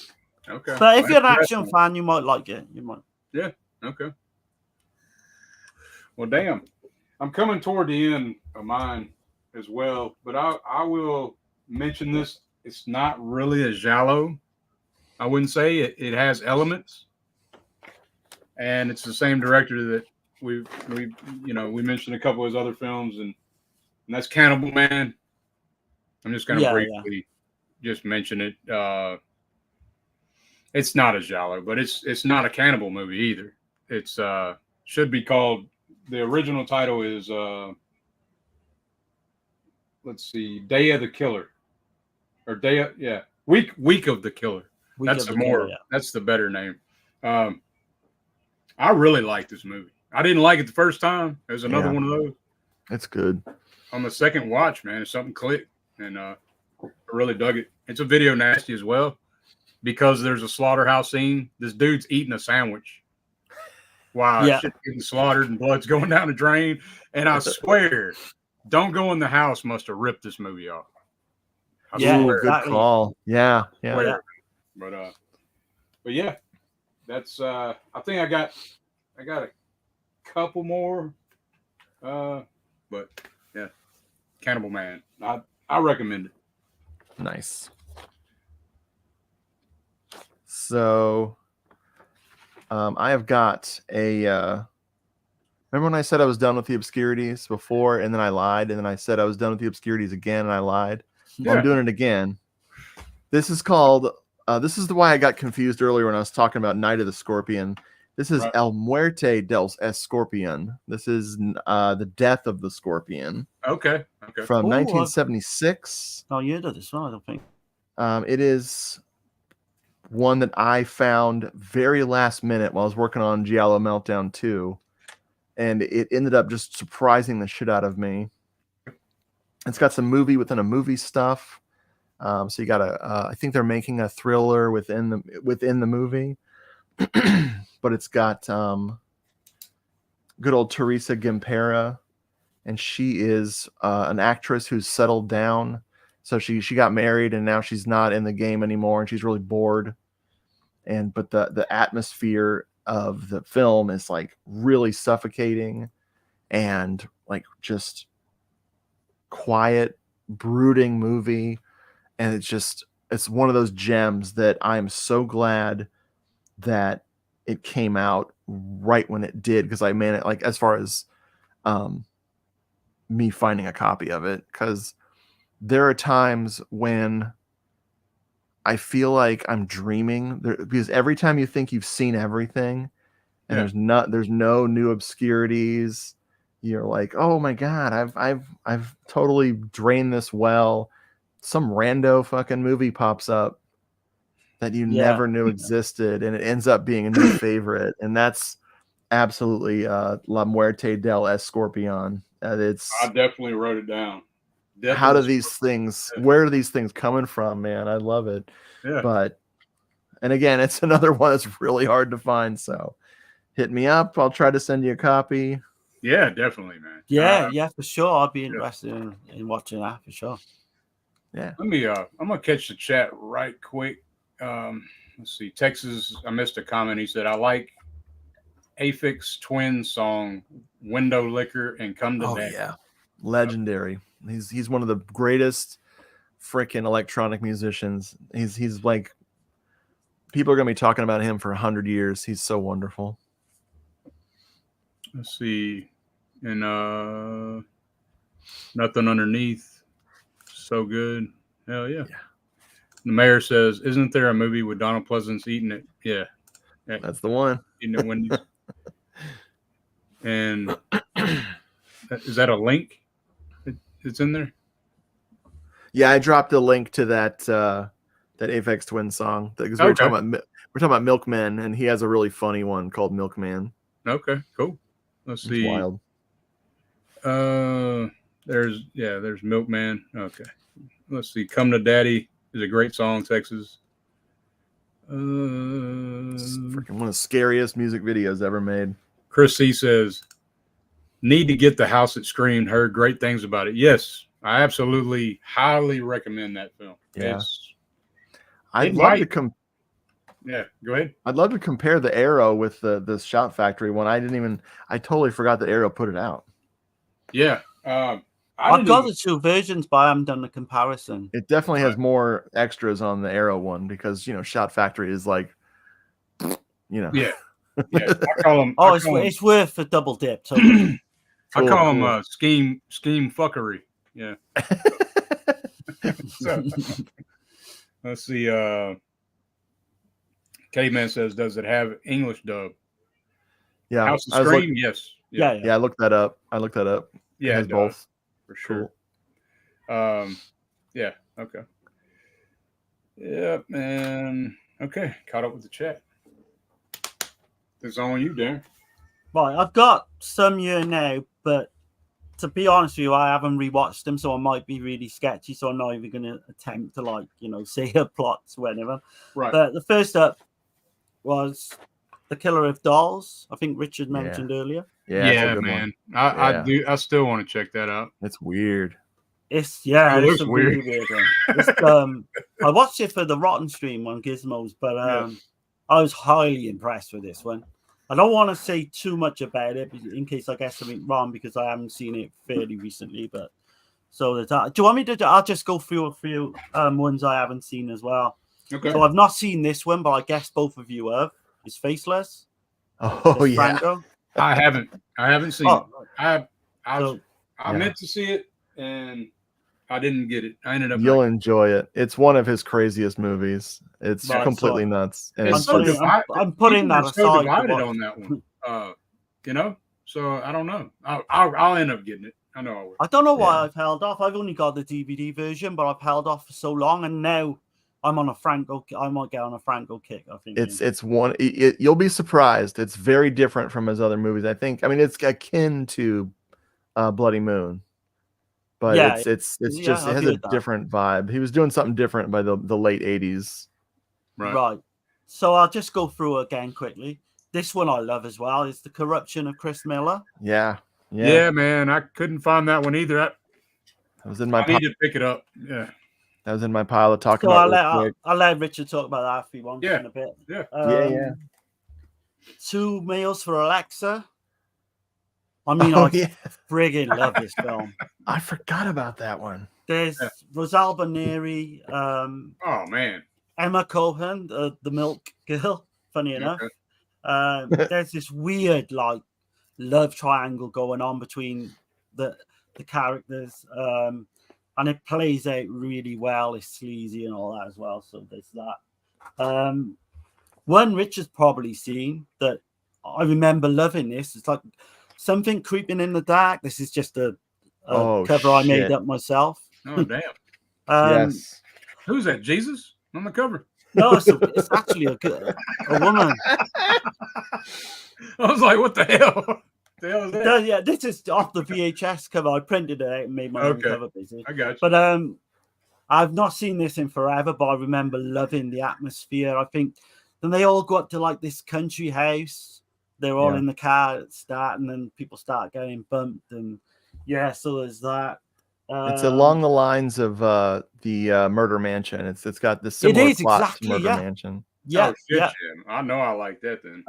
Okay. But if you're an That's action interesting. fan, you might like it. You might. Yeah. Okay. Well, damn. I'm coming toward the end of mine as well, but I will mention this. It's not really a giallo. I wouldn't say it has elements, and it's the same director that we mentioned a couple of his other films, and that's Cannibal Man. I'm just going to briefly just mention it. It's not a giallo, but it's not a cannibal movie either. It's should be called, the original title is let's see, Day of the Killer, or Week of the Killer. That's the better name. I really like this movie. I didn't like it the first time. It was another one of those. It's good. On the second watch, man, something clicked, and I really dug it. It's a video nasty as well, because there's a slaughterhouse scene. This dude's eating a sandwich while shit's getting slaughtered and blood's going down the drain. And I swear, Don't Go in the House must have ripped this movie off. I swear. Good call. Yeah. But yeah, that's I think I got a couple more. But yeah, Cannibal Man. I recommend it. Nice. So I have got a remember when I said I was done with the obscurities before, and then I lied, and then I said I was done with the obscurities again, and I lied? Well, I'm doing it again. This is called this is why I got confused earlier when I was talking about Night of the Scorpion. This is El Muerte del Escorpion. This is the Death of the Scorpion. Okay. From 1976. Oh, you did this one, I don't think. It is one that I found very last minute while I was working on Giallo Meltdown 2, and it ended up just surprising the shit out of me. It's got some movie within a movie stuff. So you got I think they're making a thriller within the movie. But it's got good old Teresa Gimpera, and she is an actress who's settled down. So she got married, and now she's not in the game anymore, and she's really bored. But the atmosphere of the film is like really suffocating and like just quiet, brooding movie. And it's one of those gems that I'm so glad that it came out right when it did, because I mean it, like, as far as me finding a copy of it, because there are times when I feel like I'm dreaming because every time you think you've seen everything and there's no new obscurities, you're like, oh my God, I've totally drained this well. Some rando fucking movie pops up that you never knew existed, and it ends up being a new favorite. And that's absolutely La Muerte del Escorpion. I definitely wrote it down. Definitely. How do these things, where are these things coming from, man? I love it. Yeah. But, and again, it's another one that's really hard to find. So hit me up. I'll try to send you a copy. Yeah, definitely, man. Yeah, for sure. I'd be interested in watching that for sure. Yeah. Let me. I'm gonna catch the chat right quick. Let's see. Texas. I missed a comment. He said, "I like Aphex Twin song, Window Liquor, and Come to Daddy." Yeah, legendary. He's one of the greatest freaking electronic musicians. He's like, people are gonna be talking about him for 100 years. He's so wonderful. Let's see. And Nothing Underneath. So good. Hell yeah. The mayor says, "Isn't there a movie with Donald Pleasance eating it?" Yeah. That's the one. Eating it Wendy's. And is that a link? It's in there? Yeah, I dropped a link to that Aphex Twin song because we're talking about Milkman, and he has a really funny one called Milkman. Okay, cool. Let's see. Wild. There's Milkman. Okay. Let's see. Come to Daddy is a great song, Texas. It's freaking one of the scariest music videos ever made. Chris C says, "Need to get The House That Screamed. Heard great things about it." Yes, I absolutely highly recommend that film. Yeah. Yeah, go ahead. I'd love to compare the Arrow with the Shout Factory one. I totally forgot that Arrow put it out. Yeah. I've got the two versions, but I haven't done the comparison. It definitely has more extras on the Arrow one because, Shout Factory is like, Yeah. Yeah. I call them. It's worth a double dip. So I call them scheme fuckery. Yeah. So, let's see. Caveman says, "Does it have English dub?" Yeah. House of Scream. Yes. Yeah. I looked that up. Yeah, it has both for sure. Cool. Yeah. Okay. Yeah, man. Okay, caught up with the chat. It's on you, Dan. Right, I've got some here now, but to be honest with you, I haven't rewatched them, so I might be really sketchy. So I'm not even going to attempt to say a plot or whatever. Right. But the first up was The Killer of Dolls. I think Richard mentioned earlier. Yeah, man. I still want to check that out. It's weird. It's looks weird. Really weird. I watched it for the Rotten stream on Gizmos, but I was highly impressed with this one. I don't want to say too much about it in case I get something wrong because I haven't seen it fairly recently. But do you want me to? I'll just go through a few ones I haven't seen as well. Okay. So I've not seen this one, but I guess both of you have. It's Faceless. Oh yeah. Franco. I haven't seen it. I meant to see it and I didn't get it. I ended up. You'll enjoy it. It's one of his craziest movies. It's completely nuts. And I'm putting that aside. So divided on that one. So I don't know. I'll end up getting it. I know I will. I don't know why I've held off. I've only got the DVD version, but I've held off for so long, and now I'm on a Franco. I might get on a Franco kick. I think it's one. You'll be surprised. It's very different from his other movies. I mean, it's akin to Bloody Moon. But it has a different vibe. He was doing something different by the late 80s. Right. So I'll just go through again quickly. This one I love as well. It's The Corruption of Chris Miller. Yeah, man. I couldn't find that one either. That was in my. I need to pick it up. Yeah. That was in my pile of talking about. I'll let Richard talk about that if he wants in a bit. Yeah. 2 Meals for Alexa. I mean, friggin' love this film. I forgot about that one. There's Rosalba Neri. Oh man. Emma Cohen, the Milk Girl. Funny enough. There's this weird love triangle going on between the characters, and it plays out really well. It's sleazy and all that as well. So there's that. One Richard's probably seen that I remember loving this. It's like Something Creeping in the Dark. This is just a cover I made up myself. Oh damn! Yes. Who's that? Jesus on the cover? No, it's actually a woman. I was like, what the hell? The hell is that? Yeah, this is off the VHS cover. I printed it out and made my own cover, basically. I got you. But I've not seen this in forever, but I remember loving the atmosphere. I think then they all go up to this country house, they're all Yeah. in the car at the start, and then people start getting bumped, and so there's that. It's along the lines of the Murder Mansion. It's got the It similar is plot exactly, to Murder yeah. Mansion. Yeah, Oh, shit, yeah. Jim. I know I like that then.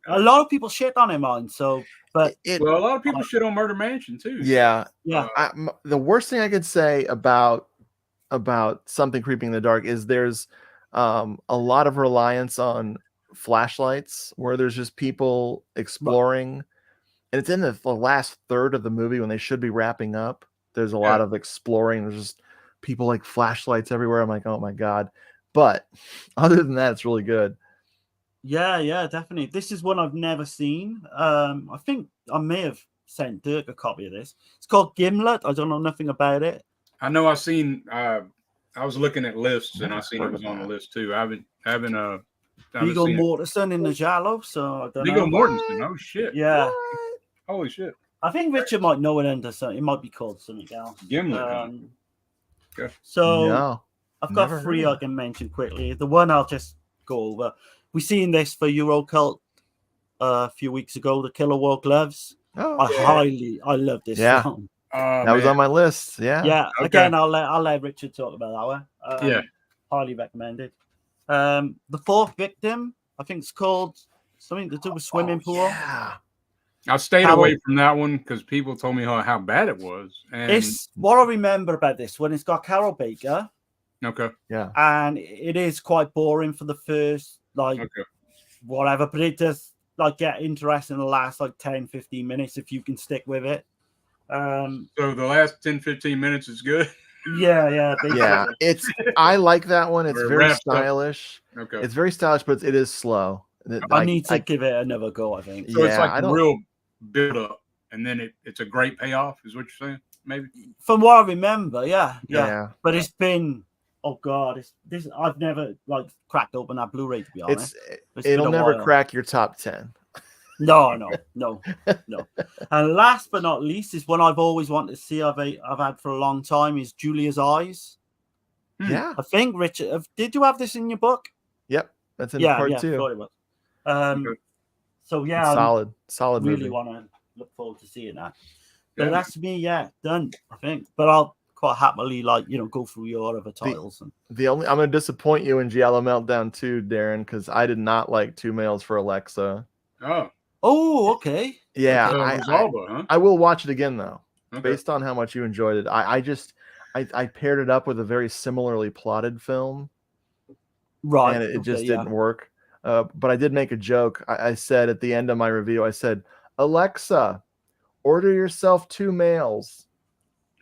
A lot of people shit on him on, so but Well, a lot of people shit on Murder Mansion too. Yeah. yeah. The worst thing I could say about Something Creeping in the Dark is there's a lot of reliance on flashlights where there's just people exploring, and it's in the last third of the movie when they should be wrapping up. There's a lot of exploring. There's just people like flashlights everywhere. I'm like, oh my god. But other than that, it's really good. Yeah, definitely. This is one I've never seen. I think I may have sent Dirk a copy of this. It's called Gimlet. I don't know nothing about it. I know I've seen. I was looking at lists and I Never seen it heard was of on the that. list too. I haven't Viggo seen it. Mortensen in the Giallo, so I don't Viggo know. Mortensen. Oh shit! Yeah, Holy shit! I think Richard might know it under something. It might be called something else. Gimlet. Okay. So No, I've never got heard 3 of I it. can mention quickly. The one I'll just go over. We seen this for Eurocult a few weeks ago. The Killer Wore Gloves. Oh, I love this Yeah. film. that was on my list. Yeah. Yeah. Okay. Again, I'll let Richard talk about that one. Yeah. Highly recommended. The Fourth Victim. I think it's called something to do with swimming pool. Yeah. I stayed Carol- away from that one because people told me how bad it was. And It's what I remember about this one. It's got Carol Baker, okay. Yeah. and it is quite boring for the first Okay. whatever, but it does get interesting in the last 10-15 minutes if you can stick with it. So the last 10-15 minutes is good. Yeah, Yeah. I like that one. It's Where it very wraps up. stylish. Okay. It's very stylish, but it is slow. I need to give it another go, I think. So it's Yeah, like I a don't- real build up, and then it's a great payoff. Is what you're saying? Maybe. From what I remember, yeah. Yeah. But it's been this I've never cracked open that Blu-ray, to be honest. It's been It'll a never while. crack your top 10. No. And last but not least is one I've always wanted to see. I've had for a long time is Julia's Eyes. Yeah. I think Richard, did you have this in your book? Yep. That's in Yeah, part yeah, 2. thought it was. Okay. So yeah, Solid really movie. want to look forward to seeing that. But Yeah. that's me, done. I think, but I'll quite happily go through your other titles. I'm going to disappoint you in Giallo Meltdown 2, Darren, because I did not like Two Males for Alexa. Oh, okay. Yeah, Rosalba, huh? I will watch it again though, Okay. based on how much you enjoyed it. I paired it up with a very similarly plotted film, Right. and it just didn't work. But I did make a joke. I said at the end of my review, I said, "Alexa, order yourself 2 males."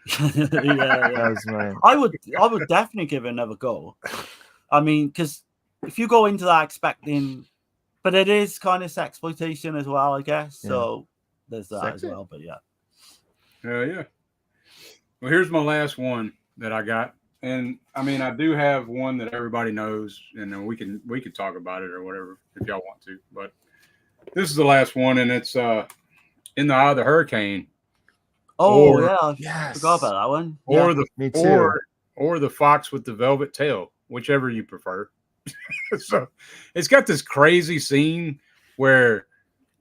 Yeah. That was my. I would definitely give it another go. I mean, because if you go into that expecting, but it is kind of sexploitation as well, I guess. Yeah. So there's that Sexy. as well. But yeah. Yeah. Well, here's my last one that I got, and I mean, I do have one that everybody knows, and then we can talk about it or whatever if y'all want to. But this is the last one, and it's In the Eye of the Hurricane. Oh, Or- yeah. I Yes. forgot about that one. Or Yeah. Me too. or the Fox with the Velvet Tail, whichever you prefer. So it's got this crazy scene where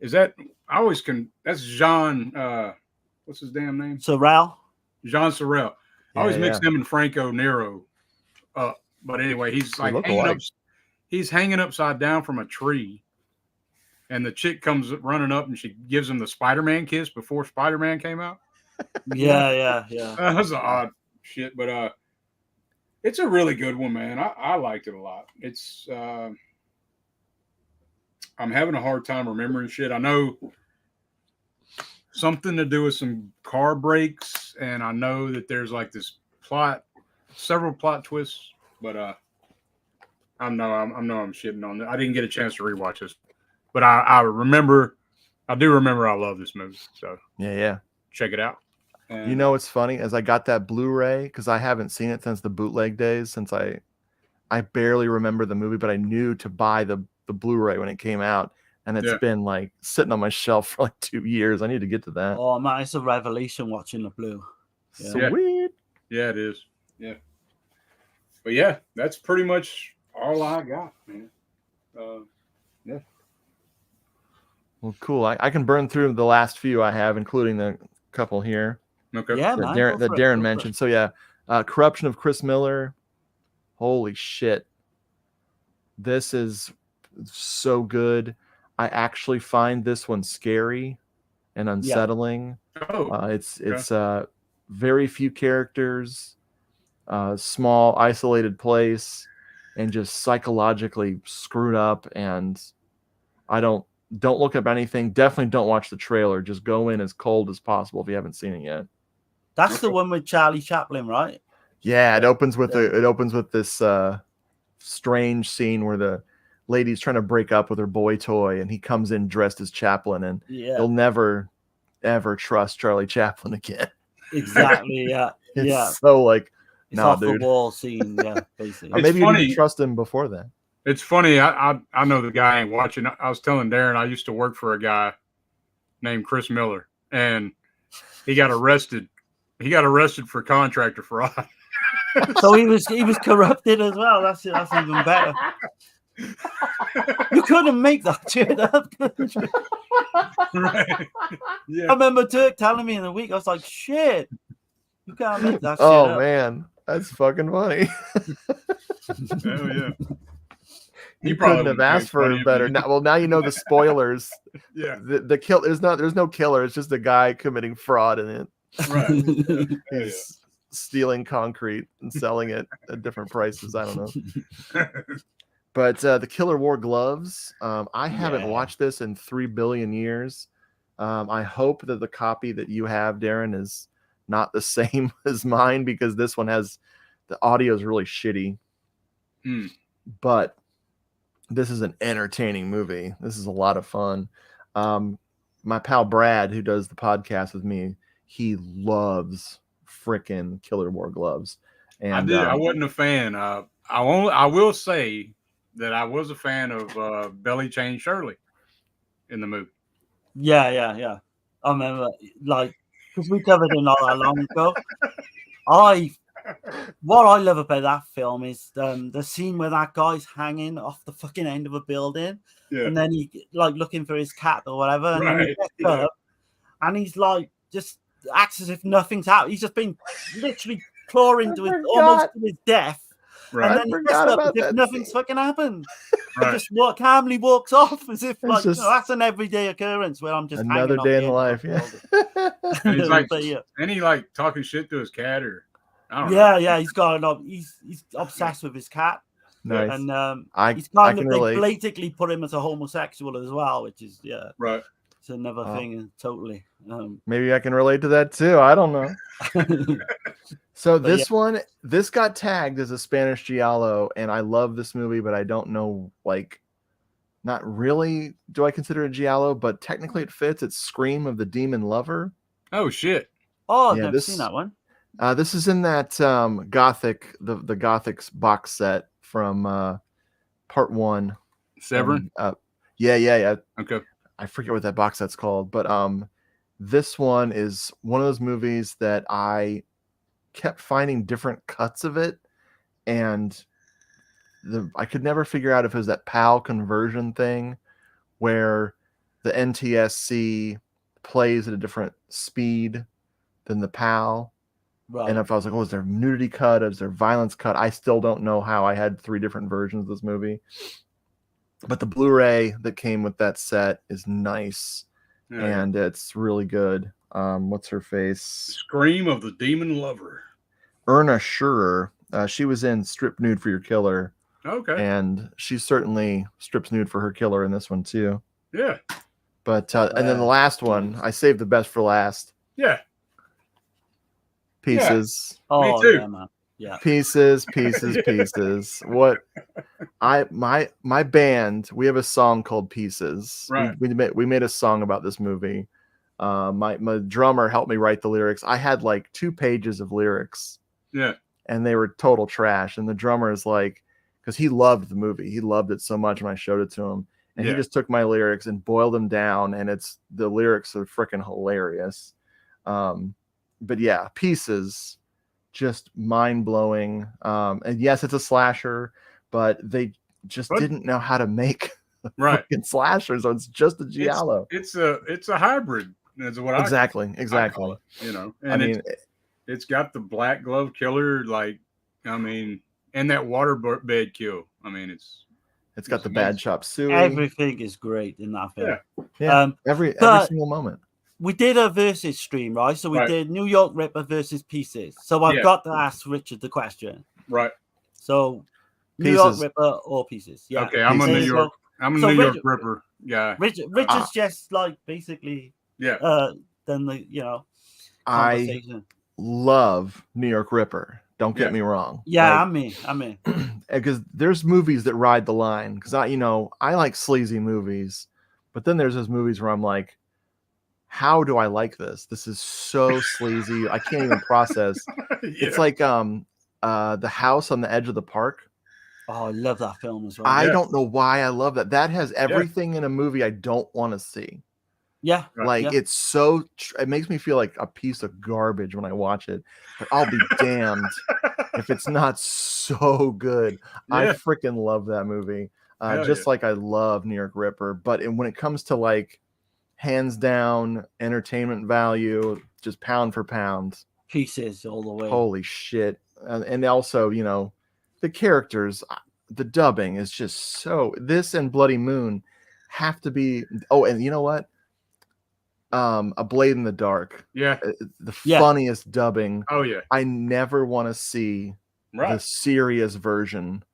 that's Jean what's his damn name? So, Ral. Jean Sorrell. I always Yeah, mix him and Franco Nero up. But anyway, he's like look hanging alike. he's hanging upside down from a tree. And the chick comes running up and she gives him the Spider-Man kiss before Spider-Man came out. Yeah. That was an odd shit, but it's a really good one, man. I liked it a lot. It's I'm having a hard time remembering shit. I know something to do with some car brakes, and I know that there's like this several plot twists, but I know I'm shitting on it. I didn't get a chance to rewatch this, but I do remember I love this movie. So Yeah. check it out. And, You know what's funny? As I got that Blu-ray, because I haven't seen it since the bootleg days, since I barely remember the movie, but I knew to buy the Blu-ray when it came out, and it's been like sitting on my shelf for like 2 years. I need to get to that. Oh, man. It's a revelation watching the Blue. Yeah. Sweet. Yeah, it is. Yeah. But yeah, that's pretty much all I got, man. Yeah. Well, cool. I can burn through the last few I have, including the couple here. Okay. Yeah, that man. Darren mentioned. So yeah, Corruption of Chris Miller. Holy shit. This is so good. I actually find this one scary and unsettling. Oh, It's very few characters, small isolated place, and just psychologically screwed up. And I don't look up anything. Definitely don't watch the trailer. Just go in as cold as possible if you haven't seen it yet. That's the one with Charlie Chaplin, right? Yeah, it opens with this strange scene where the lady's trying to break up with her boy toy, and he comes in dressed as Chaplin, and he'll never ever trust Charlie Chaplin again. Exactly. Yeah. It's so like, it's nah, off dude. the wall scene. Yeah, basically. Or maybe you didn't trust him before that. It's funny. I know the guy ain't watching. I was telling Darren I used to work for a guy named Chris Miller, and he got arrested. He got arrested for contractor fraud. So he was corrupted as well. That's even better. You couldn't make that shit up. Right. Yeah. I remember Dirk telling me in the week. I was like, "Shit, you can't make that shit Oh up." man, that's fucking funny. Oh yeah. You couldn't have asked for better. Now you know the spoilers. Yeah. The kill. There's no killer. It's just a guy committing fraud in it. Right. He's stealing concrete and selling it at different prices. I don't know. But the killer wore gloves. I haven't watched this in 3 billion years. I hope that the copy that you have, Darren, is not the same as mine, because this one has the audio is really shitty. But this is an entertaining movie. This is a lot of fun. My pal Brad, who does the podcast with me, he loves frickin' Killer Wore Gloves. And I did. I wasn't a fan. I will say that I was a fan of Belly Chain Shirley in the movie. Yeah. I remember, like, because we covered it not that long ago. What I love about that film is the scene where that guy's hanging off the fucking end of a building, and then he like looking for his cat or whatever, and then he gets up, and he's like just acts as if nothing's happened. He's just been literally clawing to almost to his death. Right. And then he gets up as if nothing's fucking happened. Right. Just calmly walks off as if like that's an everyday occurrence where I'm just another day in life. Yeah. And he's like, and he like talking shit to his cat, or I don't know. Yeah, he's obsessed with his cat. Nice. And he's they blatantly put him as a homosexual as well, which is right. It's another thing, totally. Maybe I can relate to that too. I don't know. So this got tagged as a Spanish Giallo, and I love this movie, but I don't know, like, not really do I consider it Giallo, but technically it fits. It's Scream of the Demon Lover. Oh shit! Oh, I've never seen that one. This is in that Gothic, the Gothics box set from part 1. Severin. Yeah. Okay. I forget what that box set's called, but this one is one of those movies that I kept finding different cuts of it, and I could never figure out if it was that PAL conversion thing where the NTSC plays at a different speed than the PAL. Right. And if I was like, is there nudity cut? Is there violence cut? I still don't know how I had 3 different versions of this movie. But the Blu-ray that came with that set is nice, and it's really good. What's her face? Scream of the Demon Lover. Erna Schurer. She was in Strip Nude for Your Killer. Okay. And she certainly strips nude for her killer in this one too. Yeah. But and then the last one, I saved the best for last. Yeah. Pieces. Yeah. Me too. Yeah, man. Yeah. Pieces. What my band, we have a song called Pieces. Right. We made a song about this movie. My drummer helped me write the lyrics. I had like 2 pages of lyrics. Yeah. And they were total trash. And the drummer is like, because he loved the movie. He loved it so much when I showed it to him. And he just took my lyrics and boiled them down. And the lyrics are freaking hilarious. But yeah, Pieces, just mind blowing. And yes, it's a slasher, but they just didn't know how to make Right. fucking slasher, so it's just a giallo. It's a hybrid. Is what Exactly. I call it, you know. And I mean, it's got the black glove killer, like, I mean, and that waterbed kill. I mean, it's got the bad chop suey. Everything is great in that film. Yeah. Every single moment. We did a versus stream, right? So we did New York Ripper versus Pieces. So I've got to ask Richard the question. Right. So New York Ripper or Pieces? Yeah. Okay, I'm a New York. I'm a New York Ripper guy. Richard's just like basically. Yeah. Then the I love New York Ripper. Don't get me wrong. Yeah, I'm in. Because there's movies that ride the line. Because I like sleazy movies, but then there's those movies where I'm like, how do I like this? This is so sleazy. I can't even process. It's like The House on the Edge of the Park. Oh, I love that film as well. I don't know why I love that. That has everything in a movie I don't want to see. Yeah. It's so, it makes me feel like a piece of garbage when I watch it, but I'll be damned if it's not so good. I freaking love that movie. Like I love New York Ripper, but when it comes to like hands down entertainment value, just pound for pound, Pieces all the way. Holy shit. And also, the characters, the dubbing is just so, this and Bloody Moon have to be, and you know what? A Blade in the Dark. Yeah. The funniest dubbing. Oh yeah. I never want to see the serious version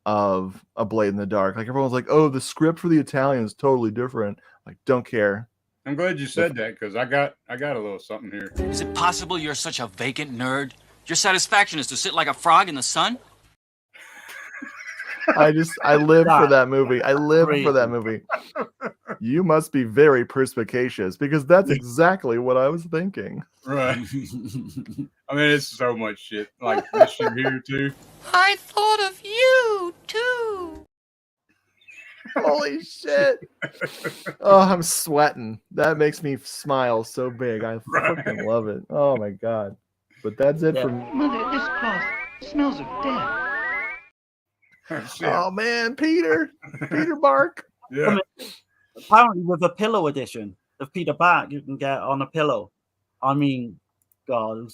of A Blade in the Dark. Like everyone's like, oh, the script for the Italian is totally different. Like, don't care. I'm glad you said that because I got a little something here. Is it possible you're such a vacant nerd? Your satisfaction is to sit like a frog in the sun? I live for that movie. I live for that movie. You must be very perspicacious because that's exactly what I was thinking. Right. I mean, it's so much shit. Like this shit here too. I thought of you too. Holy shit. Oh, I'm sweating. That makes me smile so big. I fucking love it. Oh my God. But that's it for me. Mother, this cloth smells of death. Oh man, Peter Bark. Yeah. I mean, apparently, with a pillow edition of Peter Bark, you can get on a pillow. I mean, God,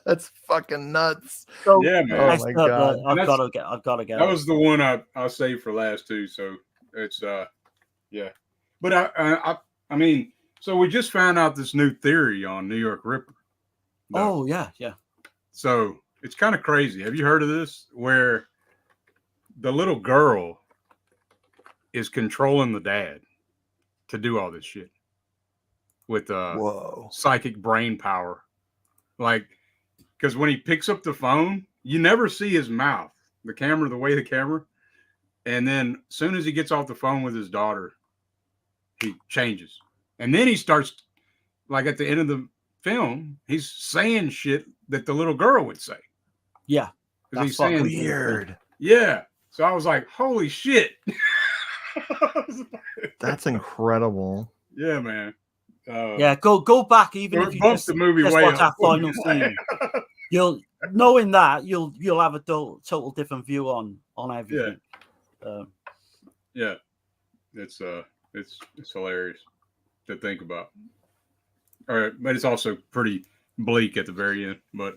that's fucking nuts. So, yeah, man. Oh my God. I've got to get. That was the one I'll save for last too. So it's yeah. But I mean, so we just found out this new theory on New York Ripper. Oh yeah. So it's kind of crazy. Have you heard of this? Where the little girl is controlling the dad to do all this shit with psychic brain power. Like, because when he picks up the phone, you never see his mouth, the camera. And then as soon as he gets off the phone with his daughter, he changes. And then he starts, like at the end of the film, he's saying shit that the little girl would say. Yeah. That's fucking weird. Yeah. So I was like, holy shit. That's incredible. Yeah, man. Go back even if you just, the movie just way watch that up. final scene. You'll have a total different view on everything. Yeah. It's hilarious to think about. All right, but it's also pretty bleak at the very end. But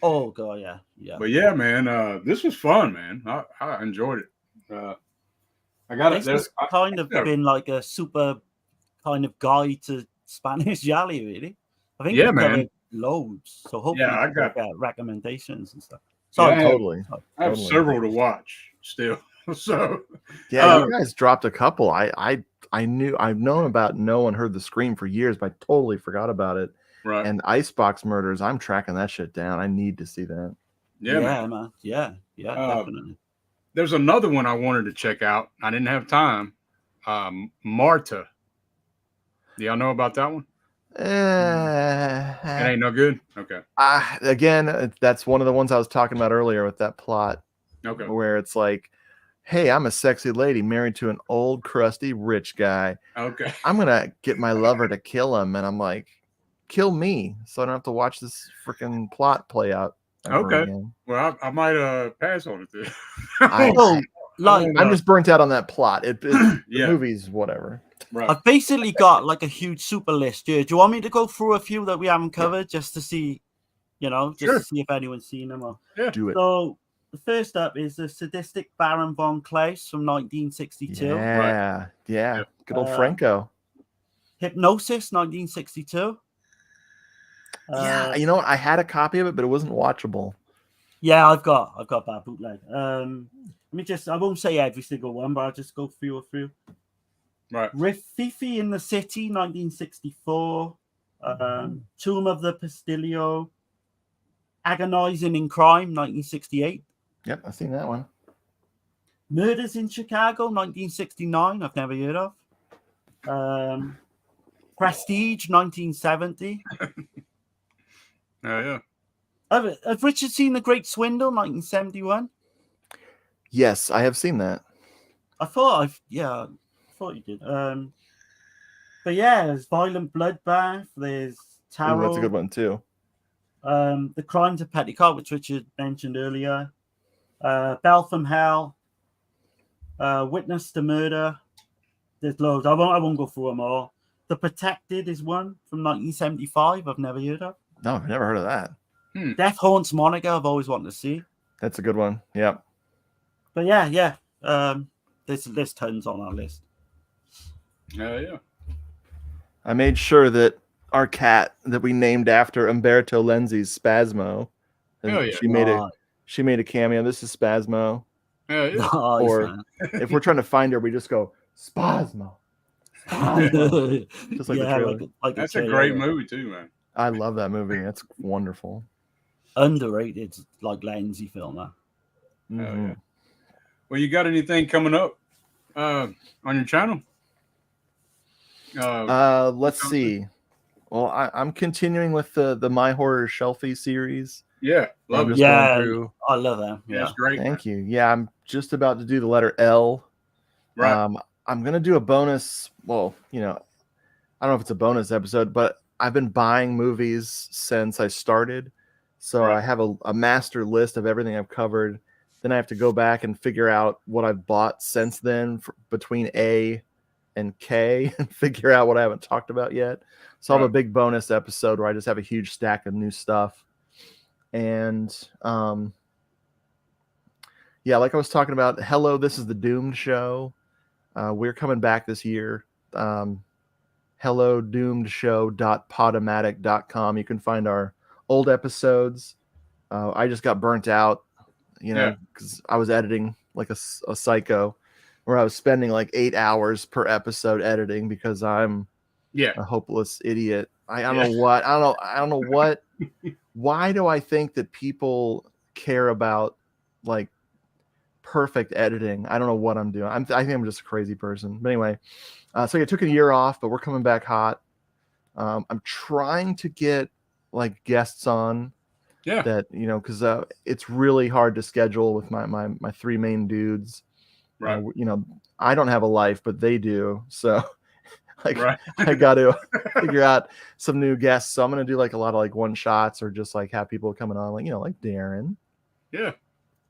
Oh God, yeah. But yeah, man, this was fun, man. I enjoyed it. I got it. This has kind of been like a super kind of guide to Spanish Gialli, really. I think we've got loads. So hopefully I got recommendations and stuff. Sorry, totally. I have several to watch still. So you guys dropped a couple. I've known about No One Heard the Scream for years, but I totally forgot about it. Right. And Icebox Murders, I'm tracking that shit down. I need to see that. Yeah, man. Yeah, definitely. There's another one I wanted to check out. I didn't have time. Marta. Do y'all know about that one? It ain't no good. Okay. Again, that's one of the ones I was talking about earlier with that plot. Okay. Where it's like, hey, I'm a sexy lady married to an old, crusty, rich guy. Okay. I'm gonna get my lover to kill him, and I'm like, kill me, so I don't have to watch this freaking plot play out. Okay. Again. Well, I might pass on it then. Like, I'm just burnt out on that plot. The Yeah. movies, whatever. Right. I've basically got like a huge super list here. Do you want me to go through a few that we haven't covered just to see, just Sure. to see if anyone's seen them? Or... Yeah. Do it. So the first up is the sadistic Baron von Klaus from 1962. Yeah. Yeah. Yep. Good old Franco. Hypnosis, 1962. Yeah. You know what? I had a copy of it, but it wasn't watchable. Yeah, I've got that bootleg. I won't say every single one, but I'll just go through a few. Right. Rififi in the City, 1964. Tomb of the Pastilio. Agonizing in Crime, 1968. Yep, I've seen that one. Murders in Chicago, 1969. I've never heard of. Prestige, 1970. Yeah. Have Richard seen The Great Swindle, 1971? Yes, I have seen that. I thought you did. But yeah, there's Violent Bloodbath. There's Tarot. Ooh, that's a good one too. The Crimes of Petticoat, which Richard mentioned earlier. Bell from Hell. Witness to Murder. There's loads. I won't go through them all. The Protected is one from 1975. I've never heard of. No, I've never heard of that. Death Haunts Monica. I've always wanted to see. That's a good one. Yep. But yeah. There's tons on our list. Yeah. I made sure that our cat that we named after Umberto Lenzi's Spasmo. Oh, yeah. She made a cameo. This is Spasmo. Yeah. Nice, Or man. if we're trying to find her, we just go Spasmo. Spasmo. Just like the trailer. like That's a great movie too, man. I love that movie. That's wonderful. Underrated, like Lenzi film. Mm-hmm. Yeah. Well, you got anything coming up on your channel? Let's see. Well, I'm continuing with the My Horror Shelfie series. Yeah, love it. Yeah, I love that. Yeah, it's great. Thank you. Yeah, I'm just about to do the letter L. Right. I'm gonna do a bonus. Well, I don't know if it's a bonus episode, but I've been buying movies since I started, so I have a master list of everything I've covered. Then I have to go back and figure out what I've bought since then between A and K and figure out what I haven't talked about yet. So I'll have a big bonus episode where I just have a huge stack of new stuff. And like I was talking about, hello, this is the Doomed Show. We're coming back this year. Hello, doomedshow.podomatic.com. You can find our old episodes. I just got burnt out, because I was editing like a psycho, where I was spending like 8 hours per episode editing because I'm a hopeless idiot. I don't know what. Why do I think that people care about like perfect editing? I don't know what I'm doing. I think I'm just a crazy person. But anyway, so I took a year off, but we're coming back hot. I'm trying to get like guests on. Yeah. That because it's really hard to schedule with my three main dudes. Right. I don't have a life, but they do. So I got to figure out some new guests. So I'm gonna do like a lot of like one shots or just like have people coming on, like like Darren. Yeah.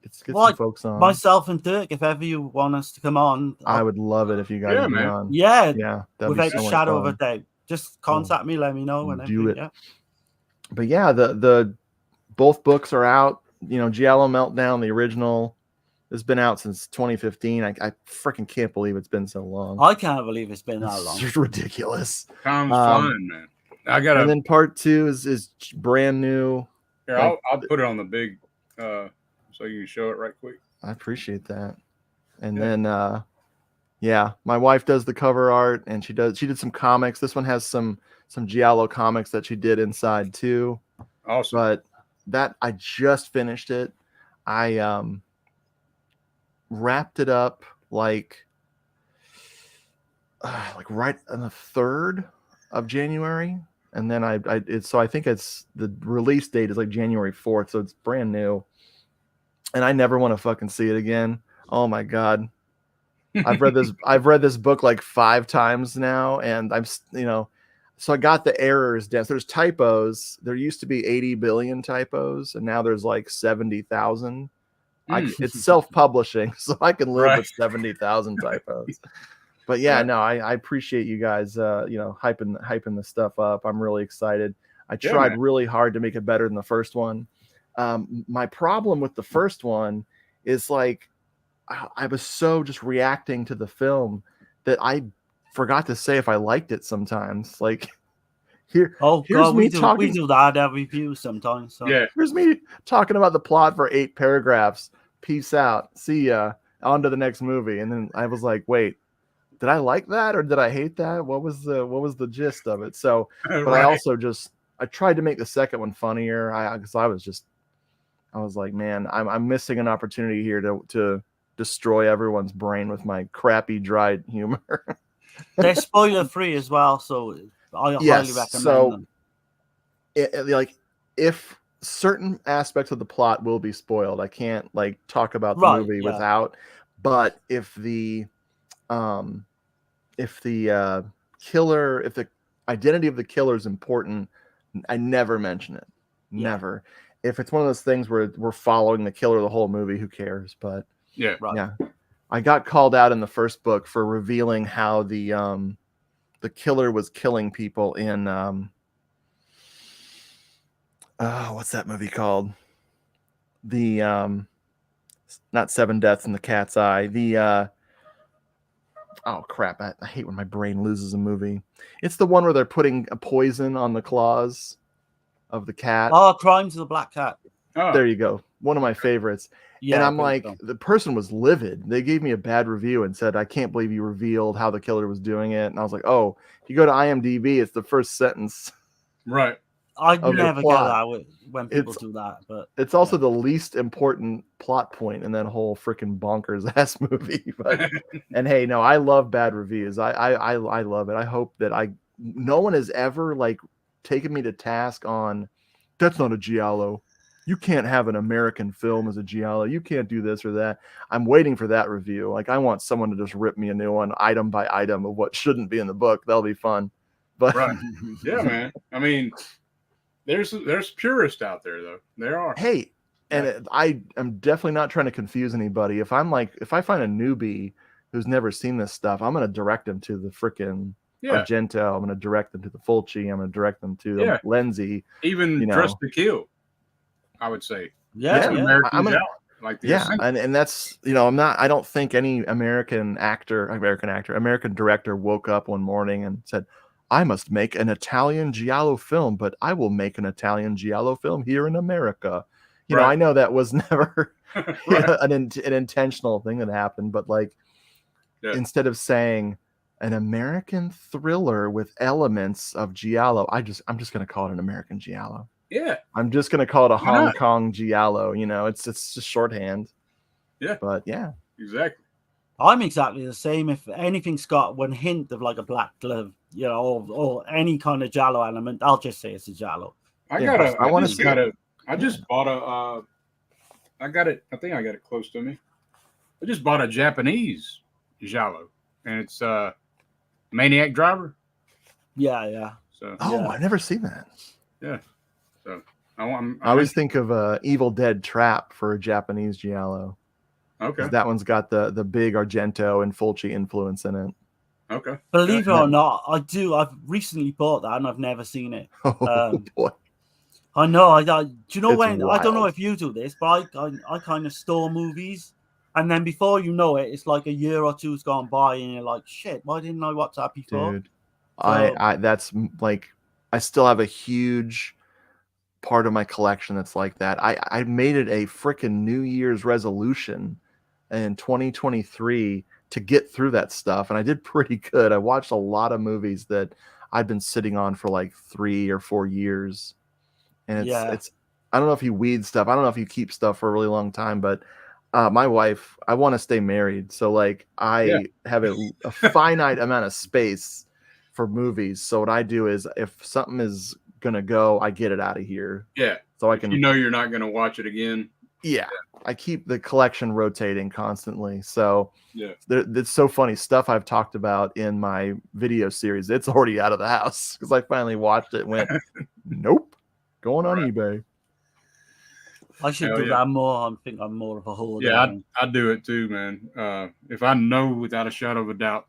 Let's get some folks on. Myself and Dirk, if ever you want us to come on, I would love it if you guys would be on. Yeah. Without a shadow of a doubt. Just contact me, let me know whenever. Do it. Yeah. But yeah, the both books are out. Giallo Meltdown, the original, has been out since 2015. I freaking can't believe it's been so long. I can't believe it's been that long. It's ridiculous. Time's flying, man. And then part 2 is brand new. Here, I'll put it on the big, so you can show it right quick. I appreciate that. And then, my wife does the cover art, and she did some comics. This one has some Giallo comics that she did inside too. Awesome. But that I just finished it. I wrapped it up like right on the 3rd of January, and then I think it's the release date is like January 4th, so it's brand new. And I never want to fucking see it again. Oh my god. I've read this book like 5 times now, and I'm so I got the errors down. So there's typos. There used to be 80 billion typos, and now there's like 70,000. It's self-publishing, so I can live Right. with 70,000 typos. But yeah, Right. no, I appreciate you guys, hyping the stuff up. I'm really excited. I Yeah, tried man. really hard to make it better than the first one. My problem with the first one is like I was so just reacting to the film that I forgot to say if I liked it sometimes. Like here's God, me we talking. do that at reviews sometimes. So. Yeah. Here's me talking about the plot for 8 paragraphs. Peace out. See ya. On to the next movie. And then I was like, wait, did I like that or did I hate that? What was the gist of it? So, but I also I tried to make the second one funnier. Because I was like, man, I'm missing an opportunity here to destroy everyone's brain with my crappy dry humor. They're spoiler free as well, so I highly recommend them. Like if certain aspects of the plot will be spoiled, I can't like talk about the movie without. But if the killer, if the identity of the killer is important, I never mention it. Never. If it's one of those things where we're following the killer the whole movie, who cares? But yeah. I got called out in the first book for revealing how the killer was killing people in what's that movie called? The not Seven Deaths in the Cat's Eye. The oh crap! I hate when my brain loses a movie. It's the one where they're putting a poison on the claws of the cat. Oh, Crimes of the Black Cat. Oh. There you go. One of my favorites. Yeah, and I'm like, the person was livid. They gave me a bad review and said, I can't believe you revealed how the killer was doing it. And I was like, oh, if you go to IMDb, it's the first sentence. Right. I never get that when people do that, but it's also the least important plot point in that whole freaking bonkers ass movie. But and hey, no, I love bad reviews. I love it. I hope that no one has ever like taken me to task on that's not a Giallo. You can't have an American film as a Giallo. You can't do this or that. I'm waiting for that review. Like I want someone to just rip me a new one, item by item, of what shouldn't be in the book. That'll be fun. But right. Yeah, man. I mean, there's purists out there though. There are. Hey, and I'm definitely not trying to confuse anybody. If I find a newbie who's never seen this stuff, I'm going to direct them to the freaking Argento. I'm going to direct them to the Fulci. I'm going to direct them to the Lenzi. Even Dress to Kill, I would say. American Giallo, like and that's I don't think any American director woke up one morning and said, I must make an Italian Giallo film, but I will make an Italian Giallo film here in America. You know, I know that was never an intentional thing that happened, but like instead of saying an American thriller with elements of Giallo, I'm just going to call it an American Giallo. Yeah. I'm just going to call it a Hong Kong Giallo. You know, it's just shorthand. Yeah. But yeah. Exactly. I'm exactly the same. If anything's got one hint of like a black glove, or any kind of Giallo element, I'll just say it's a Giallo. I just bought a I got it. I think I got it close to me. I just bought a Japanese Giallo, and it's Maniac Driver. Yeah. So I've never seen that. Yeah. So I always think of Evil Dead Trap for a Japanese Giallo. Okay. That one's got the big Argento and Fulci influence in it. Okay. Believe it or not, I do. I've recently bought that and I've never seen it. Oh boy. I know. Do you know It's when? wild. I don't know if you do this, but I kind of store movies, and then before you know it, it's like a year or two's gone by, and you're like, shit, why didn't I watch that before? Dude, I that's like I still have a huge part of my collection that's like that. I made it a freaking New Year's resolution in 2023 to get through that stuff, and I did pretty good. I watched a lot of movies that I've been sitting on for like 3 or 4 years, and it's I don't know if you weed stuff. I don't know if you keep stuff for a really long time, but my wife, I want to stay married, so like I have a finite amount of space for movies. So what I do is if something is gonna go, I get it out of here. Yeah. So I can. You're not gonna watch it again. Yeah. I keep the collection rotating constantly. So it's so funny stuff I've talked about in my video series. It's already out of the house because I finally watched it and went, nope, going on eBay. I should Hell do yeah. that more. I think I'm more of a hoarder. Yeah, I do it too, man. If I know without a shadow of a doubt,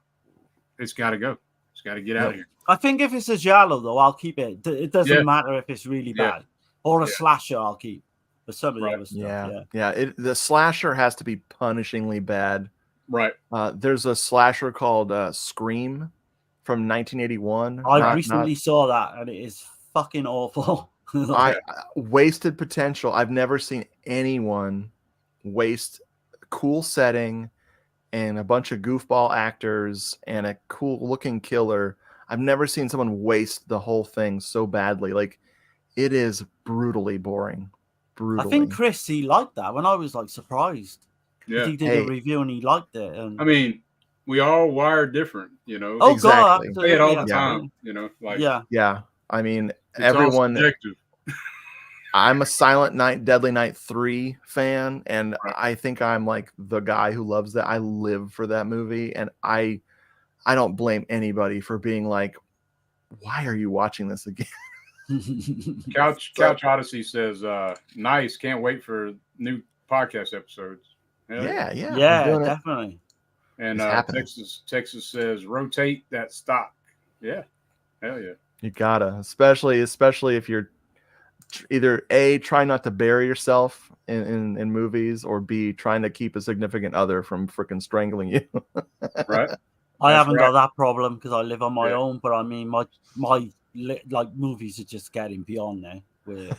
it's got to go. It's got to get out of here. I think if it's a Giallo, though, I'll keep it. It doesn't Yeah. matter if it's really Yeah. bad. Or a Yeah. slasher, I'll keep. But some of the Right. other stuff, The slasher has to be punishingly bad. Right. There's a slasher called Scream from 1981. I recently saw that, and it is fucking awful. Wasted potential. I've never seen anyone waste cool setting and a bunch of goofball actors and a cool looking killer. I've never seen someone waste the whole thing so badly. Like, it is brutally boring. Brutally. I think Chris, he liked that when I was like surprised. Yeah. He did a review and he liked it. And... I mean, we all wire different, you know. Oh, exactly. God, Say it all the absolutely. time, you know. Like, yeah. I mean, it's everyone. all subjective. I'm a Silent Night, Deadly Night 3 fan, and I think I'm like the guy who loves that. I live for that movie, and I don't blame anybody for being like, why are you watching this again? Couch Odyssey says, nice, can't wait for new podcast episodes. Yeah, definitely. And Texas says, rotate that stock. Yeah, hell yeah. You gotta, especially if you're either A, trying not to bury yourself in movies, or B, trying to keep a significant other from freaking strangling you. Right. I haven't got that problem because I live on my own, but I mean, my like movies are just getting beyond now. Where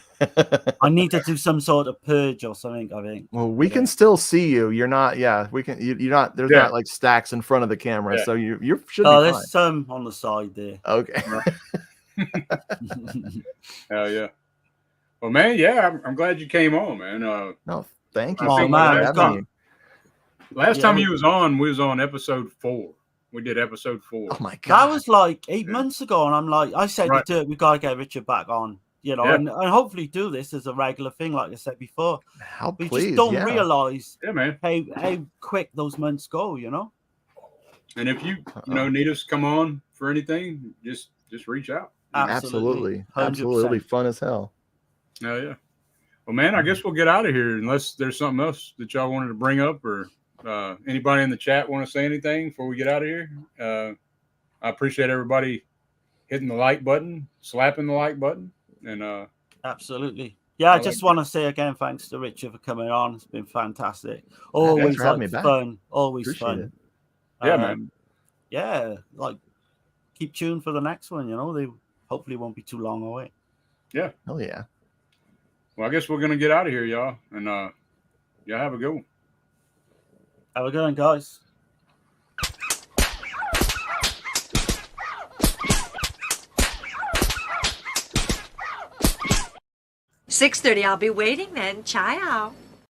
I need to do some sort of purge or something. I think. Well, we can still see you. You're not. Yeah, we can. You're not. There's not like stacks in front of the camera, so you should be fine. There's some on the side there. Okay. Hell yeah. Well, man, yeah, I'm glad you came on, man. No, thank you. Oh man, last time you was on, we was on episode 4. We did episode 4. Oh my god, that was like 8 months ago, and I'm like, I said we gotta get Richard back on, you know, and hopefully do this as a regular thing, like I said before. We just don't realize, man, how quick those months go, you know. And if you need us to come on for anything, just reach out. Absolutely. It'll be fun as hell. Oh yeah. Well, man, I guess we'll get out of here unless there's something else that y'all wanted to bring up, or anybody in the chat want to say anything before we get out of here. I appreciate everybody hitting the like button, slapping the like button, and absolutely. Yeah, I just want to say again, thanks to Richard for coming on. It's been fantastic. Always fun. Always appreciate fun. It. Yeah, man. Yeah, like keep tuned for the next one. You know, they hopefully won't be too long away. Yeah. Hell yeah. Well, I guess we're gonna get out of here, y'all, and y'all have a good one. Have a good one, guys. 6:30. I'll be waiting then. Ciao.